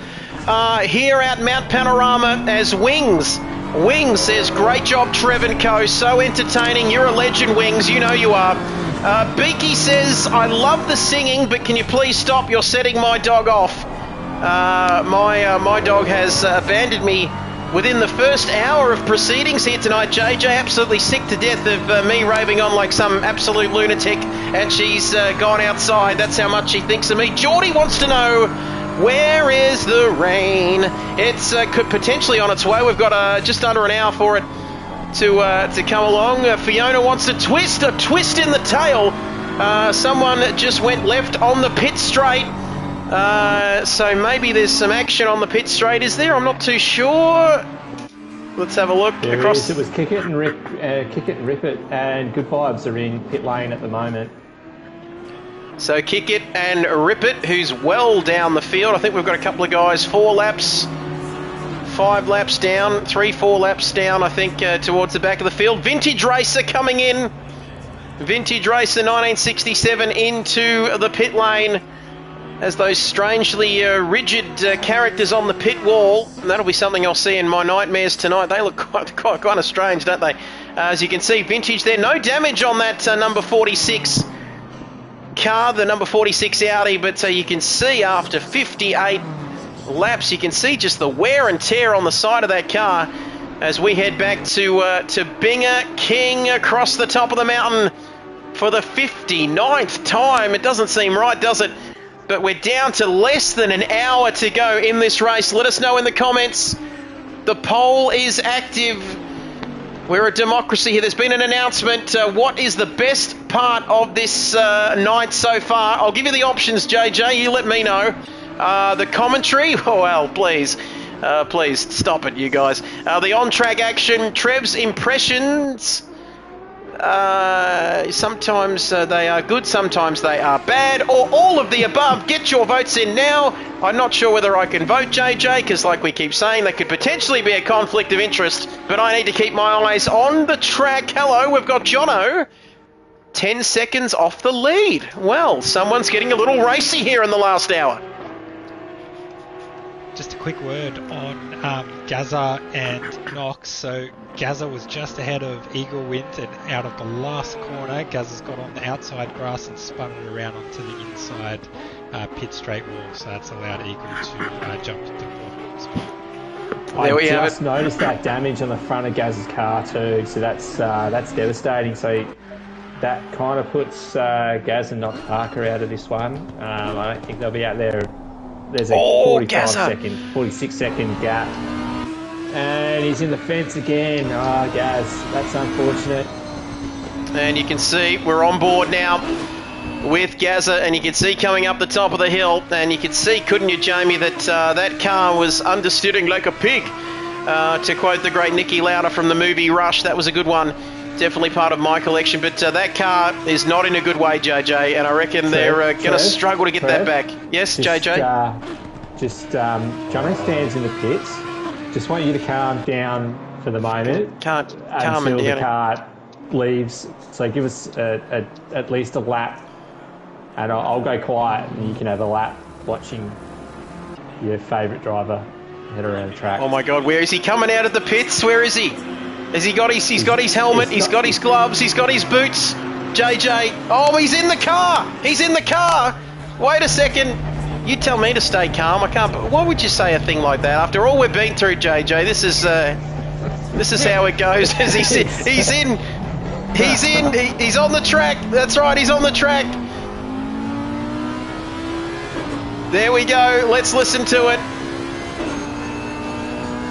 here at Mount Panorama as Wings says, great job, Trev and Co. So entertaining. You're a legend, Wings. You know you are. Beaky says, I love the singing, but can you please stop? You're setting my dog off. My dog has abandoned me within the first hour of proceedings here tonight. JJ, absolutely sick to death of me raving on like some absolute lunatic, and she's gone outside. That's how much she thinks of me. Geordie wants to know, where is the rain? It's could potentially on its way. We've got just under an hour for it to come along. Fiona wants a twist in the tail. Someone just went left on the pit straight. So maybe there's some action on the pit straight, is there? I'm not too sure. Let's have a look across. It was kick it and rip it, and Good Vibes are in pit lane at the moment. So kick it and rip it, who's well down the field. I think we've got a couple of guys 4 laps, 5 laps down, 3-4 laps down, I think, towards the back of the field. Vintage Racer coming in. Vintage Racer 1967 into the pit lane as those strangely rigid characters on the pit wall. And that'll be something I'll see in my nightmares tonight. They look quite kind of strange, don't they? As you can see, Vintage there. No damage on that number 46 car, the number 46 Audi, but you can see after 58 laps, you can see just the wear and tear on the side of that car as we head back to Binger King across the top of the mountain for the 59th time. It doesn't seem right, does it? But we're down to less than an hour to go in this race. Let us know in the comments. The poll is active. We're a democracy here. There's been an announcement. What is the best part of this night so far? I'll give you the options, JJ. You let me know. The commentary? Oh, well, please. Please, stop it, you guys. The on-track action. Trev's impressions. Sometimes they are good, sometimes they are bad, or all of the above. Get your votes in now. I'm not sure whether I can vote, JJ, because like we keep saying, there could potentially be a conflict of interest, but I need to keep my eyes on the track. Hello, we've got Jono. 10 seconds off the lead. Well, someone's getting a little racy here in the last hour. Just a quick word on Gaza and Knox. So Gaza was just ahead of Eagle Wind, and out of the last corner, Gaza's got on the outside grass and spun it around onto the inside pit straight wall. So that's allowed Eagle to jump into the bottom spot. There we have just it. noticed that damage on the front of Gaz's car too, so that's devastating. So that kind of puts Gaz and Knox Parker out of this one. I don't think they'll be out there. There's a 46-second gap. And he's in the fence again. Oh, Gaz, that's unfortunate. And you can see we're on board now with Gaza, and you can see coming up the top of the hill, and you can see, couldn't you, Jamie, that that car was understeering like a pig, to quote the great Nicky Lauder from the movie Rush. That was a good one, definitely part of my collection, but that car is not in a good way, JJ, and I reckon they're going to struggle to get that back. Yes, JJ? Johnny stands in the pits. Just want you to calm down for the moment. Can't calm until down. The car leaves, so give us at least a lap. And I'll go quiet, and you can have a lap watching your favourite driver head around the track. Oh my God, where is he coming out of the pits? Where is he? Has he got his? He's got his helmet. He's got his gloves. He's got his boots. JJ. Oh, he's in the car. He's in the car. Wait a second. You tell me to stay calm. I can't. Why would you say a thing like that? After all we've been through, JJ, this is how it goes. He's in. He's on the track. That's right. He's on the track. There we go. Let's listen to it.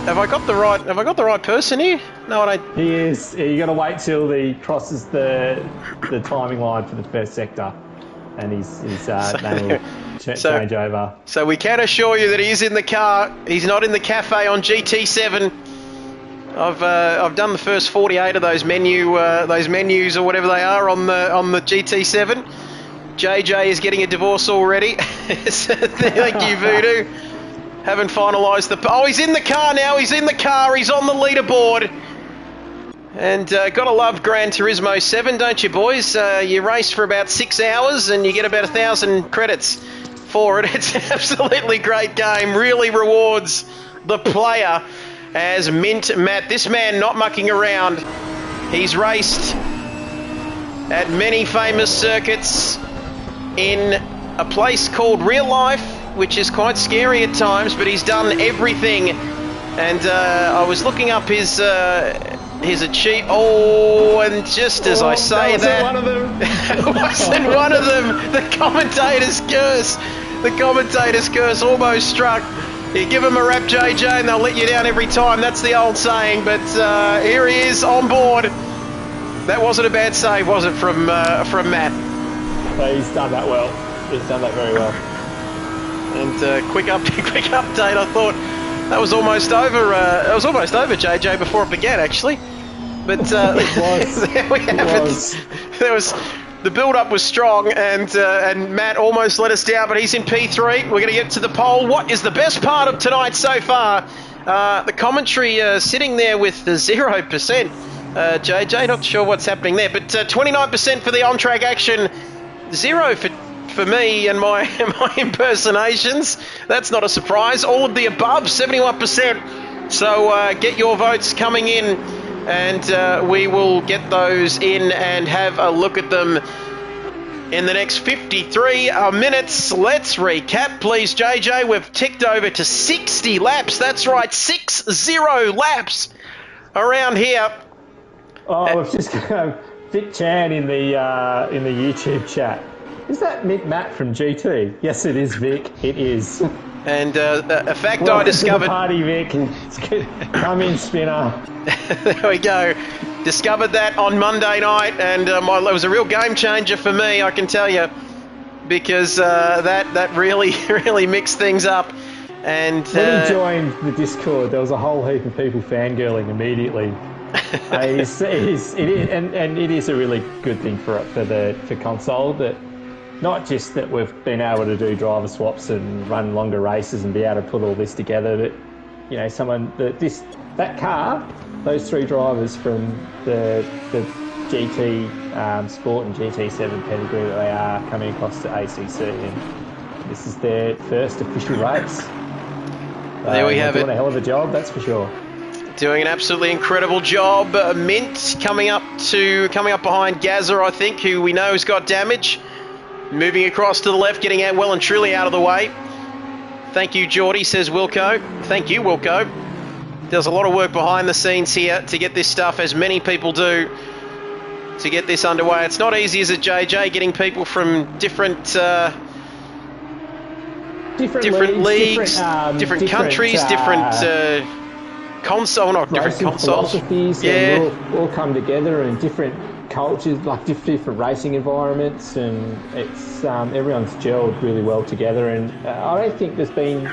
Have I got the right person here? No, I don't. He is. You got to wait till he crosses the timing line for the first sector, and his name will change over. So we can assure you that he is in the car. He's not in the cafe on GT7. I've done the first 48 of those menus or whatever they are on the GT7. JJ is getting a divorce already. Thank you, Voodoo. Haven't finalised the... Oh, he's in the car now. He's in the car. He's on the leaderboard. And gotta love Gran Turismo 7, don't you, boys? You race for about 6 hours and you get about 1,000 credits for it. It's an absolutely great game. Really rewards the player as Mint Matt. This man not mucking around. He's raced at many famous circuits in a place called Real Life, which is quite scary at times, but he's done everything. And I was looking up his achievement. Oh, and just as I say that, one of them. it wasn't one of them. The commentator's curse. The commentator's curse almost struck. You give him a rap, JJ, and they'll let you down every time. That's the old saying. But here he is on board. That wasn't a bad save, was it, from Matt? So he's done that well. He's done that very well. And quick update. I thought that was almost over. It was almost over, JJ, before it began, actually. But it was. there we have it. There was the build-up was strong, and Matt almost let us down, but he's in P3. We're going to get to the pole. What is the best part of tonight so far? The commentary sitting there with 0%. JJ, not sure what's happening there, but 29% for the on-track action, 0 for me and my impersonations. That's not a surprise. All of the above, 71%. So get your votes coming in, and we will get those in and have a look at them in the next 53 minutes. Let's recap, please, JJ. We've ticked over to 60 laps. That's right, 60 laps around here. Oh, we've just got Vic Chan in the YouTube chat. Is that Matt from GT? Yes, it is, Vic. It is. And a fact Welcome I discovered... to the party, Vic. Come in, spinner. There we go. Discovered that on Monday night, and it was a real game changer for me, I can tell you, because that really mixed things up. And when he joined the Discord, there was a whole heap of people fangirling immediately. It is a really good thing for console, that not just that we've been able to do driver swaps and run longer races and be able to put all this together, but that car, those three drivers from the GT Sport and GT7 pedigree that they are, coming across to ACC, and this is their first official race. There we have it. Doing a hell of a job, that's for sure. Doing an absolutely incredible job. Mint coming up behind Gazza, I think, who we know has got damage. Moving across to the left, getting out well and truly out of the way. Thank you, Geordie, says Wilco. Thank you, Wilco. There's a lot of work behind the scenes here to get this stuff, as many people do, to get this underway. It's not easy, is it, JJ, getting people from different leagues, different countries, different consoles. Yeah, all come together, and different cultures, like different racing environments, and it's everyone's gelled really well together. And I don't think there's been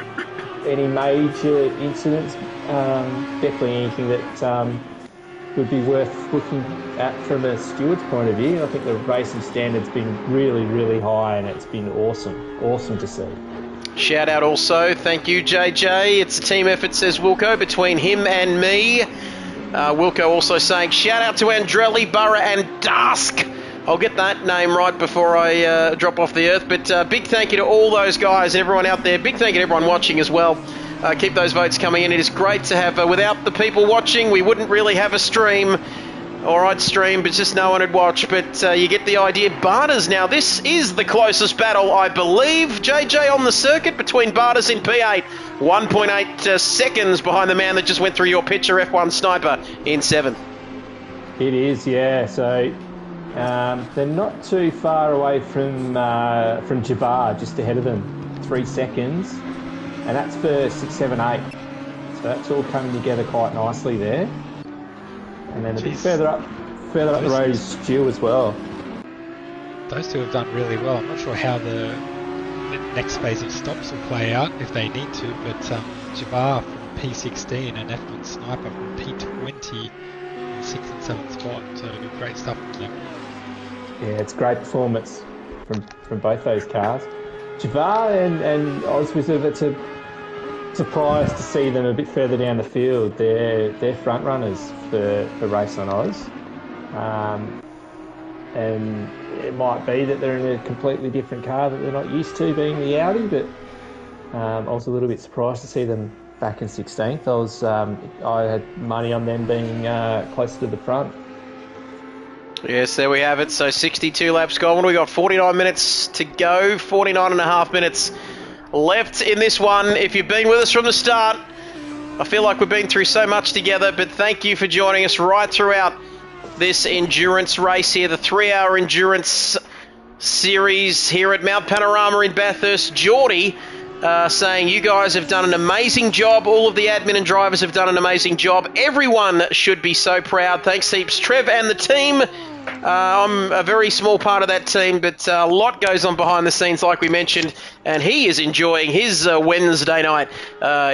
any major incidents. Definitely anything that would be worth looking at from a steward's point of view. I think the racing standard's been really, really high, and it's been awesome to see. Shout out also, thank you, JJ. It's a team effort, says Wilco, between him and me. Wilco also saying, shout out to Andrelli, Burra and Dusk. I'll get that name right before I drop off the earth. But big thank you to all those guys and everyone out there. Big thank you to everyone watching as well. Keep those votes coming in. It is great to have, without the people watching, we wouldn't really have a stream. Or I'd stream, but just no one would watch. But you get the idea. Bathurst now, this is the closest battle, I believe, JJ, on the circuit between Bathurst and P8. 1.8 seconds behind the man that just went through your picture, F1 Sniper, in 7th. It is, yeah. So they're not too far away from Jabbar, just ahead of them. 3 seconds. And that's for 6, 7, 8. So that's all coming together quite nicely there. And then a bit further up the road is Stu as well. Those two have done really well. I'm not sure how the next phase of stops will play out if they need to, but Jabbar from P16 and F1 Sniper from P20 in 6th and 7th spot. So great stuff from them. Yeah, it's great performance from both those cars. Jabbar and Ozwizard, it's a surprise to see them a bit further down the field. They're front runners for Race on Oz, and it might be that they're in a completely different car that they're not used to, being the Audi. But I was a little bit surprised to see them back in 16th. I had money on them being closer to the front. Yes, there we have it. So 62 laps gone. We got 49 minutes to go. 49 and a half minutes left in this one. If you've been with us from the start, I feel like we've been through so much together, but thank you for joining us right throughout this endurance race here, the 3-hour endurance series here at Mount Panorama in Bathurst. Geordie saying you guys have done an amazing job. All of the admin and drivers have done an amazing job. Everyone should be so proud. Thanks heaps, Trev and the team. I'm a very small part of that team, but a lot goes on behind the scenes, like we mentioned, and he is enjoying his Wednesday night.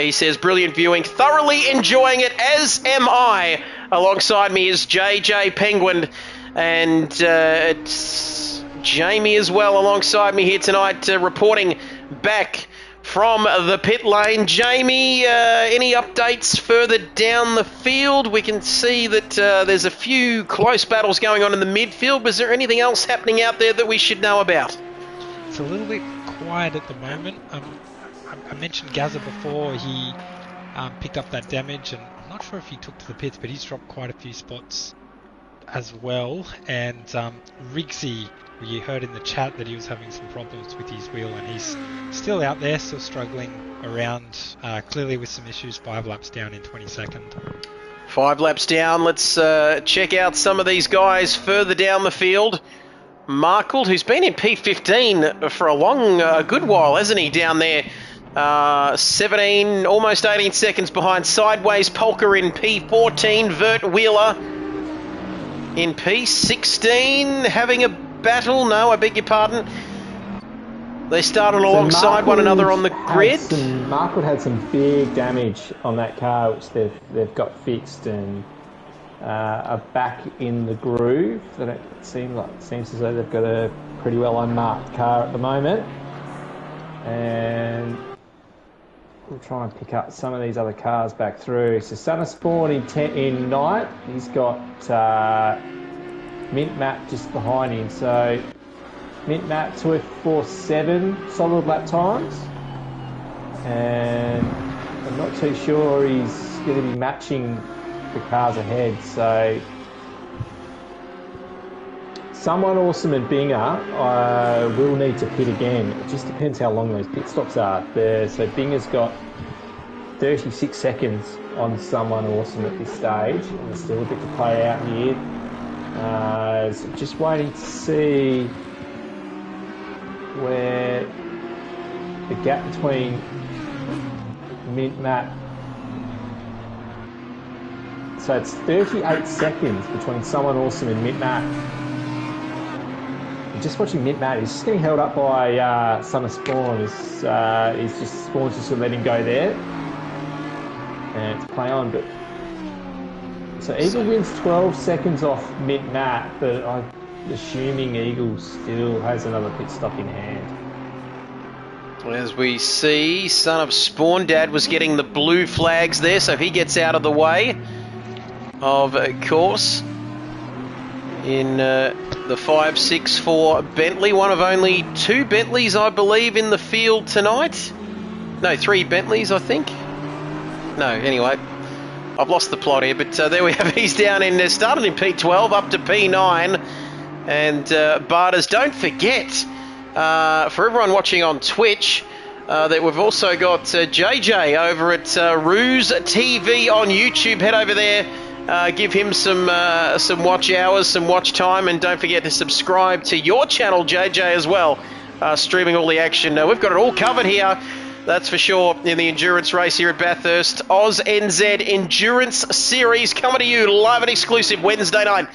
He says, brilliant viewing, thoroughly enjoying it, as am I. Alongside me is JJ Penguin, and it's Jamie as well alongside me here tonight, reporting back from the pit lane. Jamie, any updates further down the field? We can see that there's a few close battles going on in the midfield. Was there anything else happening out there that we should know about? It's a little bit quiet at the moment. I mentioned Gaza before. He picked up that damage, and I'm not sure if he took to the pits, but he's dropped quite a few spots as well. And Riggsy, you heard in the chat that he was having some problems with his wheel, and he's still out there, still struggling around, clearly with some issues. 5 laps down in 22nd. 5 laps down. Let's check out some of these guys further down the field. Markle, who's been in P15 for a good while, hasn't he, down there? 17, almost 18 seconds behind. Sideways Polka in P14. Vert Wheeler in P16, having a battle. No, I beg your pardon. They started alongside one another on the grid. Markwood had some big damage on that car, which they've got fixed, and are back in the groove. That it seems as though they've got a pretty well unmarked car at the moment, and we'll try and pick up some of these other cars back through. So Son of Spawn in 9th. He's got Mint Matt just behind him. So Mint Matt 2:47 solid lap times, and I'm not too sure he's going to be matching the cars ahead. So someone awesome and Binger will need to pit again. It just depends how long those pit stops are. So Binger's got 36 seconds on someone awesome at this stage, and there's still a bit to play out here. So just waiting to see where the gap between Mint Matt. So it's 38 seconds between someone awesome and Mint Matt. Just watching Mint Matt, he's just getting held up by Son of Spawn. He's just Spawn's just to let him go there and to play on. But so Eagle wins 12 seconds off Mint Matt, but I'm assuming Eagle still has another pit stop in hand. As we see, Son of Spawn, Dad was getting the blue flags there, so he gets out of the way of course in the 564 Bentley, one of only 2 Bentleys, I believe, in the field tonight. No, 3 Bentleys, I think. No, anyway, I've lost the plot here, but there we have. He's down in, started in P12 up to P9, and Bathurst. Don't forget, for everyone watching on Twitch, that we've also got JJ over at Ruse TV on YouTube. Head over there. Give him some watch hours, some watch time, and don't forget to subscribe to your channel, JJ, as well. Streaming all the action. We've got it all covered here, that's for sure, in the endurance race here at Bathurst. Oz NZ Endurance Series coming to you live and exclusive Wednesday night,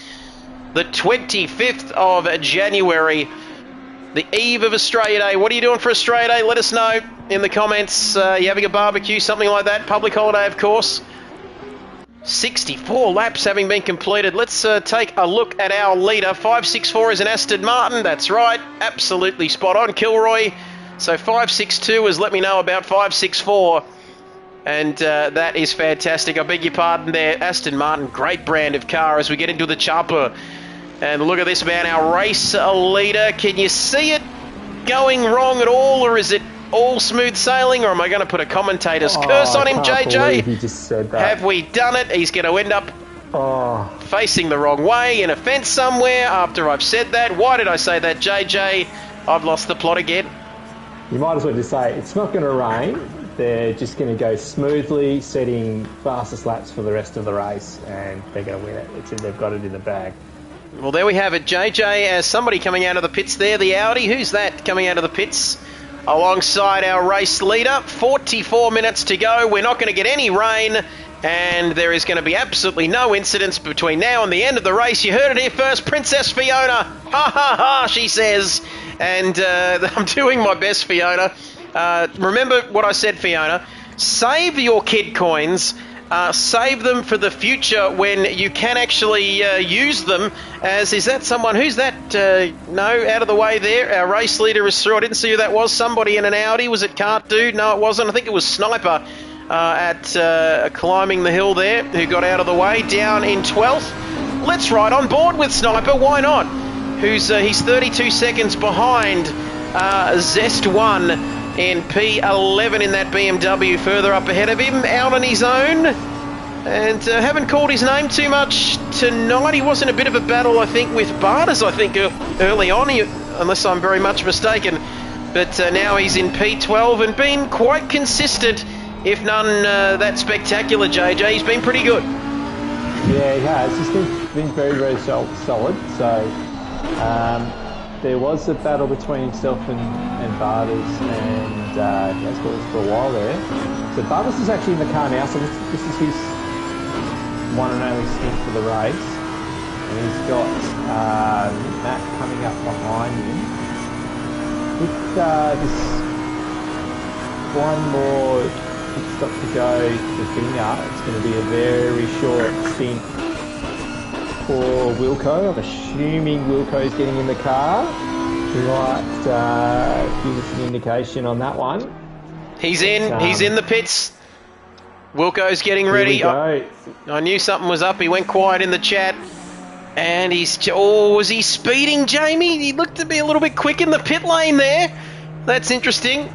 the 25th of January, the eve of Australia Day. What are you doing for Australia Day? Let us know in the comments. You having a barbecue, something like that? Public holiday, of course. 64 laps having been completed. Let's take a look at our leader. 564 is an Aston Martin. That's right. Absolutely spot on, Kilroy. So 562 has let me know about 564. And that is fantastic. I beg your pardon there. Aston Martin, great brand of car as we get into the chopper. And look at this man, our race leader. Can you see it going wrong at all, or is it all smooth sailing, or am I going to put a commentator's curse on him, JJ? He just said that. Have we done it? He's going to end up facing the wrong way in a fence somewhere after I've said that. Why did I say that, JJ? I've lost the plot again. You might as well just say it's not going to rain. They're just going to go smoothly, setting fastest laps for the rest of the race, and they're going to win it. They've got it in the bag. Well, there we have it, JJ. As somebody coming out of the pits there, the Audi. Who's that coming out of the pits? Alongside our race leader. 44 minutes to go. We're not going to get any rain, and there is going to be absolutely no incidents between now and the end of the race. You heard it here first. Princess Fiona. Ha ha ha, she says. And I'm doing my best, Fiona. Remember what I said, Fiona. Save your kid coins. Save them for the future when you can actually use them. As is that someone? Who's that? No, out of the way there. Our race leader is through. I didn't see who that was. Somebody in an Audi. Was it Cart Dude? No, it wasn't. I think it was Sniper at climbing the hill there, who got out of the way. Down in 12th. Let's ride on board with Sniper. Why not? He's 32 seconds behind Zest 1 in P11 in that BMW, further up ahead of him, out on his own. And haven't called his name too much tonight. He was in a bit of a battle, I think, with Barters, I think, early on, unless I'm very much mistaken. But now he's in P12 and been quite consistent, if none that spectacular, JJ. He's been pretty good. Yeah, he has. He's been very, very solid. So there was a battle between himself and Barters, and he has got this for a while there. So Barters is actually in the car now, so this is his one and only stint for the race. And he's got Matt coming up behind him. With this one more pit stop to go to Binger, it's going to be a very short stint for Wilco. I'm assuming Wilco's getting in the car. He might give us an indication on that one. He's in. He's in the pits. Wilco's getting ready. I knew something was up. He went quiet in the chat. And was he speeding, Jamie? He looked to be a little bit quick in the pit lane there. That's interesting.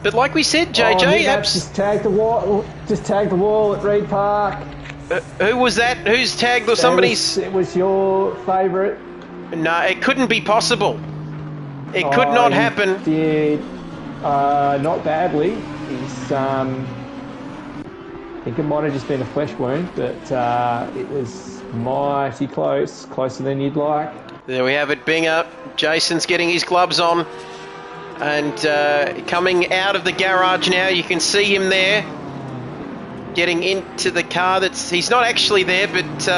But like we said, JJ... just tagged the wall. Just tagged the wall at Reed Park. Who was that? Who's tagged or somebody's... It was your favourite. No, it couldn't be possible. It could not happen. Did not badly. He's I think it might have just been a flesh wound, but it was mighty close, closer than you'd like. There we have it, Binger. Jason's getting his gloves on and coming out of the garage now. You can see him there getting into the car. He's not actually there, but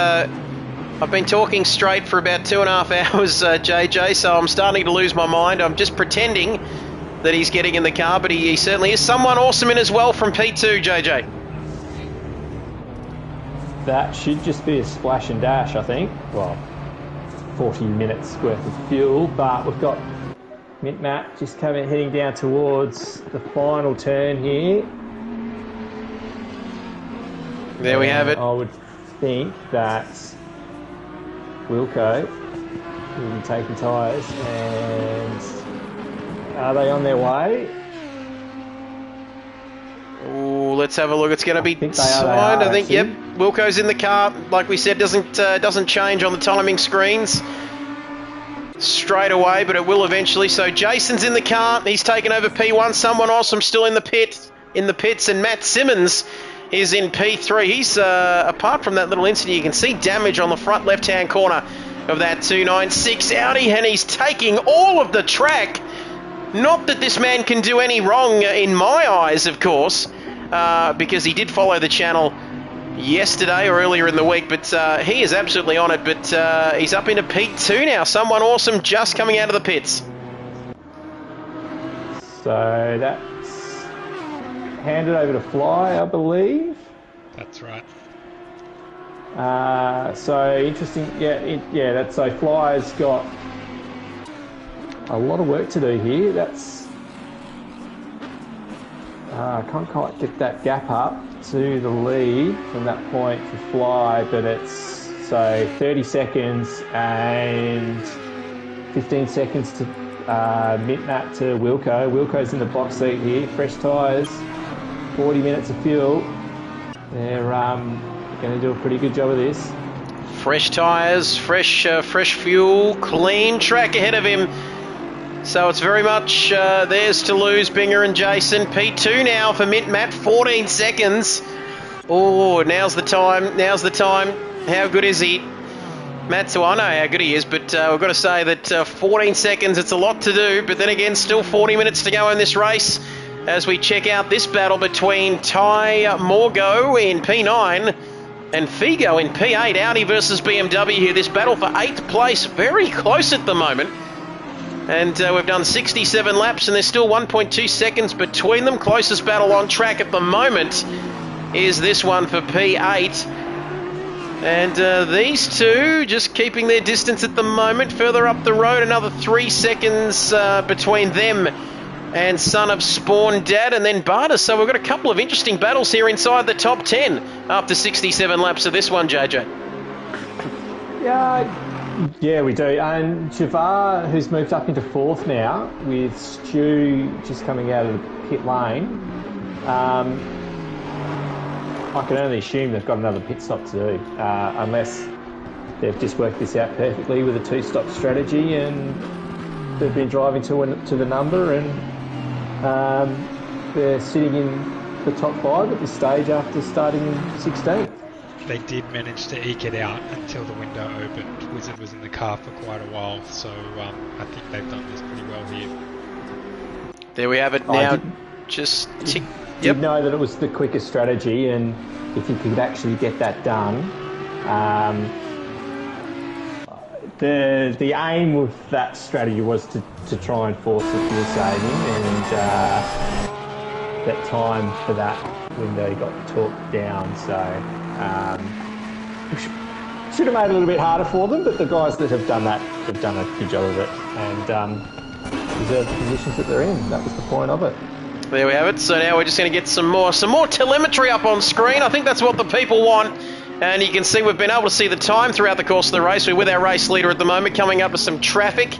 I've been talking straight for about 2.5 hours, JJ, so I'm starting to lose my mind. I'm just pretending that he's getting in the car, but he certainly is. Someone awesome in as well from P2, JJ. That should just be a splash and dash, I think. Well, 40 minutes worth of fuel, but we've got Matt just heading down towards the final turn here. There we have it. I would think that Wilco will be taking tyres, and are they on their way? Oh, let's have a look. It's going to be timed. I think. Yep. Wilco's in the car. Like we said, doesn't change on the timing screens straight away, but it will eventually. So Jason's in the car. He's taken over P1. Someone awesome still in the pits, and Matt Simmons is in P3. He's apart from that little incident, you can see damage on the front left-hand corner of that 296 Audi, and he's taking all of the track. Not that this man can do any wrong in my eyes, of course, because he did follow the channel yesterday or earlier in the week, but he is absolutely on it. But he's up into P2 now. Someone awesome just coming out of the pits. So that's handed over to Fly, I believe. That's right. So interesting. Yeah. That's so Fly's got a lot of work to do here. That's I can't quite get that gap up to the lead from that point for Fly, but it's so 30 seconds and 15 seconds to Mitnat to Wilco. Wilco's in the box seat here. Fresh tyres, 40 minutes of fuel. They're going to do a pretty good job of this. Fresh tyres, fresh fuel, clean track ahead of him. So it's very much theirs to lose, Binger and Jason. P2 now for Matt, 14 seconds. Oh, now's the time. How good is he? Matt, so I know how good he is, but we've got to say that 14 seconds, it's a lot to do. But then again, still 40 minutes to go in this race as we check out this battle between Ty Morgo in P9 and Figo in P8. Audi versus BMW here. This battle for 8th place, very close at the moment. And we've done 67 laps and there's still 1.2 seconds between them. Closest battle on track at the moment is this one for P8. And these two just keeping their distance at the moment. Further up the road, another 3 seconds between them and Son of Spawn Dad and then Bathurst. So we've got a couple of interesting battles here inside the top 10 after 67 laps of this one, JJ. Yeah, we do. And Javar, who's moved up into 4th now, with Stu just coming out of the pit lane, I can only assume they've got another pit stop to do, unless they've just worked this out perfectly with a 2-stop strategy and they've been driving to the number and they're sitting in the top 5 at this stage after starting in 16th. They did manage to eke it out until the window opened. Wizard was in the car for quite a while, so I think they've done this pretty well here. There we have it now. Did know that it was the quickest strategy, and if you could actually get that done, the aim with that strategy was to try and force the fuel saving, and that time for that window got talked down. So should have made it a little bit harder for them, but the guys that have done that have done a good job of it and deserve the positions that they're in. That was the point of it. There we have it. So now we're just going to get some more telemetry up on screen. I think that's what the people want. And you can see we've been able to see the time throughout the course of the race. We're with our race leader at the moment, coming up with some traffic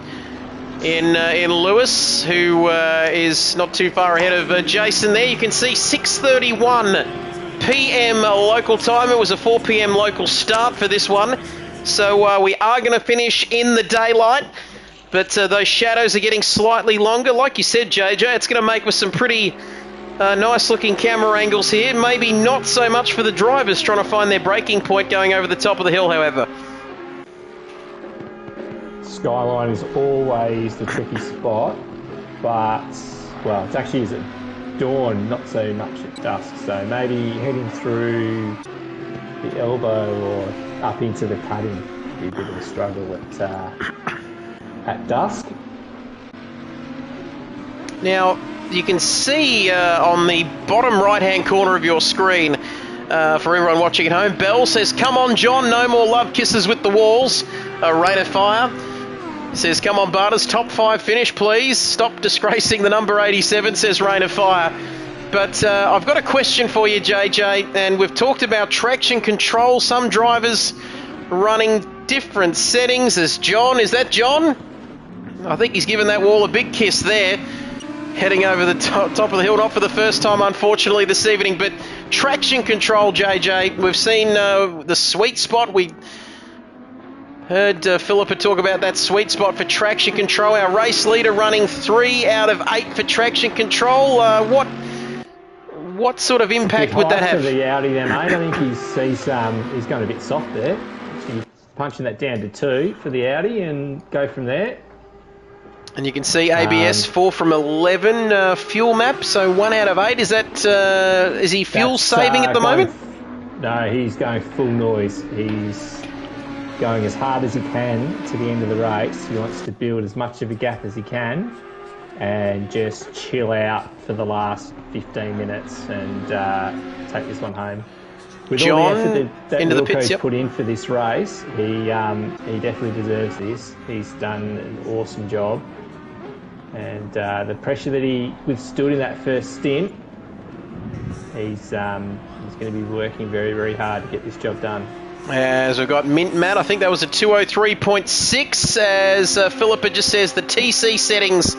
in Lewis, who is not too far ahead of Jason there. You can see 6:31 p.m. local time. It was a 4 p.m. local start for this one. So we are going to finish in the daylight. But those shadows are getting slightly longer. Like you said, JJ, it's going to make with some pretty nice looking camera angles here. Maybe not so much for the drivers trying to find their braking point going over the top of the hill, however. Skyline is always the tricky spot, but, well, it's actually is at dawn, not so much at dusk. So maybe heading through the elbow or up into the cutting would be a bit of a struggle at dusk. Now, you can see on the bottom right-hand corner of your screen, for everyone watching at home, Bell says, "Come on, John, no more love kisses with the walls." Rate of fire says, "Come on, Butters, top 5 finish, please. Stop disgracing the number 87, says Rain of Fire." But I've got a question for you, JJ, and we've talked about traction control. Some drivers running different settings. There's John. Is that John? I think he's given that wall a big kiss there. Heading over the top of the hill, not for the first time, unfortunately, this evening. But traction control, JJ, we've seen the sweet spot. We heard Philippa talk about that sweet spot for traction control. Our race leader running 3 out of 8 for traction control. What sort of impact would that have? For the Audi there, mate. I think he's going a bit soft there. He's punching that down to 2 for the Audi and go from there. And you can see ABS 4 from 11 fuel map, so 1 out of 8. Is that is he fuel saving at the moment? No, he's going full noise. He's going as hard as he can to the end of the race. He wants to build as much of a gap as he can and just chill out for the last 15 minutes and take this one home. With John, all the effort that into the pits, Wilco's put in for this race, he definitely deserves this. He's done an awesome job. And the pressure that he withstood in that first stint, he's going to be working very, very hard to get this job done. As we've got Mint Matt, I think that was a 203.6. As Philippa just says, the TC settings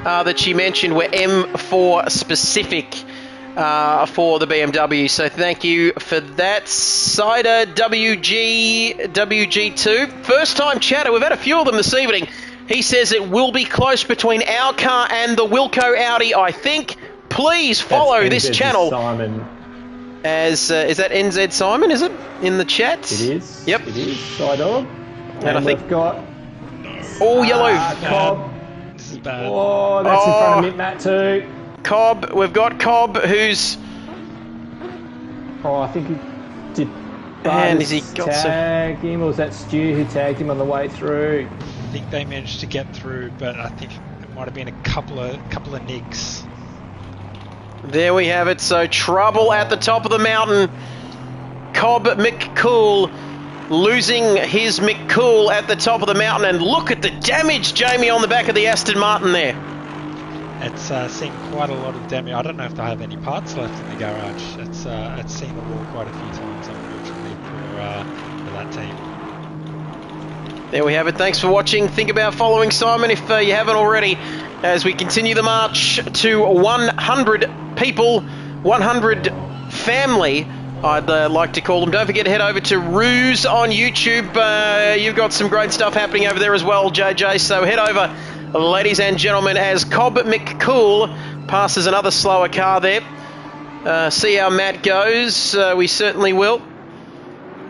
that she mentioned were M4 specific for the BMW. So thank you for that. Cider WG2. First time chatter. We've had a few of them this evening. He says it will be close between our car and the Wilco Audi, I think. Please follow this channel. Simon. As is that NZ Simon, is it? In the chat? It is. Yep. It is. Sidog. And I think we've got all yellow. Cobb. This is bad. Oh, that's in front of Mick Matt too. Cobb. We've got Cobb, who's... Oh, I think he did. And has he got tag him, or was that Stu who tagged him on the way through? I think they managed to get through, but I think it might have been a couple of nicks. There we have it. So trouble at the top of the mountain. Cobb McCool losing his McCool at the top of the mountain. And look at the damage, Jamie, on the back of the Aston Martin there. It's seen quite a lot of damage. I don't know if they have any parts left in the garage. It's seen the wall quite a few times, unfortunately, for that team. There we have it. Thanks for watching. Think about following Simon if you haven't already, as we continue the march to 100 people, 100 family, I'd like to call them. Don't forget to head over to Ruse on YouTube. You've got some great stuff happening over there as well, JJ, so head over, ladies and gentlemen, as Cobb McCool passes another slower car there. See how Matt goes. We certainly will.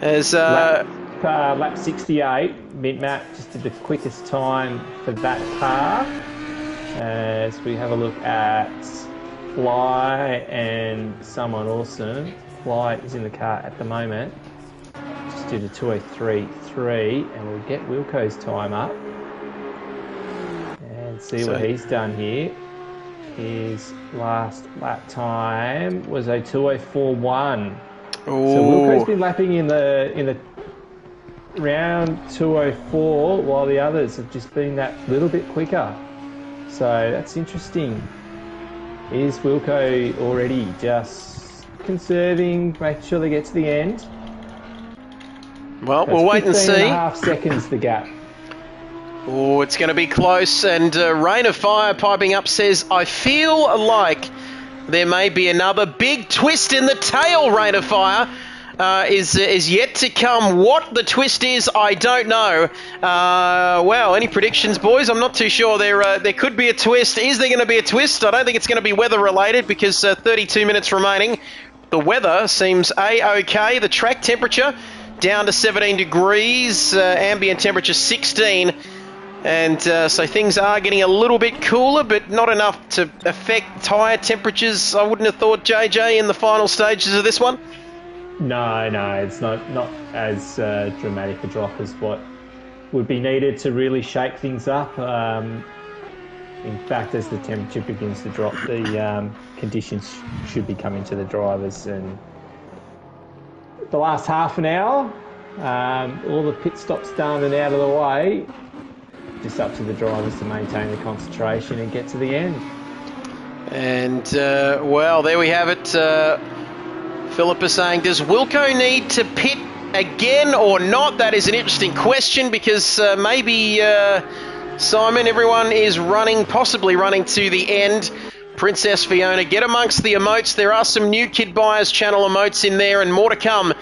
As lap 68, Mint Matt just did the quickest time for that car. As we have a look at Fly and someone awesome. Fly is in the car at the moment. Just did a 2:03.3, and we'll get Wilco's time up and see what he's done here. His last lap time was a 2:04.1. So Wilco's been lapping in the round 2:04, while the others have just been that little bit quicker. So that's interesting. Is Wilco already just conserving, making sure they get to the end? Well, we'll wait and see. 15.5 seconds the gap. Oh, it's going to be close. And Rain of Fire piping up says, I feel like there may be another big twist in the tail. Rain of Fire is yet to come. What the twist is, I don't know. Well, any predictions, boys? I'm not too sure. There could be a twist. Is there going to be a twist? I don't think it's going to be weather-related because 32 minutes remaining. The weather seems A-OK. The track temperature down to 17 degrees. Ambient temperature 16. And so things are getting a little bit cooler, but not enough to affect tyre temperatures, I wouldn't have thought, JJ, in the final stages of this one. No, it's not as dramatic a drop as what would be needed to really shake things up. In fact, as the temperature begins to drop, the conditions should be coming to the drivers. And the last half an hour, all the pit stops done and out of the way, just up to the drivers to maintain the concentration and get to the end. And, well, there we have it. Philip is saying, does Wilco need to pit again or not? That is an interesting question because maybe, Simon, everyone is possibly running to the end. Princess Fiona, get amongst the emotes. There are some new Kid Buyers channel emotes in there and more to come.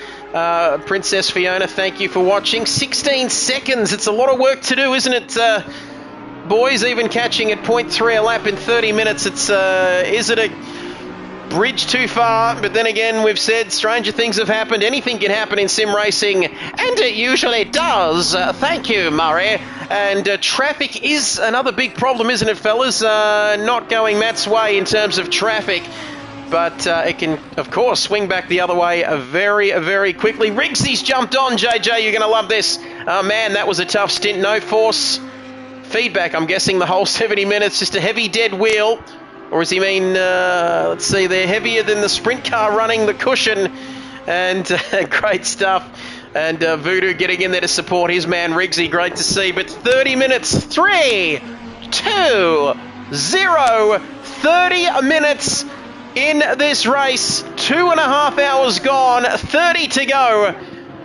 Princess Fiona, thank you for watching. 16 seconds. It's a lot of work to do, isn't it, boys? Even catching at 0.3 a lap in 30 minutes. Is it a bridge too far? But then again, we've said stranger things have happened. Anything can happen in sim racing, and it usually does. Thank you, Murray. And traffic is another big problem, isn't it, fellas? Not going Matt's way in terms of traffic. But it can, of course, swing back the other way very, very quickly. Riggsy's jumped on, JJ. You're going to love this. Man, that was a tough stint. No force feedback, I'm guessing, the whole 70 minutes. Just a heavy dead wheel. Or does he mean, let's see, they're heavier than the sprint car running the cushion. And great stuff. And Voodoo getting in there to support his man Riggsy. Great to see. But 30 minutes. 3, 2, 0. 30 minutes in this race. 2.5 hours gone. 30 to go.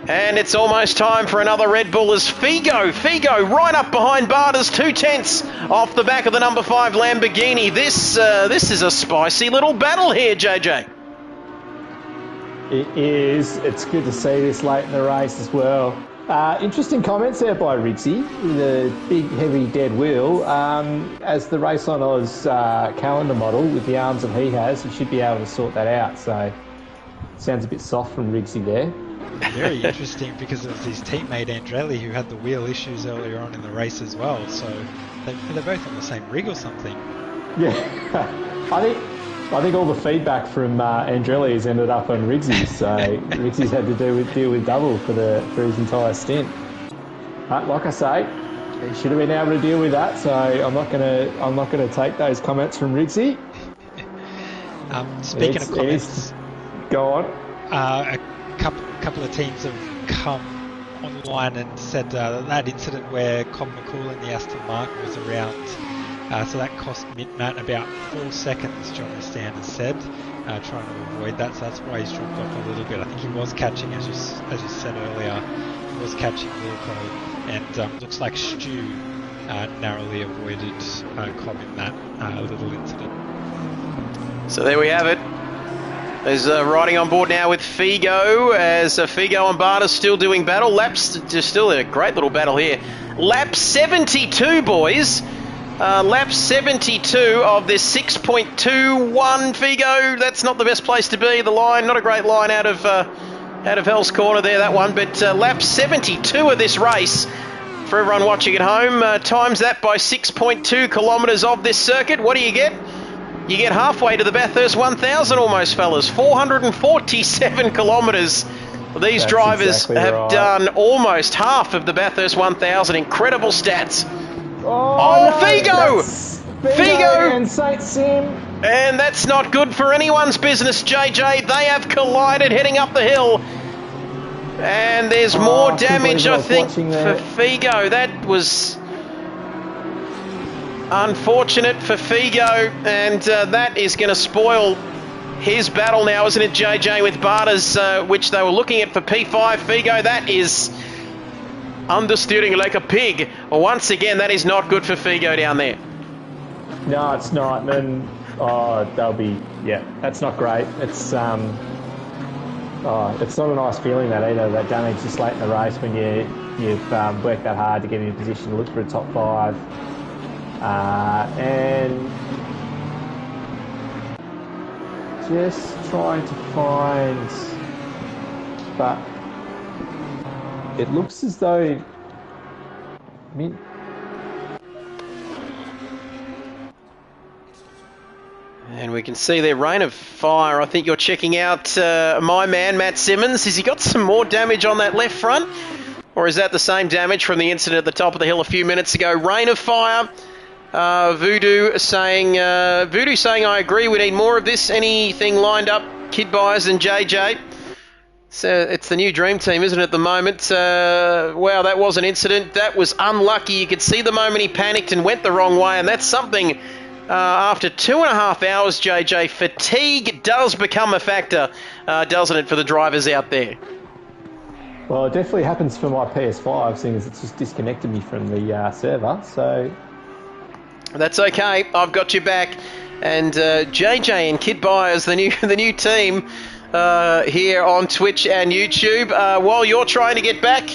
And it's almost time for another Red Bull as Figo right up behind Bathurst, 2/10 off the back of the number 5 Lamborghini. This is a spicy little battle here, JJ. It is. It's good to see this late in the race as well. Interesting comments there by Riggsy with a big, heavy dead wheel. As the Race on Oz calendar model with the arms that he has, he should be able to sort that out. So, sounds a bit soft from Riggsy there. Very interesting because it was his teammate Andrelli who had the wheel issues earlier on in the race as well. So they're both on the same rig or something. Yeah, I think all the feedback from Andrelli has ended up on Riggsy. So Riggsy's had to deal with double for his entire stint. But like I say, he should have been able to deal with that. So I'm not gonna take those comments from Riggsy. Speaking of comments, go on. A couple of teams have come online and said that incident where Cobb McCool in the Aston Martin was around, so that cost Matt about 4 seconds, John Stan has said, trying to avoid that, so that's why he's dropped off a little bit. I think he was catching, as you said earlier, he was catching Wilco, and looks like Stu narrowly avoided Cobb in that little incident. So there we have it. There's riding on board now with Figo, as Figo and Bathurst still doing battle. Laps, just still a great little battle here. Lap 72, boys. Lap 72 of this 6.21 Figo. That's not the best place to be. The line, not a great line out of Hell's Corner there, that one. But lap 72 of this race, for everyone watching at home, times that by 6.2 kilometres of this circuit. What do you get? You get halfway to the Bathurst 1000 almost, fellas. 447 kilometres. These drivers exactly have done almost half of the Bathurst 1000. Incredible stats. Oh, no, Figo! Figo! And Saint Sim. And that's not good for anyone's business, JJ. They have collided heading up the hill. And there's more damage, I think, for Figo. That was unfortunate for Figo, and that is going to spoil his battle now, isn't it, JJ, with Bathurst, which they were looking at for P5. Figo, that is understeering like a pig. Once again, that is not good for Figo down there. No, it's not. And they'll be, yeah, that's not great. It's not a nice feeling that either, that damage this late in the race when you've worked that hard to get in a position to look for a top 5. And just trying to find, but it looks as though and we can see their rain of fire. I think you're checking out my man, Matt Simmons. Has he got some more damage on that left front? Or is that the same damage from the incident at the top of the hill a few minutes ago? Rain of fire. Voodoo saying, I agree, we need more of this. Anything lined up, Kid Byers and JJ? So it's the new dream team, isn't it, at the moment? Wow, that was an incident. That was unlucky. You could see the moment he panicked and went the wrong way, and that's something, after 2.5 hours, JJ, fatigue does become a factor, doesn't it, for the drivers out there? Well, it definitely happens for my PS5, seeing as it's just disconnected me from the server, so... That's okay. I've got you back. And JJ and Kid Byers, the new team here on Twitch and YouTube. While you're trying to get back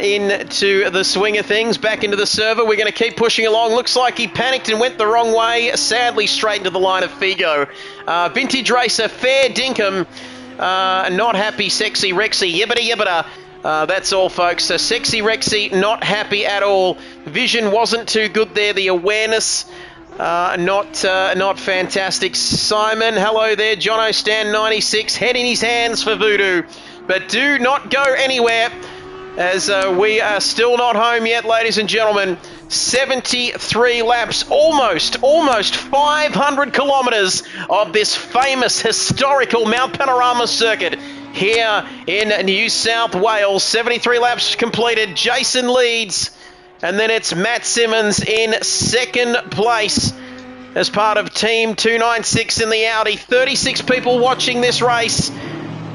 into the swing of things, back into the server, we're going to keep pushing along. Looks like he panicked and went the wrong way. Sadly, straight into the line of Figo. Vintage Racer, fair dinkum. Not happy, Sexy Rexy, yibbida yibbida. That's all, folks. So Sexy Rexy, not happy at all. Vision wasn't too good there. The awareness, not fantastic. Simon, hello there. Jono Stan 96, head in his hands for Voodoo. But do not go anywhere, as we are still not home yet, ladies and gentlemen. 73 laps, almost 500 kilometres of this famous, historical Mount Panorama circuit here in New South Wales. 73 laps completed. Jason leads, and then it's Matt Simmons in second place as part of Team 296 in the Audi. 36 people watching this race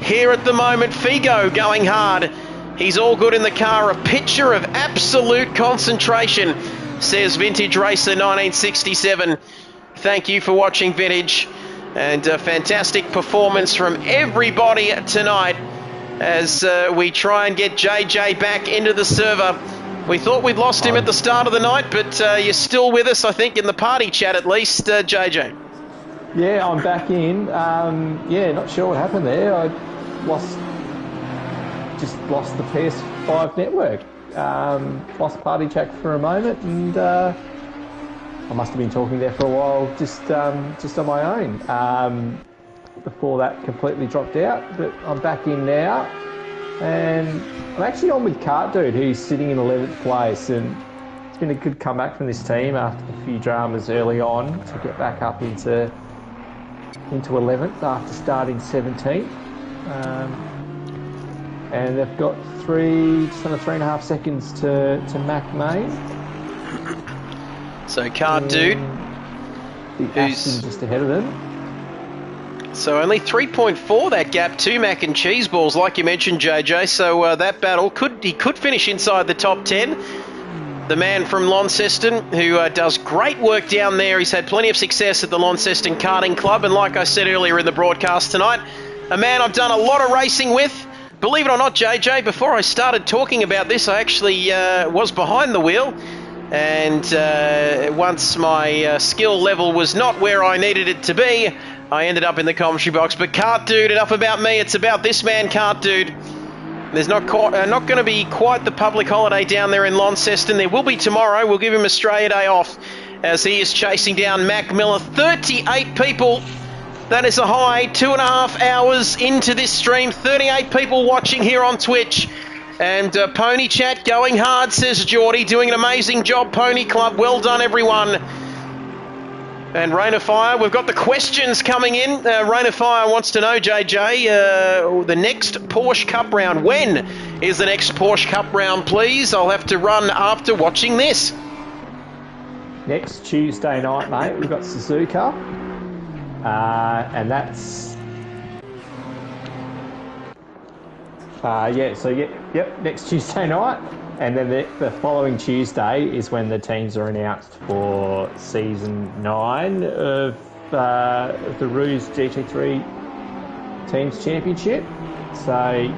here at the moment. Figo going hard. He's all good in the car. A picture of absolute concentration, says Vintage Racer 1967. Thank you for watching, Vintage. And a fantastic performance from everybody tonight as we try and get JJ back into the server. We thought we'd lost him at the start of the night, but you're still with us, I think, in the party chat at least, JJ. Yeah, I'm back in. Yeah, not sure what happened there. I lost the PS5 network. Lost party chat for a moment, and I must have been talking there for a while just on my own before that completely dropped out. But I'm back in now, and I'm actually on with Cart Dude, who's sitting in 11th place, and it's been a good comeback from this team after a few dramas early on to get back up into 11th after starting 17th. And they've got just under 3.5 seconds to Mac Main. So Cart Dude, the Aston just ahead of them. So only 3.4 that gap to Mac and Cheese Balls, like you mentioned, JJ. So that battle could finish inside the top 10. The man from Launceston, who does great work down there. He's had plenty of success at the Launceston Karting Club, and like I said earlier in the broadcast tonight, a man I've done a lot of racing with. Believe it or not, JJ, before I started talking about this, I actually was behind the wheel. And once my skill level was not where I needed it to be, I ended up in the commentary box. But Cart Dude, enough about me. It's about this man, Cart Dude. There's not going to be quite the public holiday down there in Launceston. There will be tomorrow. We'll give him Australia Day off as he is chasing down Mac Miller. 38 people. That is a high. 2.5 hours into this stream. 38 people watching here on Twitch. And Pony Chat going hard, says Geordie. Doing an amazing job, Pony Club. Well done, everyone. And Rain of Fire, we've got the questions coming in. Rain of Fire wants to know, JJ, the next Porsche Cup round. When is the next Porsche Cup round, please? I'll have to run after watching this. Next Tuesday night, mate, we've got Suzuka. And that's Next Tuesday night. And then the following Tuesday is when the teams are announced for Season 9 of the Ruse GT3 Teams Championship. So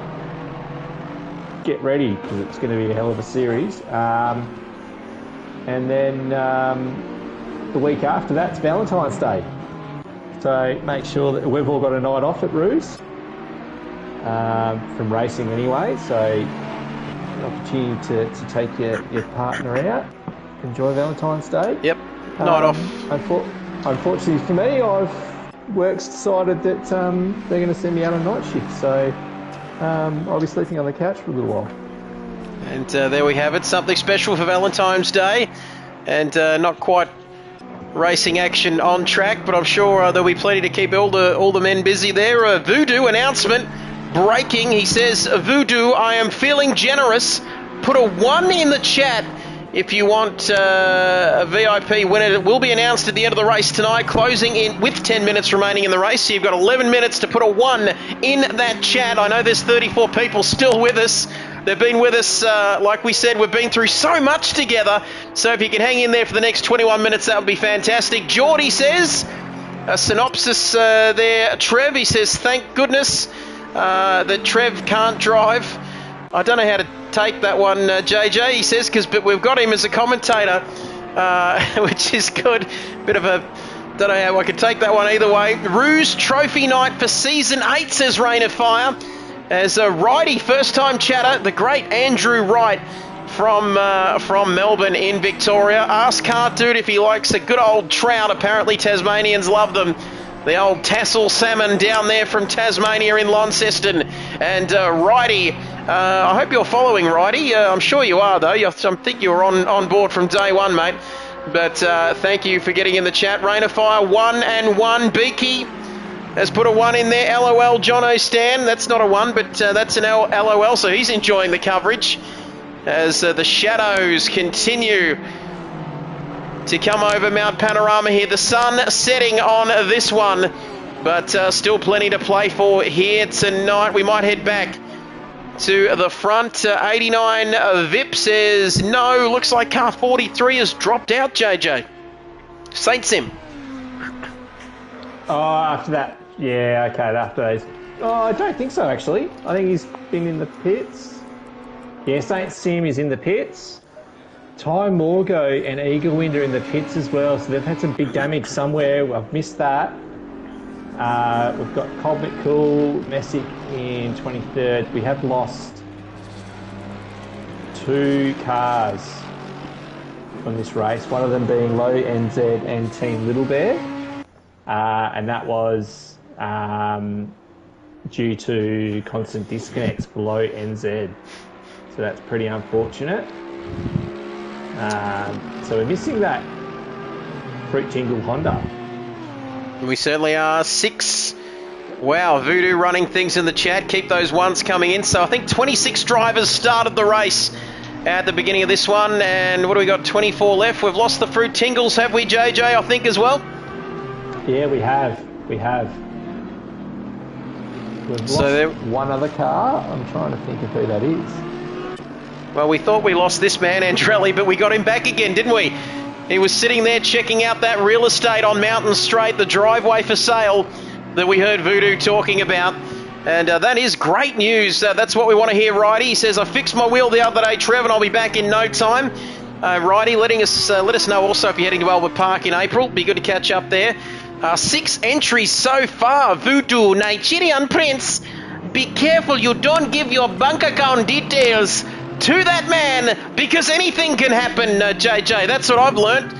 get ready, because it's going to be a hell of a series. And then the week after that's Valentine's Day. So make sure that we've all got a night off at Ruse from racing anyway. So an opportunity to take your partner out, enjoy Valentine's Day. Yep, night off. Unfortunately for me, work's decided that they're going to send me out on night shift. So I'll be sleeping on the couch for a little while. And there we have it, something special for Valentine's Day, and not quite racing action on track, but I'm sure there'll be plenty to keep all the men busy there. Voodoo announcement breaking. He says, Voodoo, I am feeling generous. Put a 1 in the chat if you want a VIP winner. It will be announced at the end of the race tonight, closing in with 10 minutes remaining in the race. So you've got 11 minutes to put a 1 in that chat. I know there's 34 people still with us. They've been with us, like we said, we've been through so much together. So if you can hang in there for the next 21 minutes, that would be fantastic. Geordie says, a synopsis there. Trev, he says, thank goodness that Trev can't drive. I don't know how to take that one, JJ, he says, but we've got him as a commentator, which is good. Bit of a, don't know how I could take that one either way. Ruse Trophy Night for Season 8, says Rain of Fire. As a righty, first-time chatter, the great Andrew Wright from Melbourne in Victoria. Ask Cart Dude if he likes a good old trout. Apparently Tasmanians love them. The old tassel salmon down there from Tasmania in Launceston. And Righty, I hope you're following, Righty. I'm sure you are, though. I think you were on board from day one, mate. But thank you for getting in the chat. Rain of Fire, 1 and 1. Beaky has put a 1 in there. LOL, Jono Stan. That's not a 1, but that's an LOL, so he's enjoying the coverage as the shadows continue to come over Mount Panorama here. The sun setting on this one, but still plenty to play for here tonight. We might head back to the front. 89 VIP says no. Looks like car 43 has dropped out, JJ. Saint Sim. Oh, after that. Yeah, okay, after those. Oh, I don't think so, actually. I think he's been in the pits. Yeah, Saint Sim is in the pits. Ty Morgo and Eagle Wind are in the pits as well, so they've had some big damage somewhere. I've missed that. We've got Cold McCool, Messick in 23rd. We have lost 2 cars from this race, one of them being Low NZ and Team Little Bear, and that was due to constant disconnects for Low NZ. So that's pretty unfortunate. So we're missing that Fruit Tingle Honda. We certainly are. 6. Wow, Voodoo running things in the chat. Keep those ones coming in. So I think 26 drivers started the race at the beginning of this one. And what do we got? 24 left. We've lost the Fruit Tingles, have we, JJ, I think, as well? Yeah, we have. We've lost one other car. I'm trying to think of who that is. Well, we thought we lost this man, Andrelli, but we got him back again, didn't we? He was sitting there checking out that real estate on Mountain Straight, the driveway for sale that we heard Voodoo talking about. And that is great news. That's what we want to hear, Righty. He says, I fixed my wheel the other day, Trev, and I'll be back in no time. Righty, let us know also if you're heading to Albert Park in April. Be good to catch up there. 6 entries so far. Voodoo, Nigerian Prince. Be careful you don't give your bank account details to that man, because anything can happen, JJ. That's what I've learnt.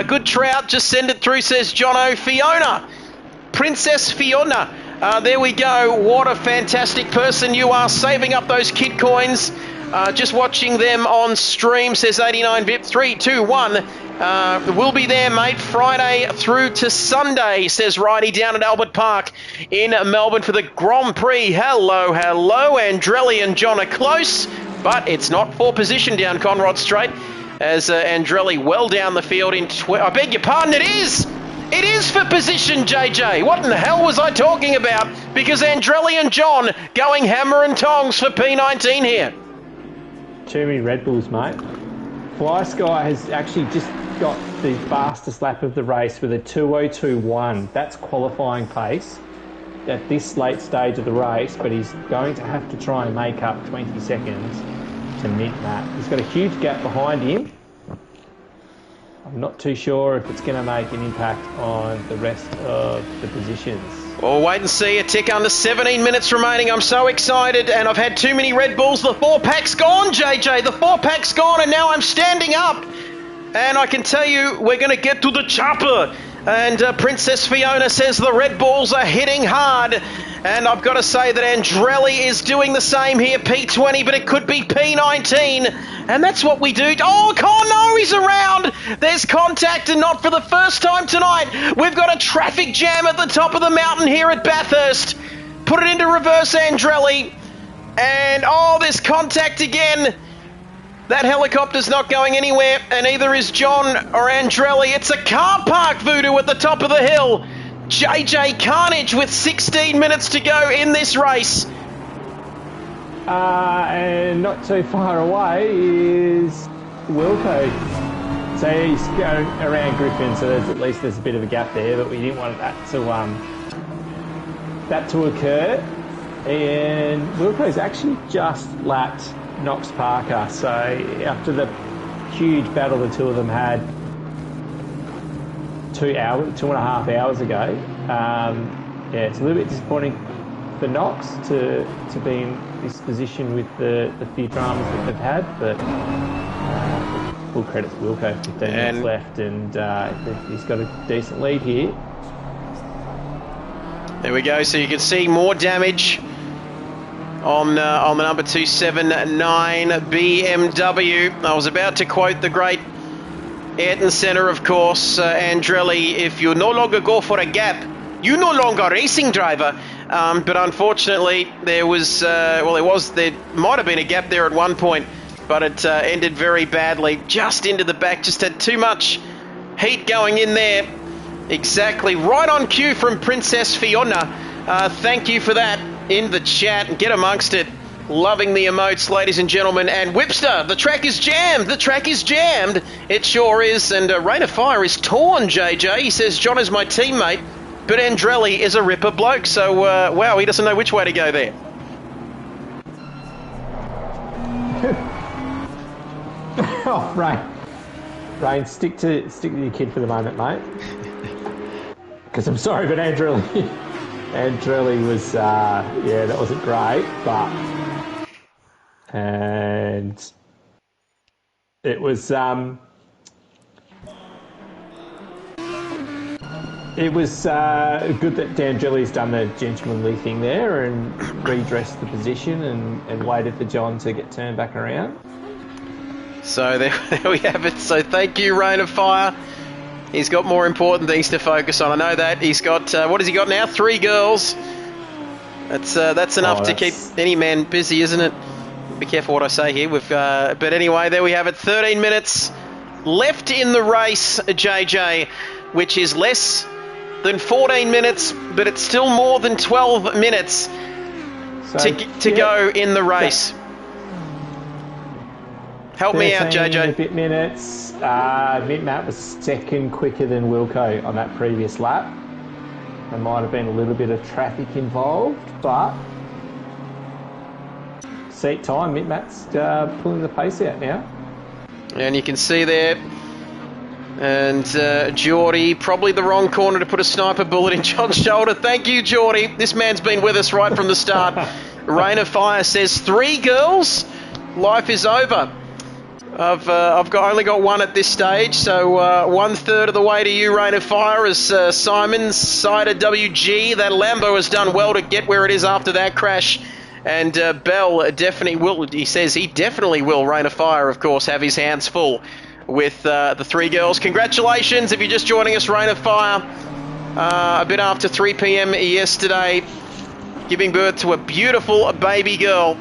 Good trout, just send it through, says Jono. Fiona, Princess Fiona. There we go. What a fantastic person you are, saving up those kid coins. Just watching them on stream, says 89 VIP. 3, 2, 1. We'll be there, mate, Friday through to Sunday, says Righty, down at Albert Park in Melbourne for the Grand Prix. Hello. Andrelli and John are close, but it's not for position down Conrod Straight, as Andrelli well down the field in... I beg your pardon, it is into position, JJ. What in the hell was I talking about? Because Andrelli and John going hammer and tongs for P19 here. Too many Red Bulls, mate. Fly Sky has actually just got the fastest lap of the race with a 2:02.1. That's qualifying pace at this late stage of the race, but he's going to have to try and make up 20 seconds to mint that. He's got a huge gap behind him. I'm not too sure if it's going to make an impact on the rest of the positions. Well, we'll wait and see. A tick under 17 minutes remaining. I'm so excited, and I've had too many Red Bulls. The 4-pack's gone, JJ. The 4-pack's gone, and now I'm standing up. And I can tell you, we're going to get to the chopper. And Princess Fiona says the Red Bulls are hitting hard. And I've got to say that Andrelli is doing the same here, P20, but it could be P19. And that's what we do. Oh, no, he's around. There's contact, and not for the first time tonight. We've got a traffic jam at the top of the mountain here at Bathurst. Put it into reverse, Andrelli. And, oh, there's contact again. That helicopter's not going anywhere, and neither is John or Andrelli. It's a car park voodoo at the top of the hill. JJ Carnage with 16 minutes to go in this race. And not too far away is Wilco. So he's going around Griffin, so there's a bit of a gap there, but we didn't want that to occur. And Wilco's actually just lapped Knox Parker, so after the huge battle the two of them had 2.5 hours ago, it's a little bit disappointing for Knox to be in this position with the few dramas that they've had, but full credit to Wilco, 15 minutes left, and he's got a decent lead here. There we go, so you can see more damage on the number 279 BMW. I was about to quote the great Ayrton Senna, of course, Andrelli, if you no longer go for a gap, you no longer racing driver. But unfortunately, there might have been a gap there at one point, but it ended very badly, just into the back, just had too much heat going in there. Exactly, right on cue from Princess Fiona. Thank you for that in the chat, and get amongst it. Loving the emotes, ladies and gentlemen. And Whipster, the track is jammed. The track is jammed. It sure is. And Rain of Fire is torn, JJ. He says, John is my teammate, but Andrelli is a ripper bloke. So, wow, he doesn't know which way to go there. Oh, Rain, stick to your kid for the moment, mate. Because I'm sorry, but Andrelli was, that wasn't great, but... And it was good that D'Angeli's done the gentlemanly thing there and redressed the position and waited for John to get turned back around. So there we have it. So thank you, Rain of Fire. He's got more important things to focus on. I know that. He's got, what has he got now? 3 girls. That's enough to keep any man busy, isn't it? Be careful what I say here. But anyway, there we have it. 13 minutes left in the race, JJ, which is less than 14 minutes, but it's still more than 12 minutes to go in the race. Help me out, JJ. A bit minutes. Mitmat was second quicker than Wilco on that previous lap. There might have been a little bit of traffic involved, but seat time, Mitmat's pulling the pace out now. And you can see there, and Geordie, probably the wrong corner to put a sniper bullet in John's shoulder. Thank you, Geordie. This man's been with us right from the start. Rain of Fire says, 3 girls, life is over. I've only got 1 at this stage, so 1/3 of the way to you, Rain of Fire, as Simon Cider WG. That Lambo has done well to get where it is after that crash. And Bell definitely will, he says he definitely will, Rain of Fire, of course, have his hands full with the 3 girls. Congratulations if you're just joining us, Rain of Fire. A bit after 3 p.m. yesterday, giving birth to a beautiful baby girl.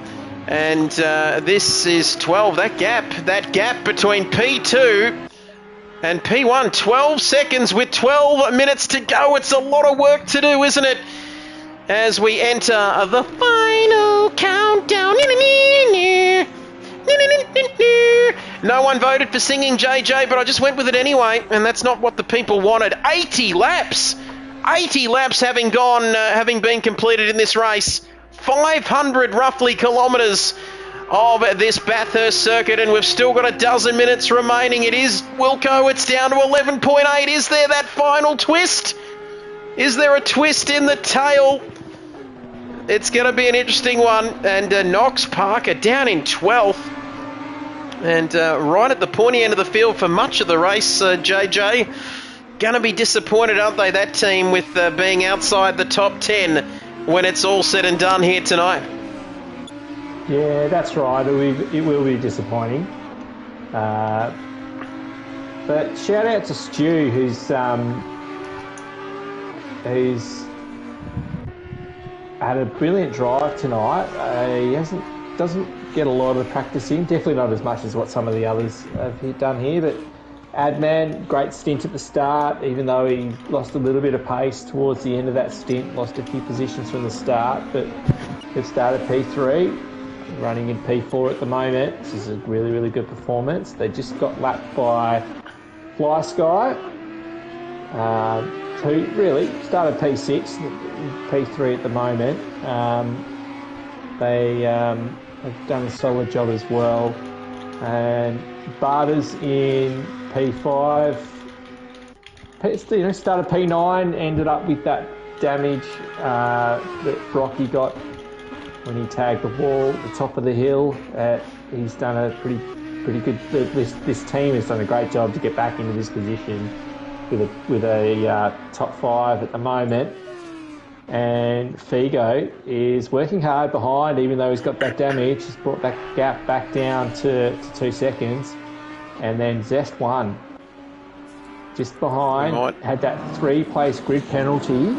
And this is 12. That gap between P2 And P1, 12 seconds with 12 minutes to go. It's a lot of work to do, isn't it? As we enter the final countdown. No one voted for singing JJ, but I just went with it anyway, and that's not what the people wanted. 80 laps! 80 laps having been completed in this race. 500 roughly kilometres of this Bathurst circuit, and we've still got a dozen minutes remaining. It is Wilco, it's down to 11.8. Is there that final twist? Is there a twist in the tail? It's going to be an interesting one. And Knox Parker down in 12th. And right at the pointy end of the field for much of the race, JJ. Going to be disappointed, aren't they, that team, with being outside the top 10 when it's all said and done here tonight? Yeah, that's right. It will be disappointing. But shout out to Stu, who's had a brilliant drive tonight. He doesn't get a lot of practice in. Definitely not as much as what some of the others have done here. But Adman, great stint at the start, even though he lost a little bit of pace towards the end of that stint, lost a few positions from the start. But they've started P3, running in P4 at the moment. This is a really, really good performance. They just got lapped by Fly Sky, who really started P6, P3 at the moment. They have done a solid job as well. And Barter's in P5. Started P9, ended up with that damage that Rocky got when he tagged the wall at the top of the hill. He's done a pretty good. This team has done a great job to get back into this position with a top 5 at the moment. And Figo is working hard behind, even though he's got that damage. He's brought that gap back down to 2 seconds. And then Zest 1, just behind, had that 3-place grid penalty.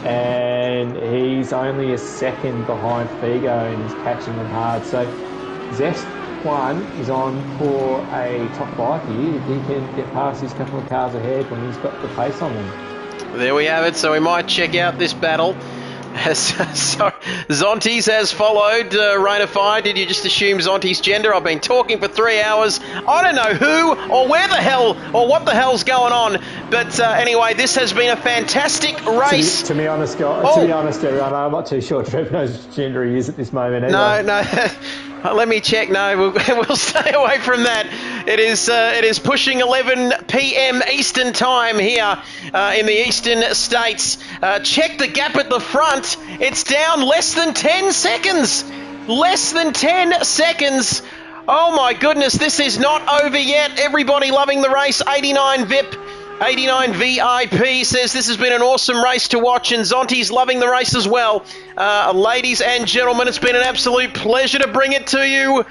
And he's only a second behind Figo, and he's catching them hard. So Zest 1 is on for a top 5 here. If he can get past these couple of cars ahead when he's got the pace on them. There we have it. So we might check out this battle. So Zontes has followed Rain of Fire. Did you just assume Zontes' gender? I've been talking for 3 hours. I don't know who or where the hell or what the hell's going on. But anyway, this has been a fantastic race. To be honest, guys, to be honest, everyone, I'm not too sure Trev knows which gender he is at this moment either. No. Let me check. No, we'll stay away from that. It is pushing 11 p.m. Eastern time here in the eastern states. Check the gap at the front. It's down less than 10 seconds. Less than 10 seconds. Oh my goodness, this is not over yet. Everybody loving the race. 89 VIP. 89 VIP says this has been an awesome race to watch, and Zonte's loving the race as well. Ladies and gentlemen, it's been an absolute pleasure to bring it to you.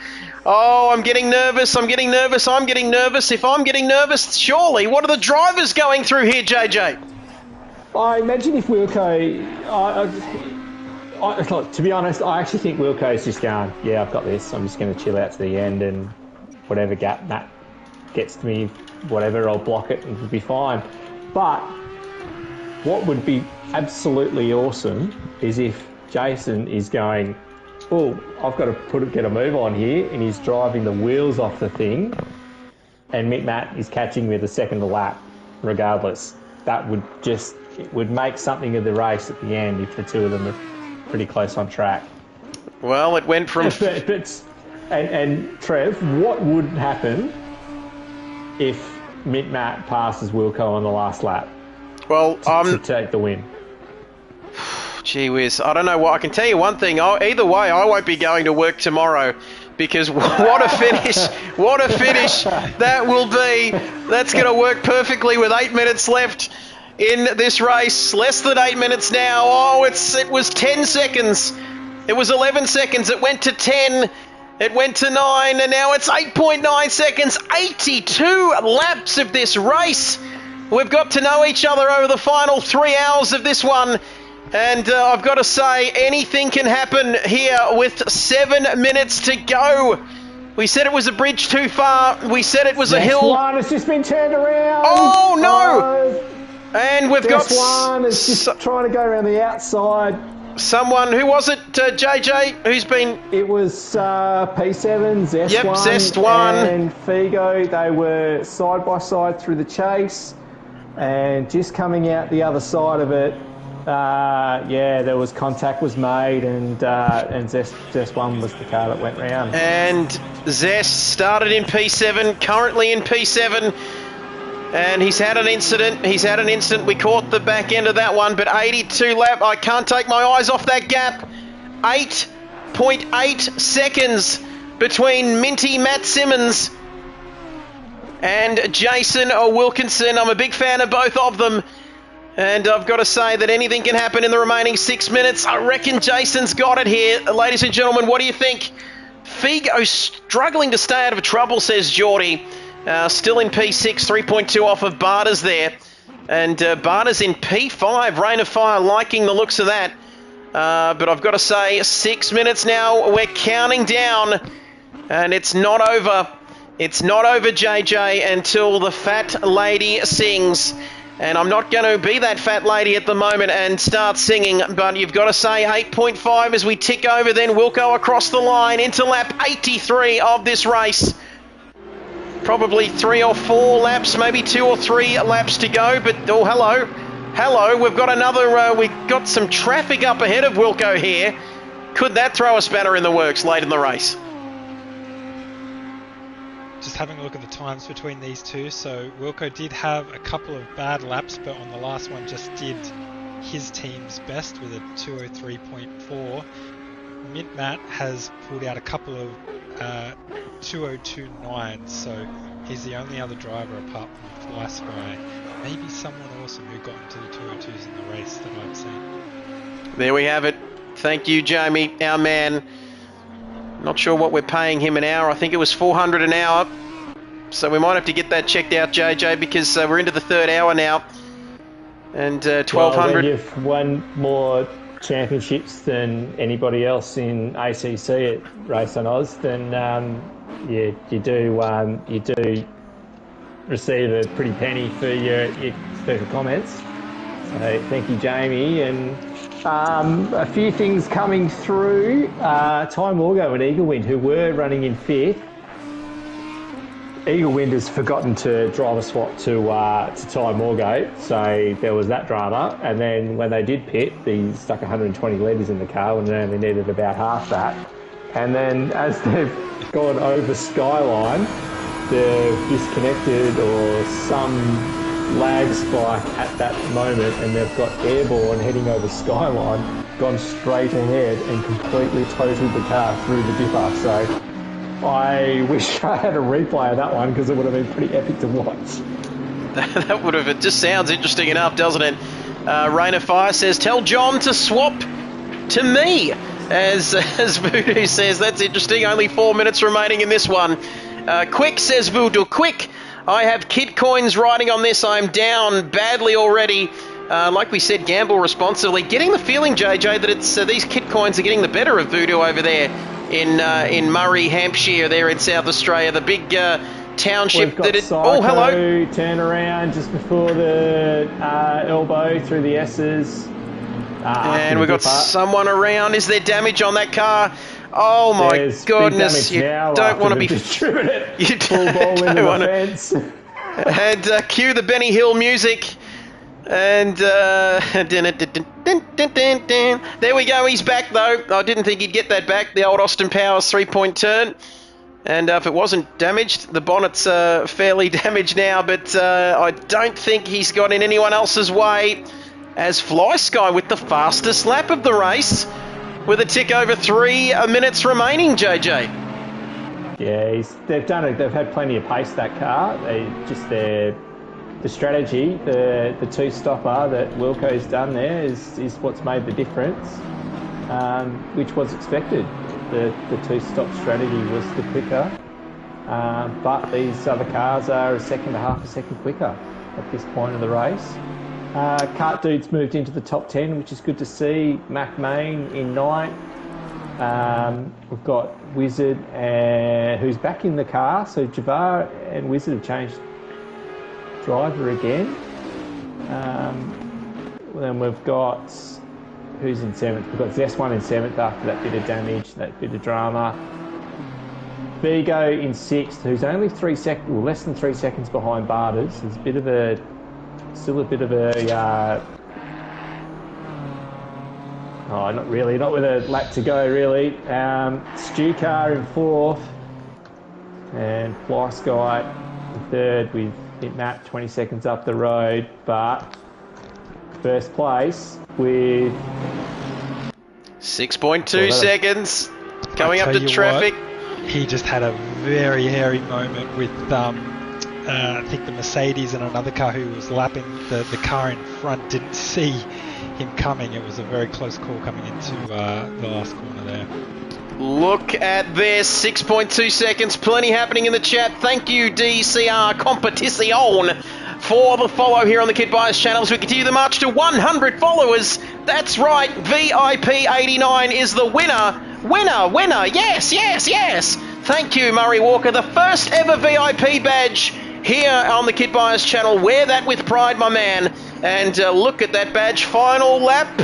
Oh, I'm getting nervous. If I'm getting nervous, surely, what are the drivers going through here, JJ? I imagine if Wilco... to be honest, I actually think Wilco's just going, yeah, I've got this. I'm just going to chill out to the end, and whatever gap Matt gets to me, whatever, I'll block it and it'll be fine. But what would be absolutely awesome is if Jason is going, oh, I've got to get a move on here, and he's driving the wheels off the thing, and Mick Matt is catching with a second a lap, regardless. That would it would make something of the race at the end if the two of them are pretty close on track. Well, it went from... and Trev, what would happen if Mick Matt passes Wilco on the last lap? Well, to take the win. Gee whiz, I don't know what. I can tell you one thing. Either way, I won't be going to work tomorrow, because what a finish that will be. That's going to work perfectly with 8 minutes left in this race. Less than 8 minutes now. Oh, it was 10 seconds. It was 11 seconds. It went to 10. It went to 9, and now it's 8.9 seconds. 82 laps of this race. We've got to know each other over the final 3 hours of this one. And I've got to say, anything can happen here with 7 minutes to go. We said it was a bridge too far. We said it was a hill. One has just been turned around. Oh, no! And we've got... One is just trying to go around the outside. Someone, who was it, JJ, who's been... It was P7, Zest yep, 1 Zest 1. and Figo. They were side by side through the chase, and just coming out the other side of it, there was contact was made, and Zest 1 was the car that went round. And Zest started in P7, currently in P7. And he's had an incident. We caught the back end of that one, but 82 lap. I can't take my eyes off that gap. 8.8 seconds between Minty Matt Simmons and Jason Wilkinson. I'm a big fan of both of them. And I've got to say that anything can happen in the remaining 6 minutes. I reckon Jason's got it here. Ladies and gentlemen, what do you think? Figo struggling to stay out of trouble, says Geordie. Still in P6, 3.2 off of Barter's there. And Barter's in P5, Rain of Fire, liking the looks of that. But I've got to say, 6 minutes now, we're counting down. And it's not over. It's not over, JJ, until the fat lady sings. And I'm not going to be that fat lady at the moment and start singing, but you've got to say 8.5 as we tick over. Then Wilco across the line into lap 83 of this race. Probably 3 or 4 laps, maybe 2 or 3 laps to go. But, oh, hello. We've got another, we've got some traffic up ahead of Wilco here. Could that throw a spanner in the works late in the race? Just having a look at the times between these two. So Wilco did have a couple of bad laps, but on the last one just did his team's best with a 203.4. Mint Matt has pulled out a couple of 202.9, so he's the only other driver apart from Fly Sky, maybe someone awesome who got into the 202s in the race that I've seen. There we have it. Thank you, Jamie, our man. Not sure what we're paying him an hour. I think it was $400 an hour. So we might have to get that checked out, JJ, because we're into the third hour now. And $1,200. Well, when you've won more championships than anybody else in ACC at Race on Oz, then you do receive a pretty penny for your special comments. So thank you, Jamie. And a few things coming through. Ty Morgo and Eaglewind, who were running in fifth. Eaglewind has forgotten to driver swap to Ty Morgo, so there was that drama. And then when they did pit, he stuck 120 litres in the car when they only needed about half that. And then as they've gone over Skyline, they've disconnected or some lag spike at that moment, and they've got airborne heading over Skyline, gone straight ahead and completely totaled the car through the dipper. So I wish I had a replay of that one, because it would have been pretty epic to watch. That would have. It just sounds interesting enough, doesn't it? Rain of Fire says, tell John to swap to me. As Voodoo says, that's interesting. Only 4 minutes remaining in this one. Quick, says Voodoo, quick. I have kit coins riding on this. I'm down badly already. Like we said, gamble responsibly. Getting the feeling, JJ, that it's these kit coins are getting the better of Voodoo over there in Murray, Hampshire, there in South Australia. The big township that it... Psycho, oh, hello. Turn around just before the elbow through the S's. And we've got someone around. Is there damage on that car? Oh my goodness! You don't want to be distributed. You full ball into the fence. And cue the Benny Hill music. And there we go. He's back though. I didn't think he'd get that back. The old Austin Powers 3-point turn. And if it wasn't damaged, the bonnet's fairly damaged now. But I don't think he's got in anyone else's way. As Fly Sky with the fastest lap of the race, with a tick over 3 minutes remaining, JJ. Yeah, they've done it. They've had plenty of pace, that car. The strategy, the two-stopper that Wilco's done there is what's made the difference, which was expected. The two-stop strategy was the quicker, but these other cars are a second to half a second quicker at this point of the race. Kart Dude's moved into the top 10, which is good to see. Mac Main in 9th. We've got Wizard who's back in the car. So Jabbar and Wizard have changed driver again. Then we've got who's in 7th. We've got Zest1 in 7th after that bit of damage, that bit of drama. Vigo in 6th, who's only less than 3 seconds behind Bathurst. There's still a bit of a. Not really. Not with a lap to go, really. Stu Car in 4th, and Fly Sky in 3rd with Matt 20 seconds up the road, but first place with 6.2 seconds coming up to traffic. What, he just had a very hairy moment with I think the Mercedes and another car who was lapping the car in front didn't see him coming. It was a very close call coming into the last corner there. Look at this, 6.2 seconds, plenty happening in the chat. Thank you, DCR Competition, for the follow here on the Kid Buyers channel as we continue the march to 100 followers. That's right, VIP89 is the winner. Winner, yes. Thank you, Murray Walker, the first ever VIP badge here on the Kid Buyers channel. Wear that with pride, my man. And look at that badge, final lap.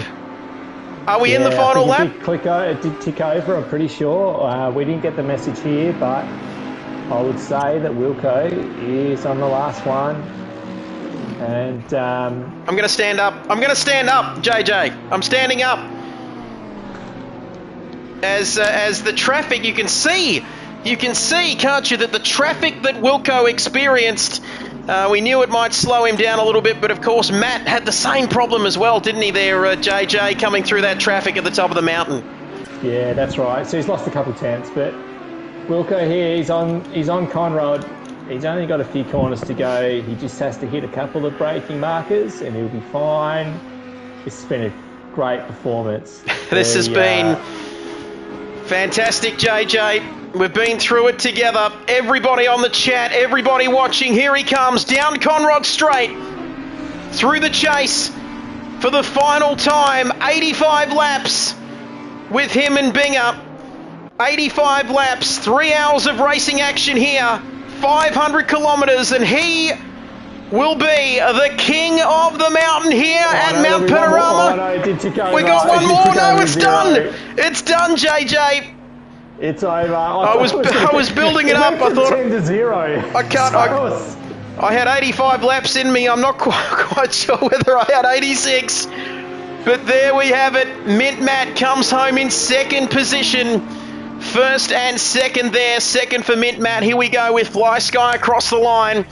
Are we in the final lap? It did tick over, I'm pretty sure. We didn't get the message here, but I would say that Wilco is on the last one. And I'm going to stand up. JJ. I'm standing up. As the traffic, you can see, can't you, that the traffic that Wilco experienced, we knew it might slow him down a little bit, but of course Matt had the same problem as well, didn't he there, JJ, coming through that traffic at the top of the mountain? Yeah, that's right. So he's lost a couple of tenths, but Wilco here, he's on Conrod. He's only got a few corners to go. He just has to hit a couple of braking markers and he'll be fine. This has been a great performance. This has been fantastic, JJ. We've been through it together. Everybody on the chat, everybody watching, here he comes down Conrod Straight, through the chase for the final time. 85 laps with him and Binger. 85 laps, 3 hours of racing action here, 500 kilometres, and he will be the king of the mountain here at Mount Panorama. We got one more. No, it's done. It's done, JJ. It's over. I was building it up. I thought 10-0. I can't. I had 85 laps in me. I'm not quite sure whether I had 86, but there we have it. Mint Matt comes home in second position. First and second there. Second for Mint Matt. Here we go with Fly Sky across the line.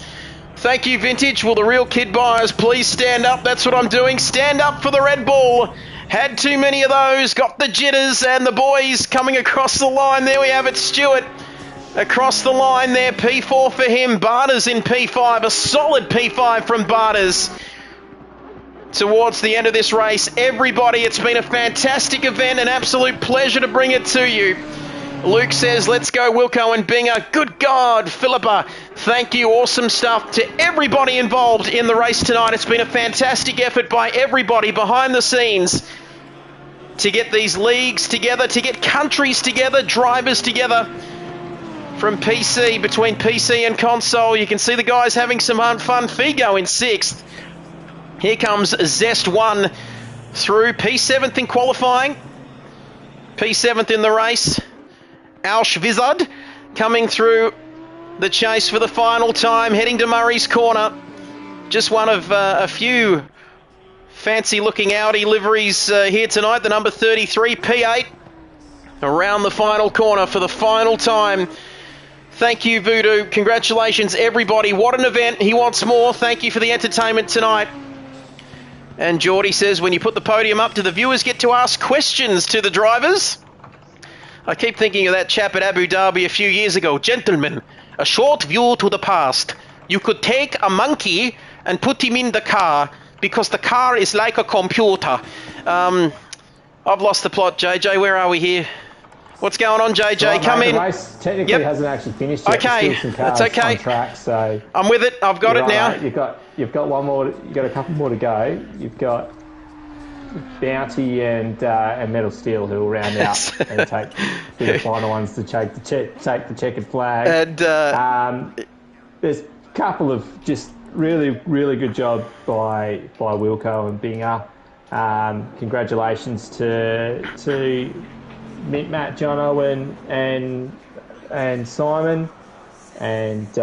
Thank you, Vintage. Will the real Kid Buyers please stand up? That's what I'm doing. Stand up for the Red Bull. Had too many of those. Got the jitters, and the boys coming across the line. There we have it. Stewart across the line there. P4 for him. Barters in P5. A solid P5 from Barters. Towards the end of this race, everybody, it's been a fantastic event. An absolute pleasure to bring it to you. Luke says, let's go Wilco and Binger. Good God, Philippa. Thank you. Awesome stuff to everybody involved in the race tonight. It's been a fantastic effort by everybody behind the scenes to get these leagues together, to get countries together, drivers together from PC, between PC and console. You can see the guys having some fun. Figo in 6th. Here comes Zest1 through. P7th in qualifying. P7th in the race. Alsh Vizard coming through the chase for the final time, heading to Murray's Corner. Just one of a few fancy looking Audi liveries here tonight. The number 33 P8 around the final corner for the final time. Thank you, Voodoo. Congratulations, everybody. What an event. He wants more. Thank you for the entertainment tonight. And Geordie says, when you put the podium up, do the viewers get to ask questions to the drivers? I keep thinking of that chap at Abu Dhabi a few years ago. Gentlemen, a short view to the past. You could take a monkey and put him in the car because the car is like a computer. I've lost the plot, JJ. Where are we here? What's going on, JJ? Well, come in. The race technically hasn't actually finished yet. Okay, There's still some cars that's okay. on track, so I'm with it. I've got it now. Mate. You've got one more. You've got a couple more to go. You've got Bounty and Metal Steel, who will round out and be the final ones to take the checkered flag. And there's a couple of just really, really good job by Wilco and Binger. Congratulations to Mint, Matt, Jono, and Simon, and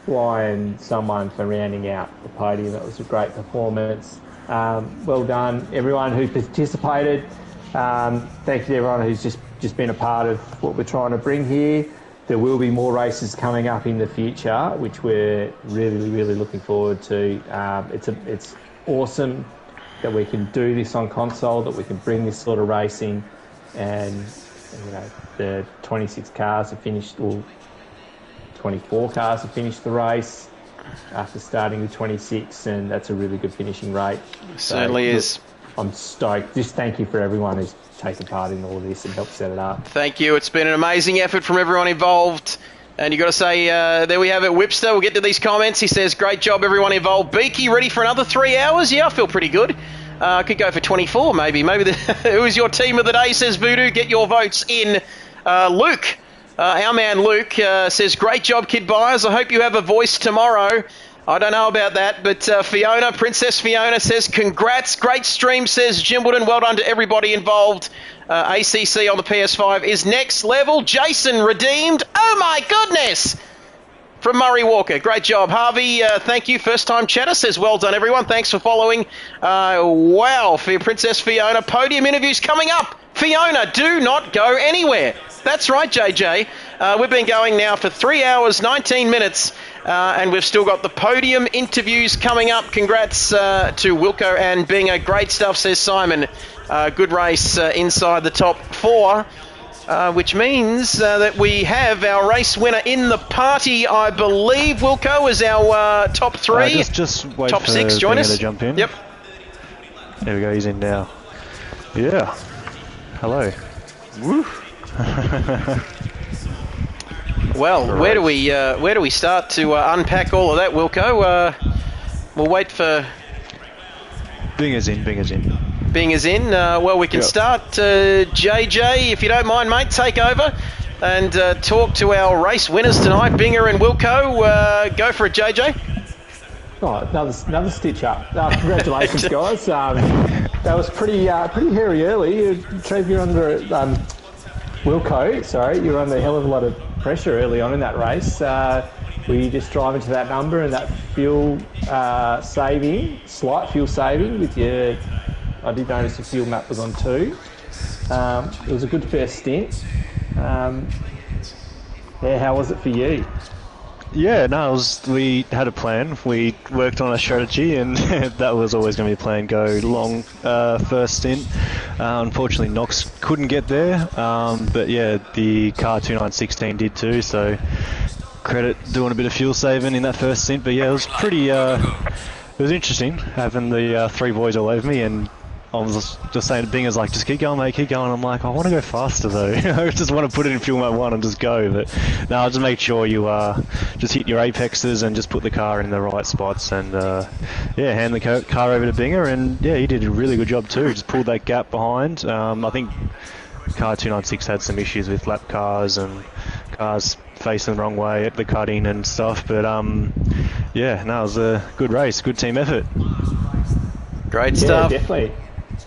Ryan, someone, for rounding out the podium. That was a great performance. Well done, everyone who participated. Thank you to everyone who's just been a part of what we're trying to bring here. There will be more races coming up in the future, which we're really, really looking forward to. It's awesome that we can do this on console, that we can bring this sort of racing, and you know, the 26 cars have finished, or 24 cars have finished the race after starting with 26, and that's a really good finishing rate. Certainly is. I'm stoked. Just thank you for everyone who's taken part in all of this and helped set it up. Thank you. It's been an amazing effort from everyone involved. And you got to say, there we have it, Whipster. We'll get to these comments. He says, great job, everyone involved. Beaky, ready for another 3 hours? Yeah, I feel pretty good. I could go for 24, maybe. Who is your team of the day, says Voodoo. Get your votes in. Luke, our man Luke, says, great job, Kid Buyers. I hope you have a voice tomorrow. I don't know about that, but Fiona, Princess Fiona, says, congrats. Great stream, says Jim Wooden. Well done to everybody involved. ACC on the PS5 is next level. Jason redeemed. Oh, my goodness. From Murray Walker. Great job. Harvey, thank you. First time chatter says, well done, everyone. Thanks for following. Wow, for Princess Fiona. Podium interviews coming up. Fiona, do not go anywhere. That's right, JJ. We've been going now for 3 hours, 19 minutes, and we've still got the podium interviews coming up. Congrats to Wilco and Binger. Great stuff, says Simon. Good race inside the top 4. Which means that we have our race winner in the party, I believe. Wilco is our top 3. Just wait top for 6, join us. To jump in. Yep. There we go, he's in now. Yeah. Hello. Woo. Well, where do we start to unpack all of that, Wilco? We'll wait for... Binger's in. Bingers in. Well, we can start. JJ, if you don't mind, mate, take over and talk to our race winners tonight, Binger and Wilco. Go for it, JJ. Oh, another stitch up. Congratulations, guys. That was pretty hairy early. Trev, you're under Wilco. Sorry, you're under a hell of a lot of pressure early on in that race. Were you just driving to that number and that fuel slight fuel saving with your... I did notice the fuel map was on 2. It was a good first stint. How was it for you? Yeah, no, we had a plan. We worked on a strategy, and that was always going to be the plan. Go long first stint. Unfortunately, Knox couldn't get there, but yeah, the car 2916 did too. So credit doing a bit of fuel saving in that first stint. But yeah, it was pretty. It was interesting having the 3 boys all over me, and I was just saying to Binger's like, just keep going, mate, keep going. I'm like, I want to go faster though. I just want to put it in fuel map 1 and just go. But no, I'll just make sure you just hit your apexes and just put the car in the right spots, and yeah, hand the car over to Binger, and yeah, he did a really good job too. Just pulled that gap behind. I think car 296 had some issues with lap cars and cars facing the wrong way at the cutting and stuff. But yeah, no, it was a good race, good team effort. Great stuff. Yeah, definitely.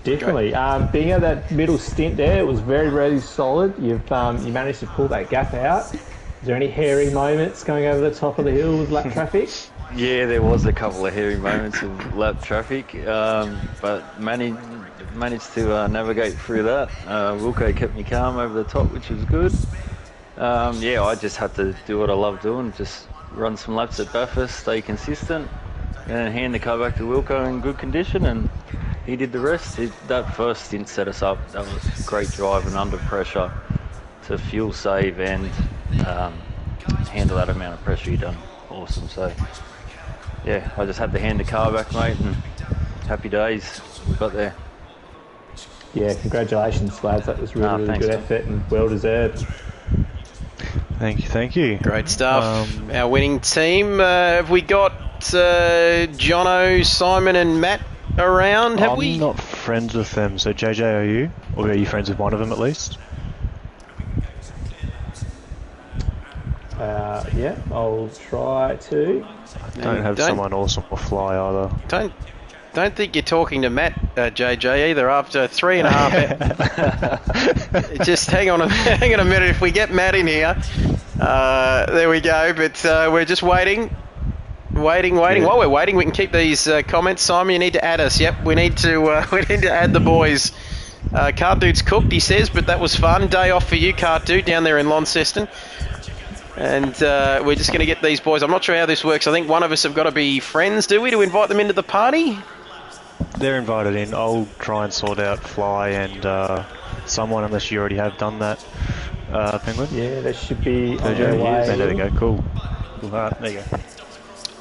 Binger, that middle stint there, it was very, very solid. You managed to pull that gap out. Is there any hairy moments going over the top of the hill with lap traffic? Yeah, there was a couple of hairy moments of lap traffic, but managed to navigate through that. Wilco kept me calm over the top, which was good. Yeah, I just had to do what I love doing, just run some laps at Bathurst, stay consistent, and hand the car back to Wilco in good condition, and he did the rest. That first stint set us up. That was great driving under pressure to fuel save and handle that amount of pressure. You done awesome. So yeah, I just had to hand the car back, mate, and happy days. We got there. Yeah, congratulations, lads. That was really good effort and well deserved. Thank you. Great stuff. Our winning team. Have we got Jono, Simon, and Matt around, have I'm we? not friends with them, so JJ, are you? Or are you friends with one of them at least? Yeah, I'll try to. Don't have someone awesome or fly either. Don't think you're talking to Matt, JJ, either. After 3.5, just hang on a minute. If we get Matt in here, there we go. But we're just waiting. Yeah. While we're waiting, we can keep these comments. Simon, you need to add us. Yep, we need to add the boys. Cart Dude's cooked, he says, but that was fun. Day off for you, Cart Dude, down there in Launceston. And we're just going to get these boys. I'm not sure how this works. I think one of us have got to be friends, do we, to invite them into the party? They're invited in. I'll try and sort out Fly and someone, unless you already have done that, Penguin. Yeah, they should be on There their way. we go. Cool. There you go.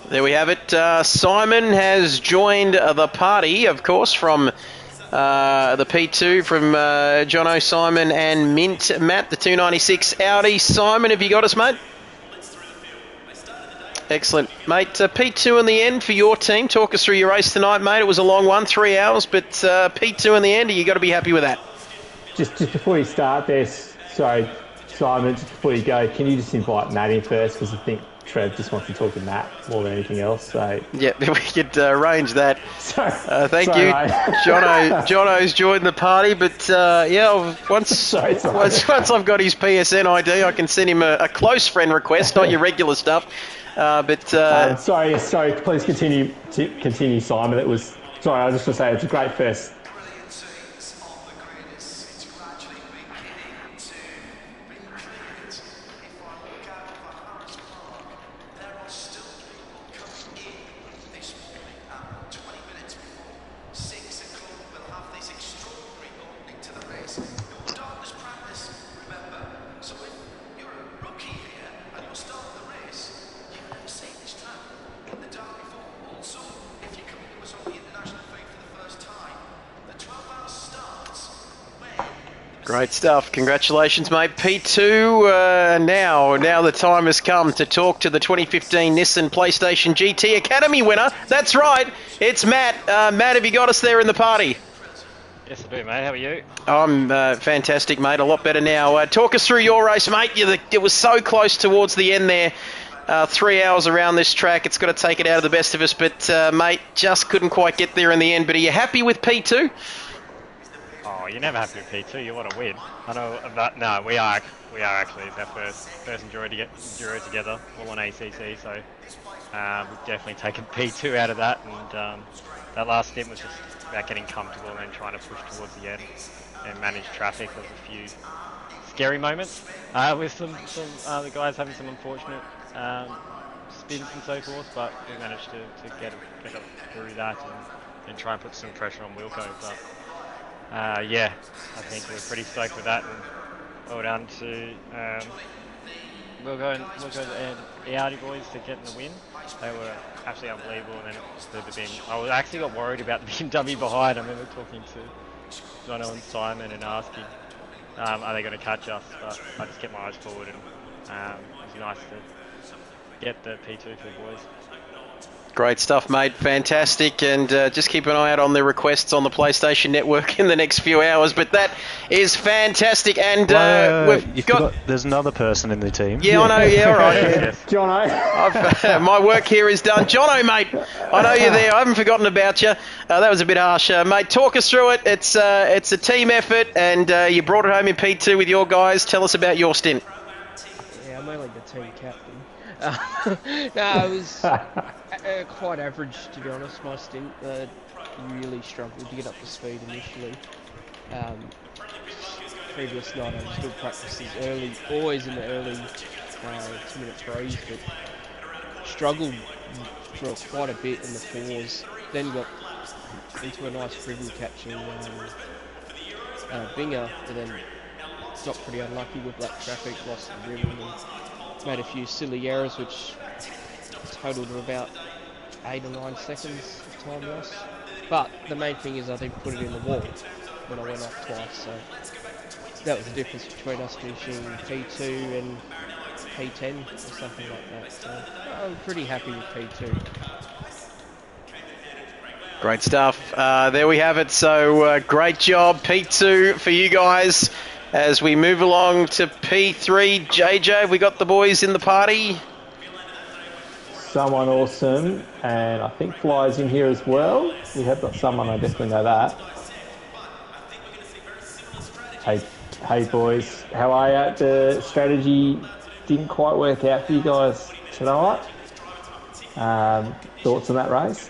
There we have it. Simon has joined the party, of course, from the P2, from Jono, Simon and Mint Matt, the 296 Audi. Simon, have you got us, mate? Excellent. Mate, P2 in the end for your team. Talk us through your race tonight, mate. It was a long one, 3 hours, but P2 in the end, you got to be happy with that. Just before you start there, sorry, Simon, just before you go, can you just invite Matt in first? Because I think Trev just wants to talk to Matt more than anything else. So yeah, we could arrange that. Thank sorry, you, mate. Jono's joined the party, but yeah, once I've got his PSN ID, I can send him a close friend request, not your regular stuff. Sorry. Please continue, Simon. I was just going to say it's a great first. Great stuff. Congratulations, mate. P2, now the time has come to talk to the 2015 Nissan PlayStation GT Academy winner. That's right, it's Matt. Matt, have you got us there in the party? Yes, I do, mate. How are you? I'm fantastic, mate. A lot better now. Talk us through your race, mate. It was so close towards the end there. 3 hours around this track. It's got to take it out of the best of us, but, mate, just couldn't quite get there in the end. But are you happy with P2? Oh, you're never happy with P2. You want to win. I know, but no, we are actually. It's our first enduro together, all on ACC. So we've definitely taken P2 out of that, and that last stint was just about getting comfortable and then trying to push towards the end and manage traffic. There was a few scary moments with some the guys having some unfortunate spins and so forth, but we managed to get through that and try and put some pressure on Wilco. But yeah, I think we're pretty stoked with that, and well done to Wilco and the Audi boys to getting the win. They were absolutely unbelievable, and then I actually got worried about the BMW behind. I remember talking to Jono and Simon and asking, are they going to catch us? But I just kept my eyes forward, and it was nice to get the P2 for the boys. Great stuff, mate. Fantastic. And just keep an eye out on the requests on the PlayStation Network in the next few hours. But that is fantastic. And we've got... There's another person in the team. Yeah, I know. Yeah, all right. Yes. Jono. My work here is done. Jono, mate, I know you're there. I haven't forgotten about you. That was a bit harsh. Mate, talk us through it. It's a team effort, and you brought it home in P2 with your guys. Tell us about your stint. Yeah, I'm only the team captain. No, it was... quite average, to be honest. My stint really struggled to get up to speed initially. Previous night I was doing practices early, always in the early 2-minute threes, but struggled for quite a bit in the fours. Then got into a nice dribble catching Binger, and then got pretty unlucky with black traffic, lost the rhythm, and made a few silly errors which totaled to about 8 or 9 seconds of time loss. But the main thing is I didn't put it in the wall when I went off twice, so that was the difference between us finishing P2 and P10 or something like that. So I'm pretty happy with P2. Great stuff. There we have it. So great job, P2 for you guys. As we move along to P3, JJ, have we got the boys in the party? Someone awesome, and I think Fly's in here as well. We have got someone, I definitely know that. Hey boys, how are you? The strategy didn't quite work out for you guys tonight. Thoughts on that race?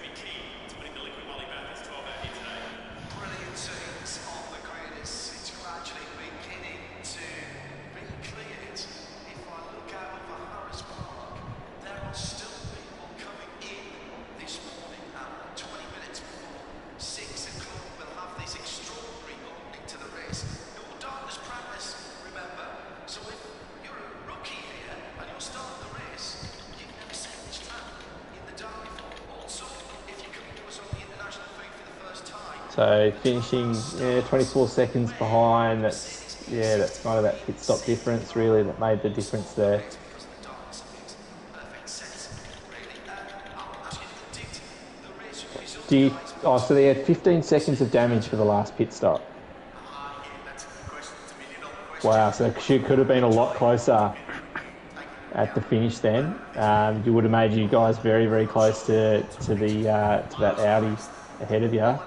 So finishing 24 seconds behind, that's kind of that pit stop difference really that made the difference there. So they had 15 seconds of damage for the last pit stop. Wow, so it could have been a lot closer at the finish then. You would have made you guys very, very close to that Audi ahead of you.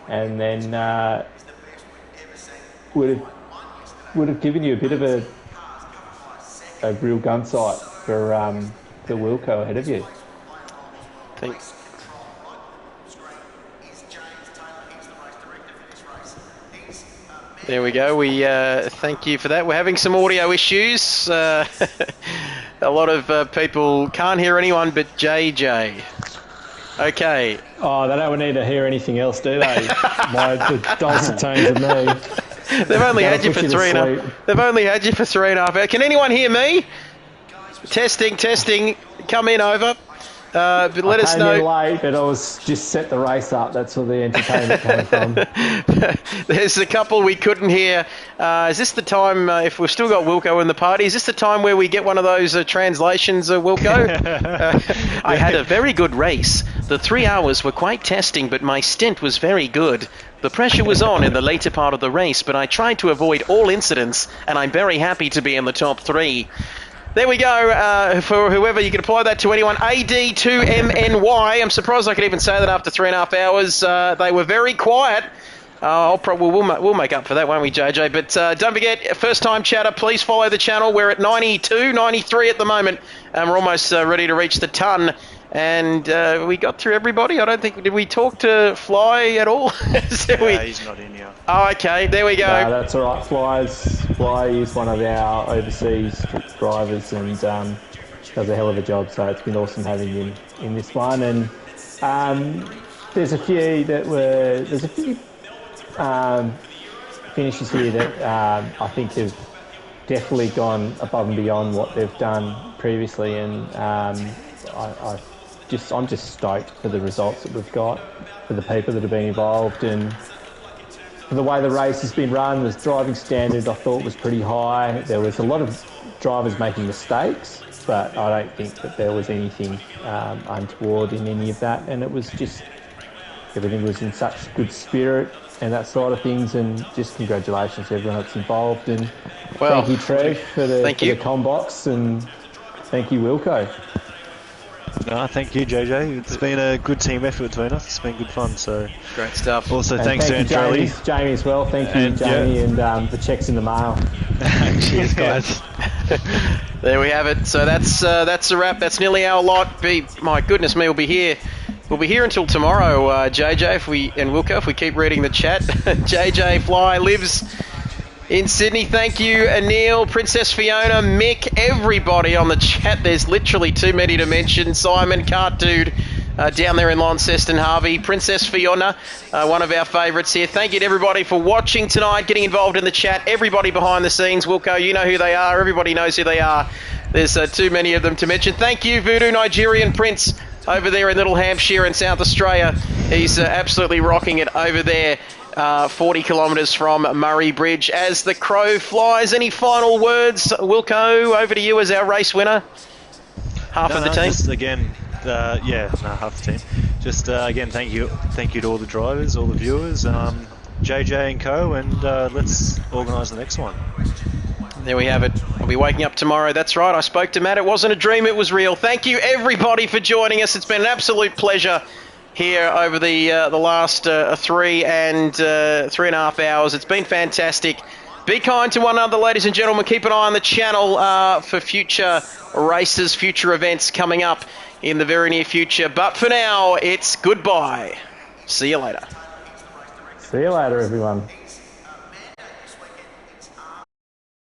And then would have given you a bit of a real gun sight for Wilco ahead of you. Thanks. There we go. We thank you for that. We're having some audio issues. A lot of people can't hear anyone but JJ. Okay. Oh, they don't need to hear anything else, do they? The dulcet tones of me. They've only had you for three and a half hours. Can anyone hear me? Testing. Come in over. But let us know. I came in late, but I was just set the race up. That's where the entertainment came from. There's a couple we couldn't hear. Is this the time, if we've still got Wilco in the party, is this the time where we get one of those translations of Wilco? I had a very good race. The 3 hours were quite testing, but my stint was very good. The pressure was on in the later part of the race, but I tried to avoid all incidents, and I'm very happy to be in the top 3. There we go, for whoever, you can apply that to anyone. AD2MNY, I'm surprised I could even say that after 3.5 hours. They were very quiet. We'll make up for that, won't we, JJ? But don't forget, first-time chatter, please follow the channel. We're at 92, 93 at the moment, and we're almost ready to reach the ton. And we got through everybody. I don't think, did we talk to Fly at all? He's not in here. Oh, okay, there we go. No, that's all right. Fly is one of our overseas drivers and does a hell of a job. So it's been awesome having him in this one. And there's a few finishes here that I think have definitely gone above and beyond what they've done previously. And I'm just stoked for the results that we've got, for the people that have been involved, and for the way the race has been run. The driving standard I thought was pretty high. There was a lot of drivers making mistakes, but I don't think that there was anything untoward in any of that. And it was just, everything was in such good spirit and that side of things. And just congratulations to everyone that's involved. And thank you, Trev, for the combox, and thank you, Wilco. No, thank you, JJ. It's been a good team effort between us. It's been good fun. So great stuff. Also, thanks to Andrelli. Jamie as well. Thank you, Jamie, and the check's in the mail. Cheers, guys. There we have it. So that's a wrap. That's nearly our lot. My goodness me, we'll be here. We'll be here until tomorrow, JJ, and Wilco, if we keep reading the chat. JJ Fly lives in Sydney. Thank you, Anil, Princess Fiona, Mick, everybody on the chat. There's literally too many to mention. Simon, Cart Dude, down there in Launceston, Harvey, Princess Fiona, one of our favourites here. Thank you to everybody for watching tonight, getting involved in the chat. Everybody behind the scenes, Wilco, you know who they are. Everybody knows who they are. There's too many of them to mention. Thank you, Voodoo Nigerian Prince, over there in Little Hampshire in South Australia. He's absolutely rocking it over there. 40 kilometres from Murray Bridge as the crow flies. Any final words, Wilco? Over to you as our race winner. Half of the team. Just again, half the team. just again, thank you to all the drivers, all the viewers, JJ and co, and let's organise the next one. There we have it. I'll be waking up tomorrow. That's right. I spoke to Matt. It wasn't a dream. It was real. Thank you, everybody, for joining us. It's been an absolute pleasure here over the last 3.5 hours. It's been fantastic. Be kind to one another, ladies and gentlemen. Keep an eye on the channel for future races, future events coming up in the very near future. But for now, it's goodbye. See you later. See you later, everyone.